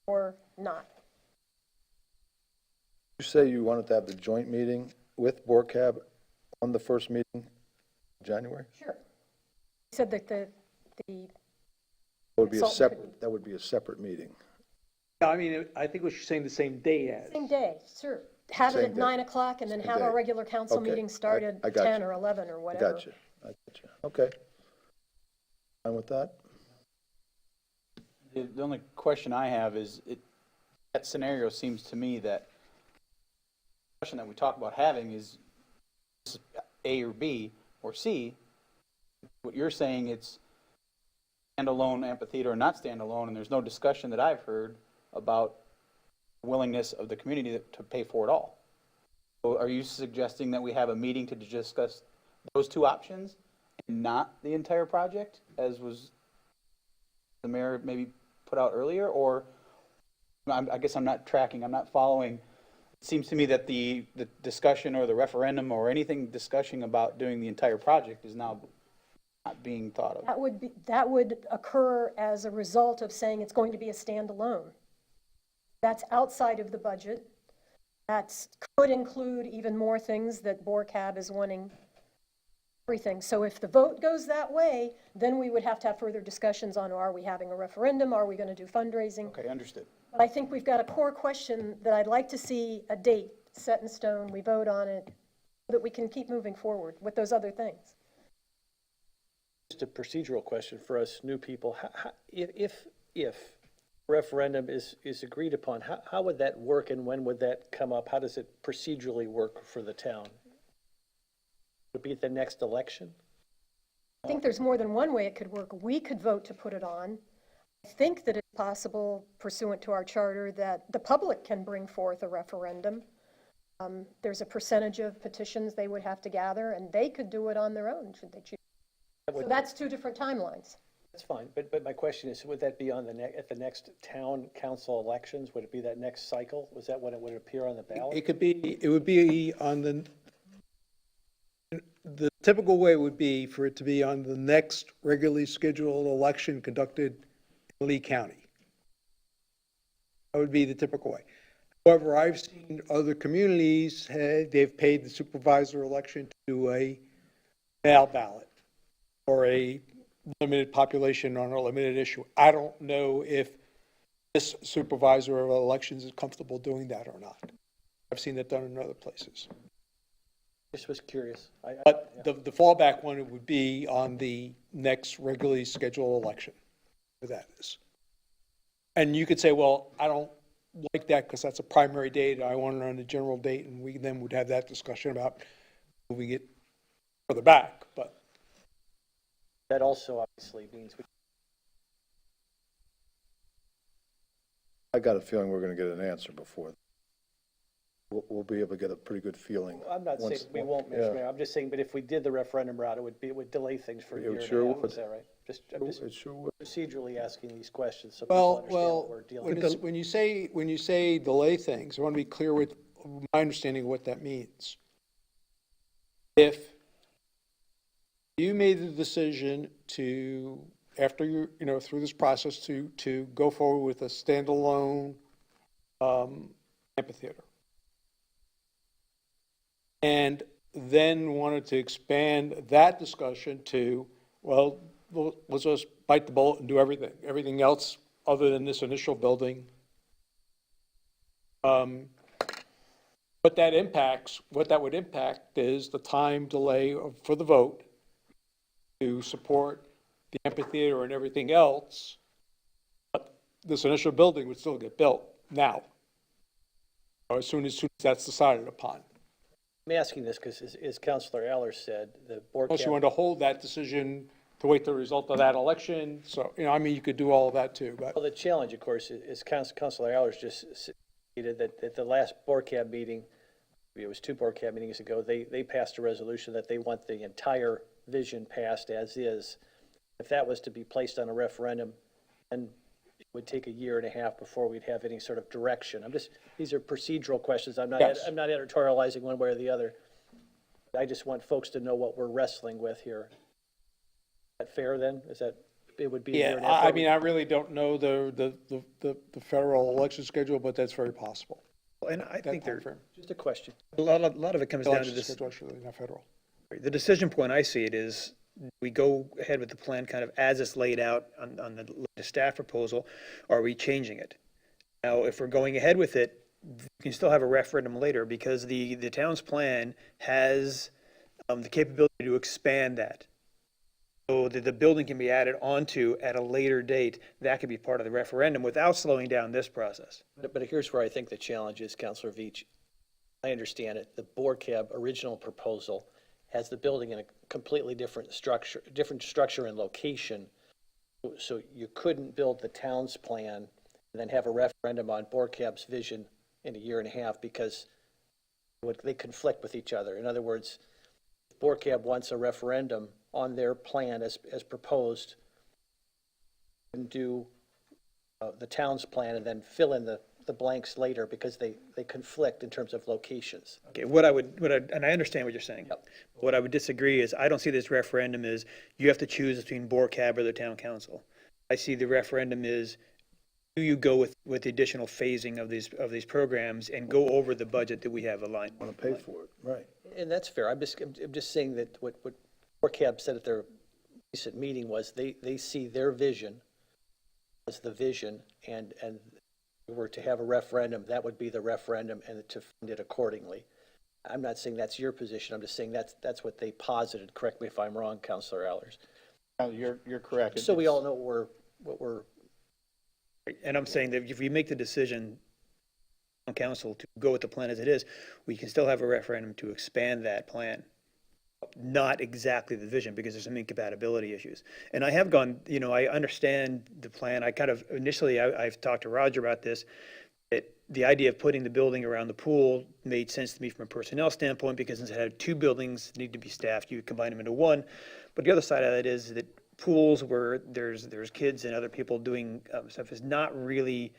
or not. You say you wanted to have the joint meeting with BORCAB on the first meeting in January? Sure. He said that the That would be a Consultant separate, that would be a separate meeting. Yeah, I mean, I think what you're saying the same day as. same day, sure. Have it Same at day. 9 o'clock and then Same have our day. regular council Okay, meeting start I at got 10 you. or 11 or I whatever. got you. Okay. Fine with that? The only question I have is, that scenario seems to me that the question that we talk about having is A or B or C. What you're saying, it's standalone amphitheater or not standalone, and there's no discussion that I've heard about willingness of the community to pay for it all. So are you suggesting that we have a meeting to discuss those two options and not the entire project, as was the mayor maybe put out earlier? Or, I guess I'm not tracking, I'm not following. It seems to me that the discussion or the referendum or anything discussing about doing the entire project is now not being thought of. That would occur as a result of saying it's going to be a standalone. That's outside of the budget. That could include even more things that BORCAB is wanting, everything. So if the vote goes that way, then we would have to have further discussions on, are we having a referendum? Are we going to do fundraising? Okay, understood. But I think we've got a core question that I'd like to see a date set in stone, we vote on it, so that we can keep moving forward with those other things. Just a procedural question for us new people. If referendum is agreed upon, how would that work and when would that come up? How does it procedurally work for the town? Would it be at the next election? I think there's more than one way it could work. We could vote to put it on. I think that it's possible, pursuant to our charter, that the public can bring forth a referendum. There's a percentage of petitions they would have to gather, and they could do it on their own, should they choose. So that's two different timelines. That's fine, but my question is, would that be on at the next town council elections? Would it be that next cycle? Was that when it would appear on the ballot? It would be on the typical way would be for it to be on the next regularly scheduled election conducted in Lee County. That would be the typical way. However, I've seen other communities, they've paid the supervisor election to do a mail ballot or a limited population on a limited issue. I don't know if this supervisor of elections is comfortable doing that or not. I've seen that done in other places. Just was curious. But the fallback one would be on the next regularly scheduled election, where that is. And you could say, well, I don't like that because that's a primary date. I want it on a general date, and we then would have that discussion about moving it further back. But That also obviously means I got a feeling we're going to get an answer before. We'll be able to get a pretty good feeling. I'm not saying we won't, Mr. Mayor. I'm just saying, but if we did the referendum route, it would delay things for a year and a sure half. would. Is that right? I'm just It sure would. procedurally asking these questions so people understand what we're dealing with. when you say delay things, I want to be clear with my understanding of what that means. If you made the decision to, after you through this process, to go forward with a standalone amphitheater, and then wanted to expand that discussion to, well, let's just bite the bullet and do everything else other than this initial building. What that would impact is the time delay for the vote to support the amphitheater and everything else. But this initial building would still get built now, or as soon as that's decided upon. I'm asking this because, as Councilor Aller said, the board. Unless you want to hold that decision to wait the result of that election. So, you could do all of that too, but. Well, the challenge, of course, is Councilor Allers just stated that at the last board cab meeting, it was 2 board cab meetings ago, they passed a resolution that they want the entire vision passed as is. If that was to be placed on a referendum, and it would take a year and a half before we'd have any sort of direction. These are procedural questions. I'm not editorializing one way or the other. I just want folks to know what we're wrestling with here. Is that fair then? It would be a year and a half? I mean, I really don't know the federal election schedule, but that's very possible. And I think That there, timeframe. Just a question. a lot of it comes down to Election this. schedule, actually, not federal. The decision point I see it is, we go ahead with the plan kind of as it's laid out on the staff proposal, or are we changing it? Now, if we're going ahead with it, you can still have a referendum later, because the town's plan has the capability to expand that. So that the building can be added onto at a later date. That could be part of the referendum without slowing down this process. But here's where I think the challenge is, Councilor Veach. I understand it. The board cab original proposal has the building in a completely different structure and location. So you couldn't build the town's plan and then have a referendum on board cab's vision in a year and a half, because they conflict with each other. In other words, if board cab wants a referendum on their plan as proposed, and do the town's plan and then fill in the blanks later, because they conflict in terms of locations. Okay, and I understand what you're saying. Yep. What I would disagree is, I don't see this referendum as, you have to choose between board cab or the town council. I see the referendum is, do you go with the additional phasing of these programs and go over the budget that we have aligned? Want to pay for it, right. And that's fair. I'm just saying that what board cab said at their recent meeting was they see their vision as the vision, and if we were to have a referendum, that would be the referendum, and to fund it accordingly. I'm not saying that's your position. I'm just saying that's what they posited. Correct me if I'm wrong, Councilor Allers. No, you're correct. So we all know what we're. And I'm saying that if we make the decision on council to go with the plan as it is, we can still have a referendum to expand that plan. Not exactly the vision, because there's some incompatibility issues. And I have gone, I understand the plan. I kind of, initially, I've talked to Roger about this. The idea of putting the building around the pool made sense to me from a personnel standpoint, because instead of 2 buildings need to be staffed, you combine them into one. But the other side of it is that pools where there's kids and other people doing stuff is not really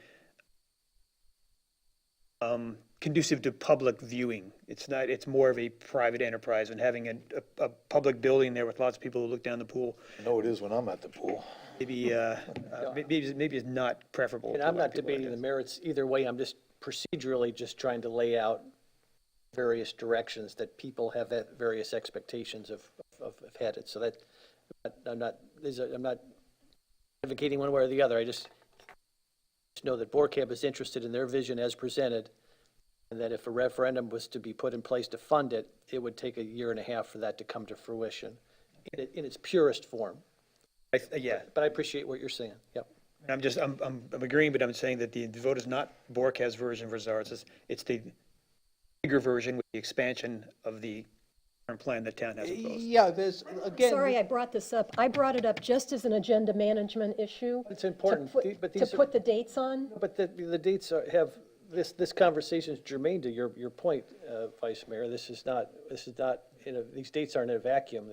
conducive to public viewing. It's more of a private enterprise, and having a public building there with lots of people who look down the pool, I know it is when I'm at the pool. maybe is not preferable. And to a I'm lot of not people, I debating the guess. merits either way. I'm just procedurally just trying to lay out various directions that people have various expectations of headed. So that I'm not advocating one way or the other. I just know that board cab is interested in their vision as presented, and that if a referendum was to be put in place to fund it, it would take a year and a half for that to come to fruition in its purest form. Yeah, But I appreciate what you're saying. Yep. I'm agreeing, but I'm saying that the vote is not Bork's version versus ours. It's the bigger version with the expansion of the current plan that town has proposed. Yeah, there's, again. Sorry I brought this up. I brought it up just as an agenda management issue. It's important, but To these are. put the dates on. But the dates have, this conversation is germane to your point, Vice Mayor. This is not, these dates aren't in a vacuum.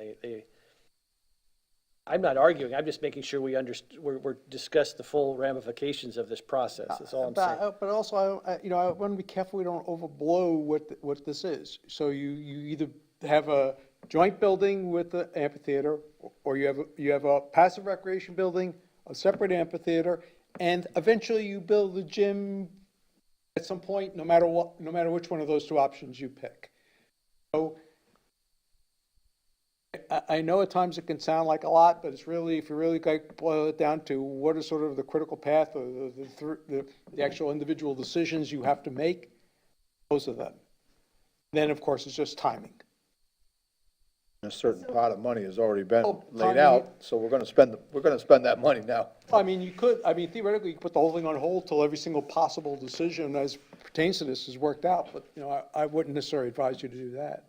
I'm not arguing, I'm just making sure we're discuss the full ramifications of this process, that's all I'm saying. But also, I want to be careful we don't overblow what this is. So you either have a joint building with the amphitheater, or you have a passive recreation building, a separate amphitheater, and eventually you build a gym at some point, no matter which one of those 2 options you pick. So I know at times it can sound like a lot, but it's really, if you really boil it down to what is sort of the critical path, or the actual individual decisions you have to make, those are them. Then, of course, it's just timing. A certain pot of money has already been Oh, laid timing. out, so we're gonna spend that money now. Theoretically, you could put the whole thing on hold till every single possible decision as pertains to this is worked out, but, I wouldn't necessarily advise you to do that.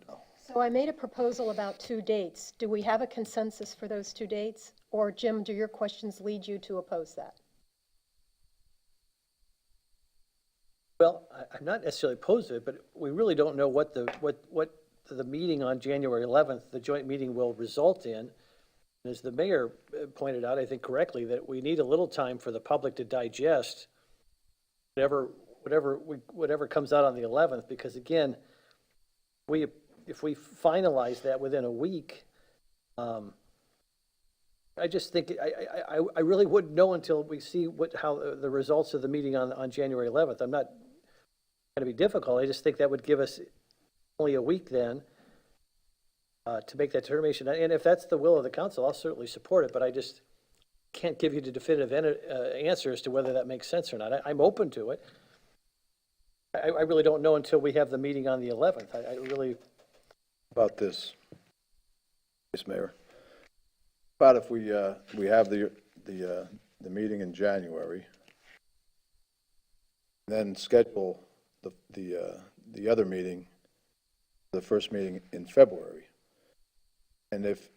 So I made a proposal about 2 dates. Do we have a consensus for those 2 dates? Or Jim, do your questions lead you to oppose that? Well, I'm not necessarily opposed to it, but we really don't know what the meeting on January 11th, the joint meeting, will result in. As the mayor pointed out, I think correctly, that we need a little time for the public to digest whatever comes out on the 11th, because again, if we finalize that within a week, I just think, I really wouldn't know until we see how the results of the meeting on January 11th. I'm not going to be difficult. I just think that would give us only a week then to make that determination. And if that's the will of the council, I'll certainly support it, but I just can't give you the definitive answer as to whether that makes sense or not. I'm open to it. I really don't know until we have the meeting on the 11th. I really, About this, Vice Mayor. About if we have the meeting in January, then schedule the other meeting, the first meeting in February. And if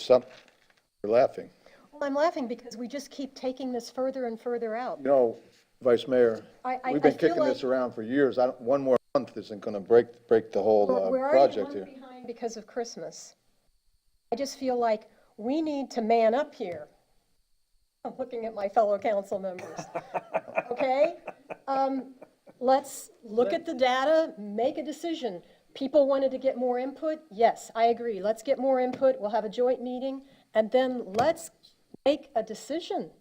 you're laughing. Well, I'm laughing because we just keep taking this further and further out. You know, Vice Mayor, we've been I feel kicking this like- around for years. One more month isn't going to break the whole We're already a project month here. behind because of Christmas. I just feel like we need to man up here. I'm looking at my fellow council members. Okay? Let's look at the data, make a decision. People wanted to get more input. Yes, I agree. Let's get more input. We'll have a joint meeting, and then let's make a decision.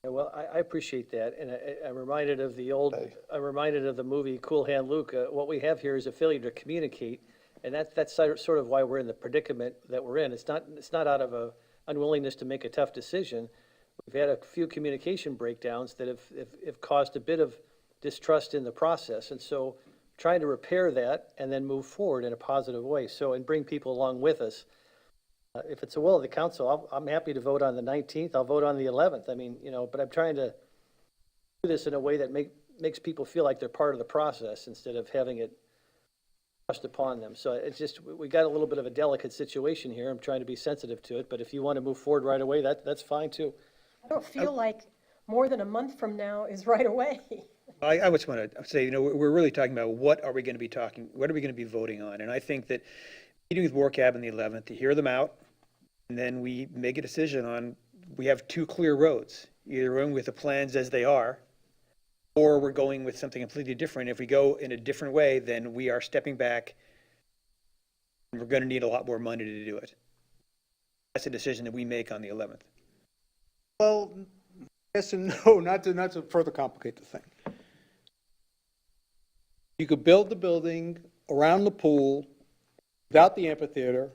yeah, well, I appreciate that, and I'm reminded of I'm reminded of the movie Cool Hand Luke. What we have here is a failure to communicate, and that's sort of why we're in the predicament that we're in. It's not out of a unwillingness to make a tough decision. We've had a few communication breakdowns that have caused a bit of distrust in the process, and so trying to repair that and then move forward in a positive way, and bring people along with us. If it's the will of the council, I'm happy to vote on the 19th. I'll vote on the 11th. I mean, but I'm trying to do this in a way that makes people feel like they're part of the process instead of having it thrust upon them. So it's just, we got a little bit of a delicate situation here. I'm trying to be sensitive to it, but if you want to move forward right away, that's fine too. I don't feel like more than a month from now is right away. I just want to say, we're really talking about what are we going to be voting on? And I think that meeting with WarCab on the 11th, to hear them out, and then we make a decision on, we have two clear roads. Either going with the plans as they are, or we're going with something completely different. If we go in a different way, then we are stepping back, and we're going to need a lot more money to do it. That's a decision that we make on the 11th. Well, yes and no, not to further complicate the thing. You could build the building around the pool without the amphitheater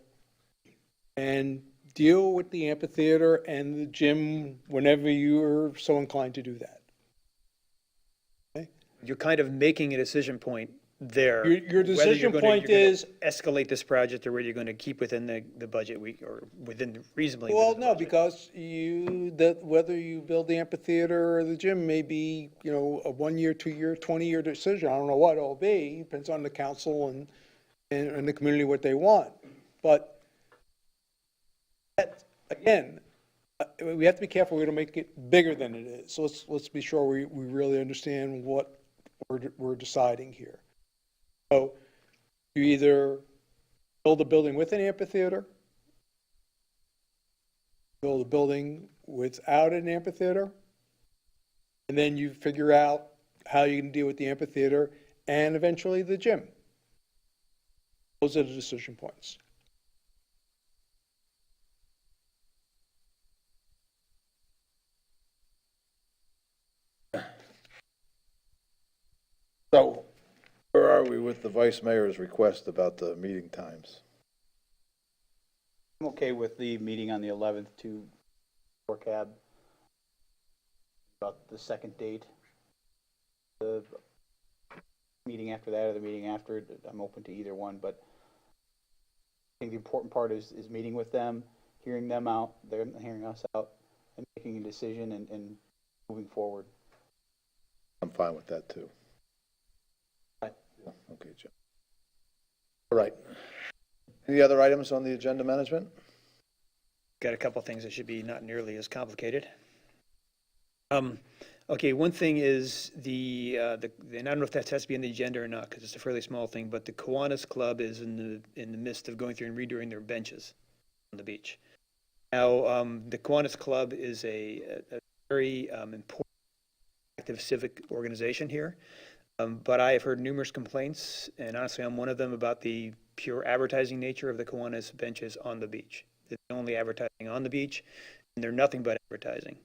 and deal with the amphitheater and the gym whenever you're so inclined to do that. You're kind of making a decision point there. Your decision whether point you're gonna is- escalate this project, or whether you're going to keep within the budget or within reasonably. Well, within the no, budget. because whether you build the amphitheater or the gym may be, a 1 year, 2 year, 20-year decision. I don't know what it'll be. Depends on the council and the community, what they want. But that, again, we have to be careful. We don't make it bigger than it is. So let's be sure we really understand what we're deciding here. So you either build a building with an amphitheater, build a building without an amphitheater, and then you figure out how you can deal with the amphitheater and eventually the gym. Those are the decision points. So, where are we with the Vice Mayor's request about the meeting times? I'm okay with the meeting on the 11th to WarCab about the second date. The meeting after that or the meeting after, I'm open to either one, but I think the important part is meeting with them, hearing them out, they're hearing us out, and making a decision and moving forward. I'm fine with that too. Okay, Jim. All right. Any other items on the agenda management? Got a couple things that should be not nearly as complicated. Okay, one thing is and I don't know if that has to be on the agenda or not, because it's a fairly small thing, but the Kiwanis Club is in the midst of going through and redoing their benches. on the beach. Now, the Kiwanis Club is a very important active civic organization here, but I have heard numerous complaints, and honestly, I'm one of them, about the pure advertising nature of the Kiwanis benches on the beach. It's only advertising on the beach, and they're nothing but advertising.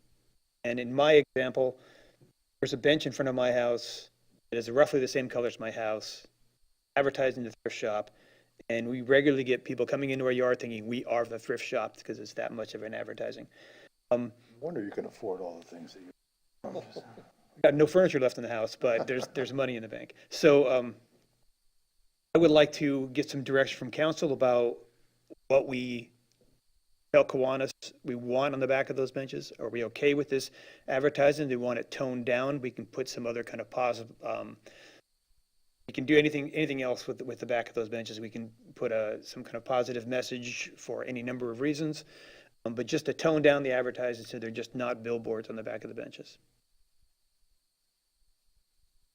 And in my example, there's a bench in front of my house that is roughly the same color as my house, advertised in the thrift shop, and we regularly get people coming into our yard thinking we are the thrift shop because it's that much of an advertising. I wonder you can afford all the things that you. Got no furniture left in the house, but there's money in the bank. So I would like to get some direction from council about what we tell Kiwanis we want on the back of those benches. Are we okay with this advertising? Do we want it toned down? We can put some other kind of positive, we can do anything else with the back of those benches. We can put some kind of positive message for any number of reasons, but just to tone down the advertising so they're just not billboards on the back of the benches.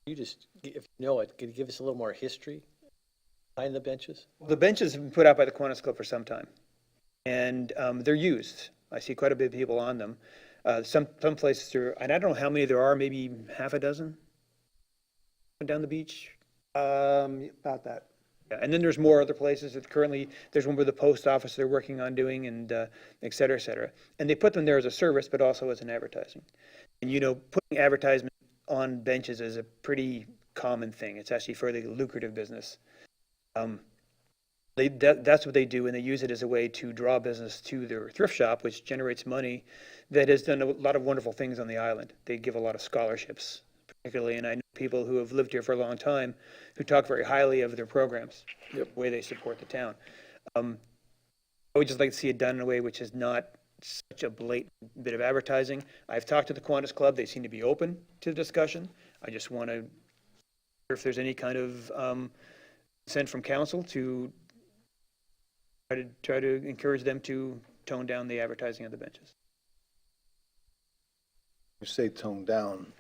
You just, if you know it, could you give us a little more history behind the benches? The benches have been put out by the Kiwanis Club for some time, and they're used. I see quite a bit of people on them. Some places are, and I don't know how many there are, maybe half a dozen down the beach. About that. Yeah, and then there's more other places that currently, there's one with the post office they're working on doing, and et cetera, et cetera. And they put them there as a service, but also as an advertising. And putting advertisement on benches is a pretty common thing. It's actually a fairly lucrative business. That's what they do, and they use it as a way to draw business to their thrift shop, which generates money that has done a lot of wonderful things on the island. They give a lot of scholarships, particularly, and I know people who have lived here for a long time who talk very highly of their programs, the way they support the town. I would just like to see it done in a way which is not such a blatant bit of advertising. I've talked to the Kiwanis Club. They seem to be open to the discussion. I just want to hear if there's any kind of consent from council to try to encourage them to tone down the advertising of the benches. You say tone down,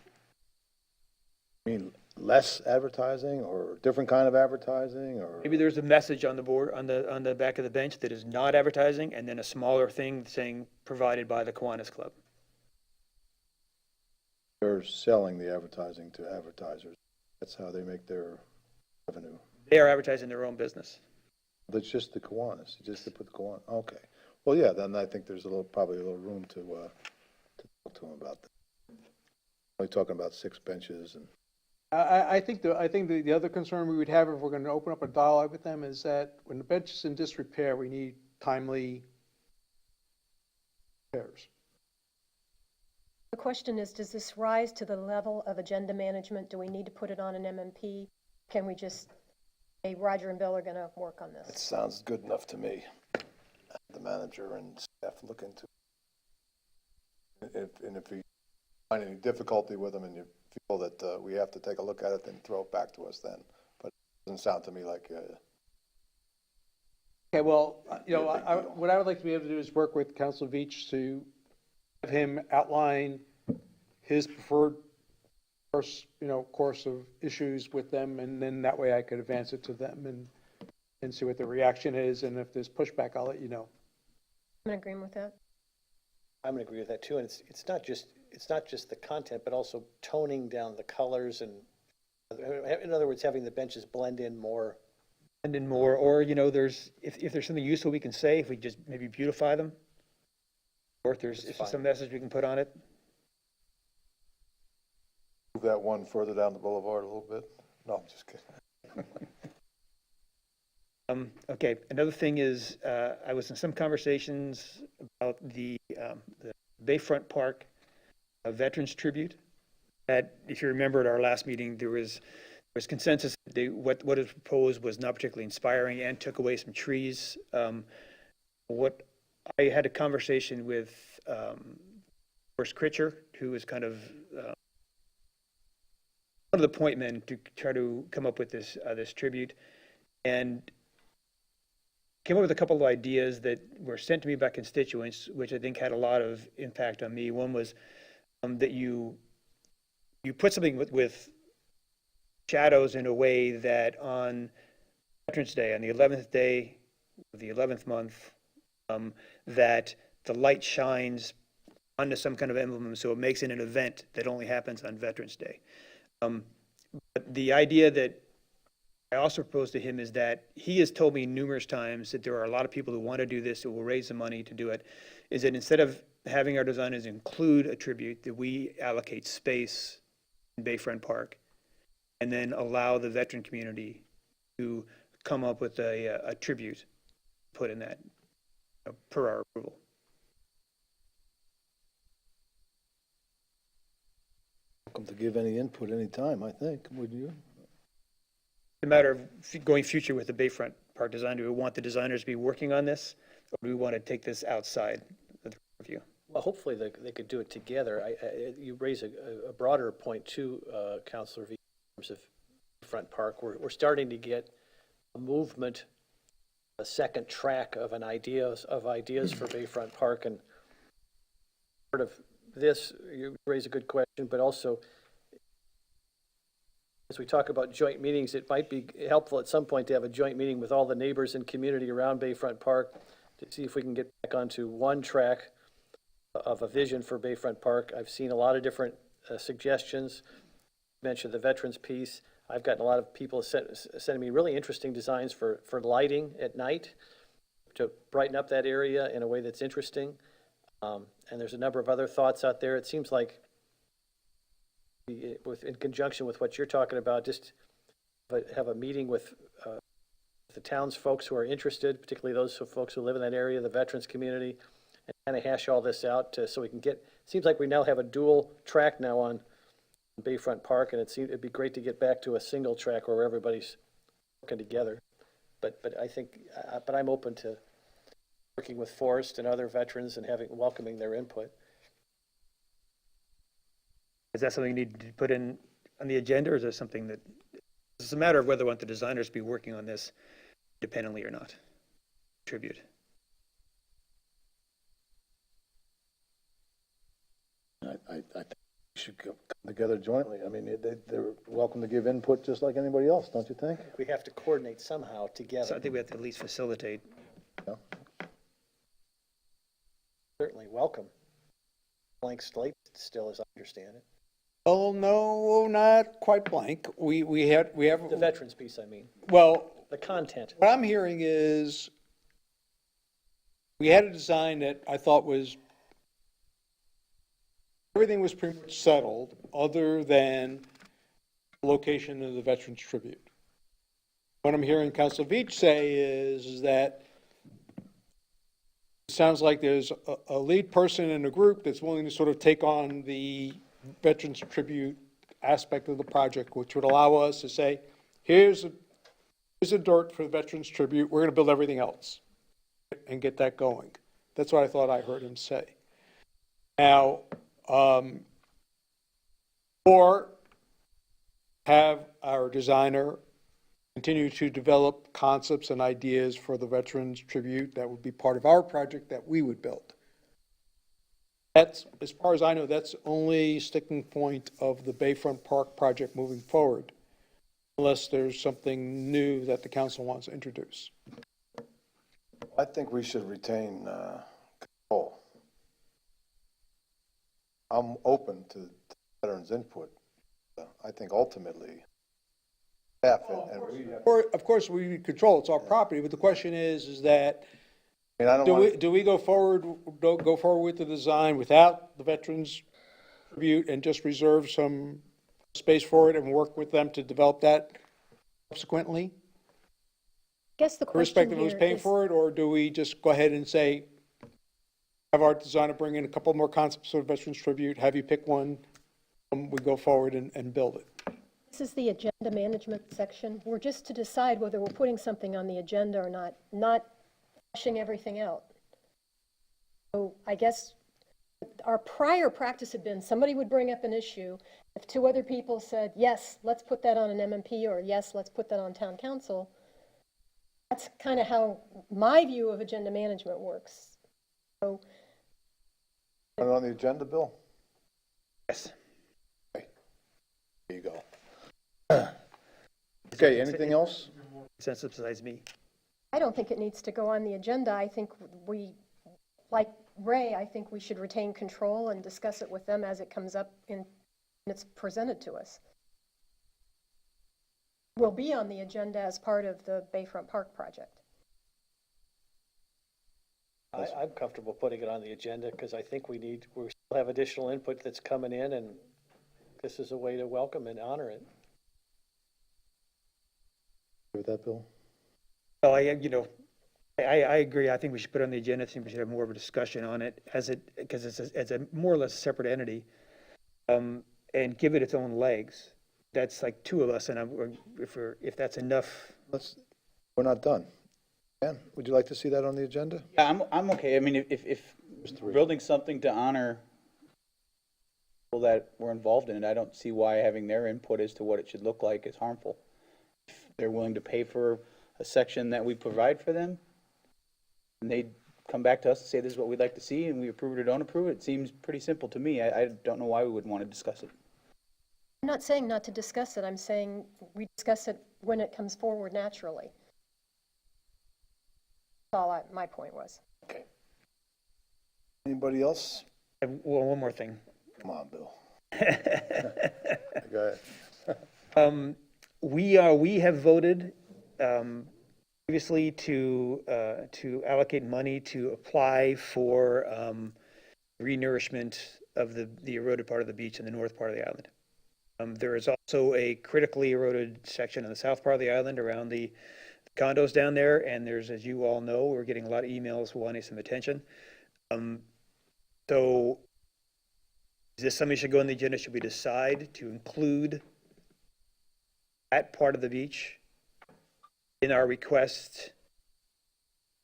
I mean less advertising or different kind of advertising, or? Maybe there's a message on the board, on the back of the bench that is not advertising, and then a smaller thing saying provided by the Kiwanis Club. They're selling the advertising to advertisers. That's how they make their revenue. They are advertising their own business. That's just the Kiwanis, just to put the Kiwanis, okay. Well, yeah, then I think there's probably a little room to talk to them about that. Only talking about 6 benches and. I think the other concern we would have if we're going to open up a dialogue with them is that when the bench is in disrepair, we need timely repairs. The question is, does this rise to the level of agenda management? Do we need to put it on an MMP? Can we just, hey, Roger and Bill are going to work on It this? sounds good enough to me. The manager and staff look into it. If you find any difficulty with them and you feel that we have to take a look at it, then throw it back to us then. But it doesn't sound to me like. Okay, well, what I would like to be able to do is work with Councilor Veach to have him outline his preferred course of issues with them, and then that way I could advance it to them and see what the reaction is, and if there's pushback, I'll let you know. I'm in agreement with that. I'm going to agree with that too, and it's not just the content, but also toning down the colors and, in other words, having the benches blend in more. And then more, or, there's, if there's something useful we can say, if we just maybe beautify them, or if there's some message we can put on it. Move that one further down the boulevard a little bit. No, I'm just kidding. Okay, another thing is, I was in some conversations about the Bayfront Park Veterans Tribute. That, if you remember at our last meeting, there was consensus that what was proposed was not particularly inspiring and took away some trees. What I had a conversation with Forrest Critcher, who was kind of one of the point men to try to come up with this tribute, and came up with a couple of ideas that were sent to me by constituents, which I think had a lot of impact on me. One was that you put something with shadows in a way that on Veterans Day, on the 11th day of the 11th month, that the light shines onto some kind of emblem, so it makes it an event that only happens on Veterans Day. But the idea that I also proposed to him is that he has told me numerous times that there are a lot of people who want to do this, who will raise the money to do it, is that instead of having our designers include a tribute, that we allocate space in Bayfront Park and then allow the veteran community to come up with a tribute put in that, per our approval. Welcome to give any input anytime, I think, would you? It's a matter of going future with the Bayfront Park design. Do we want the designers to be working on this, or do we want to take this outside of the review? Well, hopefully they could do it together. You raise a broader point too, Councilor V, in terms of Front Park. We're starting to get a movement, a second track of ideas for Bayfront Park, and part of this, you raise a good question, but also as we talk about joint meetings, it might be helpful at some point to have a joint meeting with all the neighbors and community around Bayfront Park to see if we can get back onto one track of a vision for Bayfront Park. I've seen a lot of different suggestions. You mentioned the veterans piece. I've gotten a lot of people sending me really interesting designs for lighting at night to brighten up that area in a way that's interesting. And there's a number of other thoughts out there. It seems like in conjunction with what you're talking about, just have a meeting with the town's folks who are interested, particularly those folks who live in that area, the veterans community, and kind of hash all this out so we can get, seems like we now have a dual track now on Bayfront Park, and it'd be great to get back to a single track where everybody's working together. But I think, but I'm open to working with Forrest and other veterans and welcoming their input. Is that something you need to put in on the agenda, or is that something that, it's a matter of whether we want the designers to be working on this independently or not? Tribute. I think we should come together jointly. I mean, they're welcome to give input just like anybody else, don't you think? We have to coordinate somehow So I together. think we have to at least facilitate. Certainly welcome. Blank slate still, as I understand it. Oh, no, not quite blank. We have, The veterans piece, I mean, well, the content. what I'm hearing is we had a design that I thought was, everything was pretty much settled other than the location of the Veterans Tribute. What I'm hearing Council Veach say is that it sounds like there's a lead person in a group that's willing to sort of take on the Veterans Tribute aspect of the project, which would allow us to say, here's a dirt for the Veterans Tribute, we're going to build everything else and get that going. That's what I thought I heard him say. Now, or have our designer continue to develop concepts and ideas for the Veterans Tribute that would be part of our project that we would build. That's, as far as I know, that's only sticking point of the Bayfront Park project moving forward, unless there's something new that the council wants to introduce. I think we should retain control. I'm open to veterans' input. I think ultimately, staff and we, Of course, we control, it's our property, but the question is that, I mean, I don't want, do we go forward with the design without the Veterans Tribute and just reserve some space for it and work with them to develop that subsequently? I guess the question Irrespective of who's here paying is, for it, or do we just go ahead and say, have our designer bring in a couple more concepts for Veterans Tribute, have you pick one, we go forward and build it? this is the agenda management section. We're just to decide whether we're putting something on the agenda or not fleshing everything out. So I guess our prior practice had been somebody would bring up an issue. If two other people said, yes, let's put that on an MMP, or yes, let's put that on town council, that's kind of how my view of agenda management works. So put it on the agenda, Bill? Yes. There you go. Okay, anything else? Consensus besides me. I don't think it needs to go on the agenda. I think we, like Ray, I think we should retain control and discuss it with them as it comes up and it's presented to us. Will be on the agenda as part of the Bayfront Park project. I'm comfortable putting it on the agenda because I think we still have additional input that's coming in, and this is a way to welcome and honor it. With that, Bill? Well, I agree. I think we should put it on the agenda. I think we should have more of a discussion on it because it's a more or less separate entity, and give it its own legs. That's like two of us, and if that's enough. We're not done. Dan, would you like to see that on the agenda? Yeah, I'm okay. I mean, if we're building something to honor people that were involved in it, I don't see why having their input as to what it should look like is harmful. If they're willing to pay for a section that we provide for them, and they come back to us and say this is what we'd like to see, and we approve it or don't approve it, it seems pretty simple to me. I don't know why we wouldn't want to discuss it. I'm not saying not to discuss it. I'm saying we discuss it when it comes forward naturally. That's all my point was. Okay. Anybody else? Well, one more thing. Come on, Bill. Go ahead. We have voted previously to allocate money to apply for renourishment of the eroded part of the beach in the north part of the island. There is also a critically eroded section in the south part of the island around the condos down there, and there's, as you all know, we're getting a lot of emails wanting some attention. So is this something that should go on the agenda? Should we decide to include that part of the beach in our request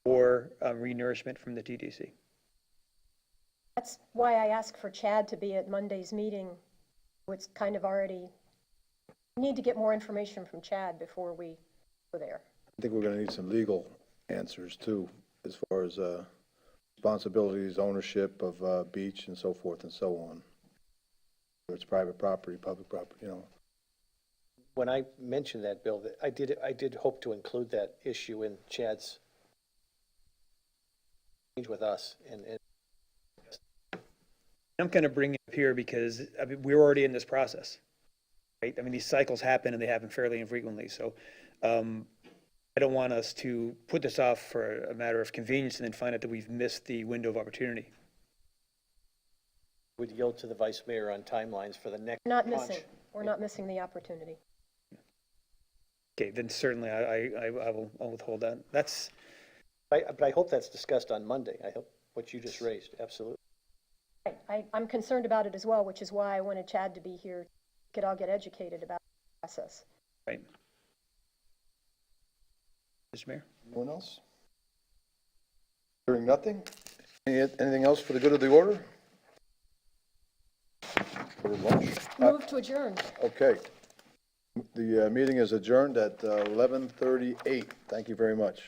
for renourishment from the TDC? That's why I asked for Chad to be at Monday's meeting. It's kind of already, we need to get more information from Chad before we go there. I think we're going to need some legal answers too, as far as responsibilities, ownership of beach and so forth and so on. Whether it's private property, public property, you know. When I mentioned that, Bill, that I did hope to include that issue in Chad's exchange with us, and I'm going to bring it up here because we're already in this process, right? I mean, these cycles happen and they happen fairly infrequently. So I don't want us to put this off for a matter of convenience and then find out that we've missed the window of opportunity. would yield to the vice mayor on timelines for the next Not tranche. missing, we're not missing the opportunity. Okay, then certainly I'll withhold that. But I hope that's discussed on Monday. I hope what you just raised, absolutely. Right. I'm concerned about it as well, which is why I wanted Chad to be here. We could all get educated about the process. Right. Mr. Mayor? Anyone else? Hearing nothing? Anything else for the good of the order? For lunch? Move to adjourn. Okay. The meeting is adjourned at 11:38. Thank you very much.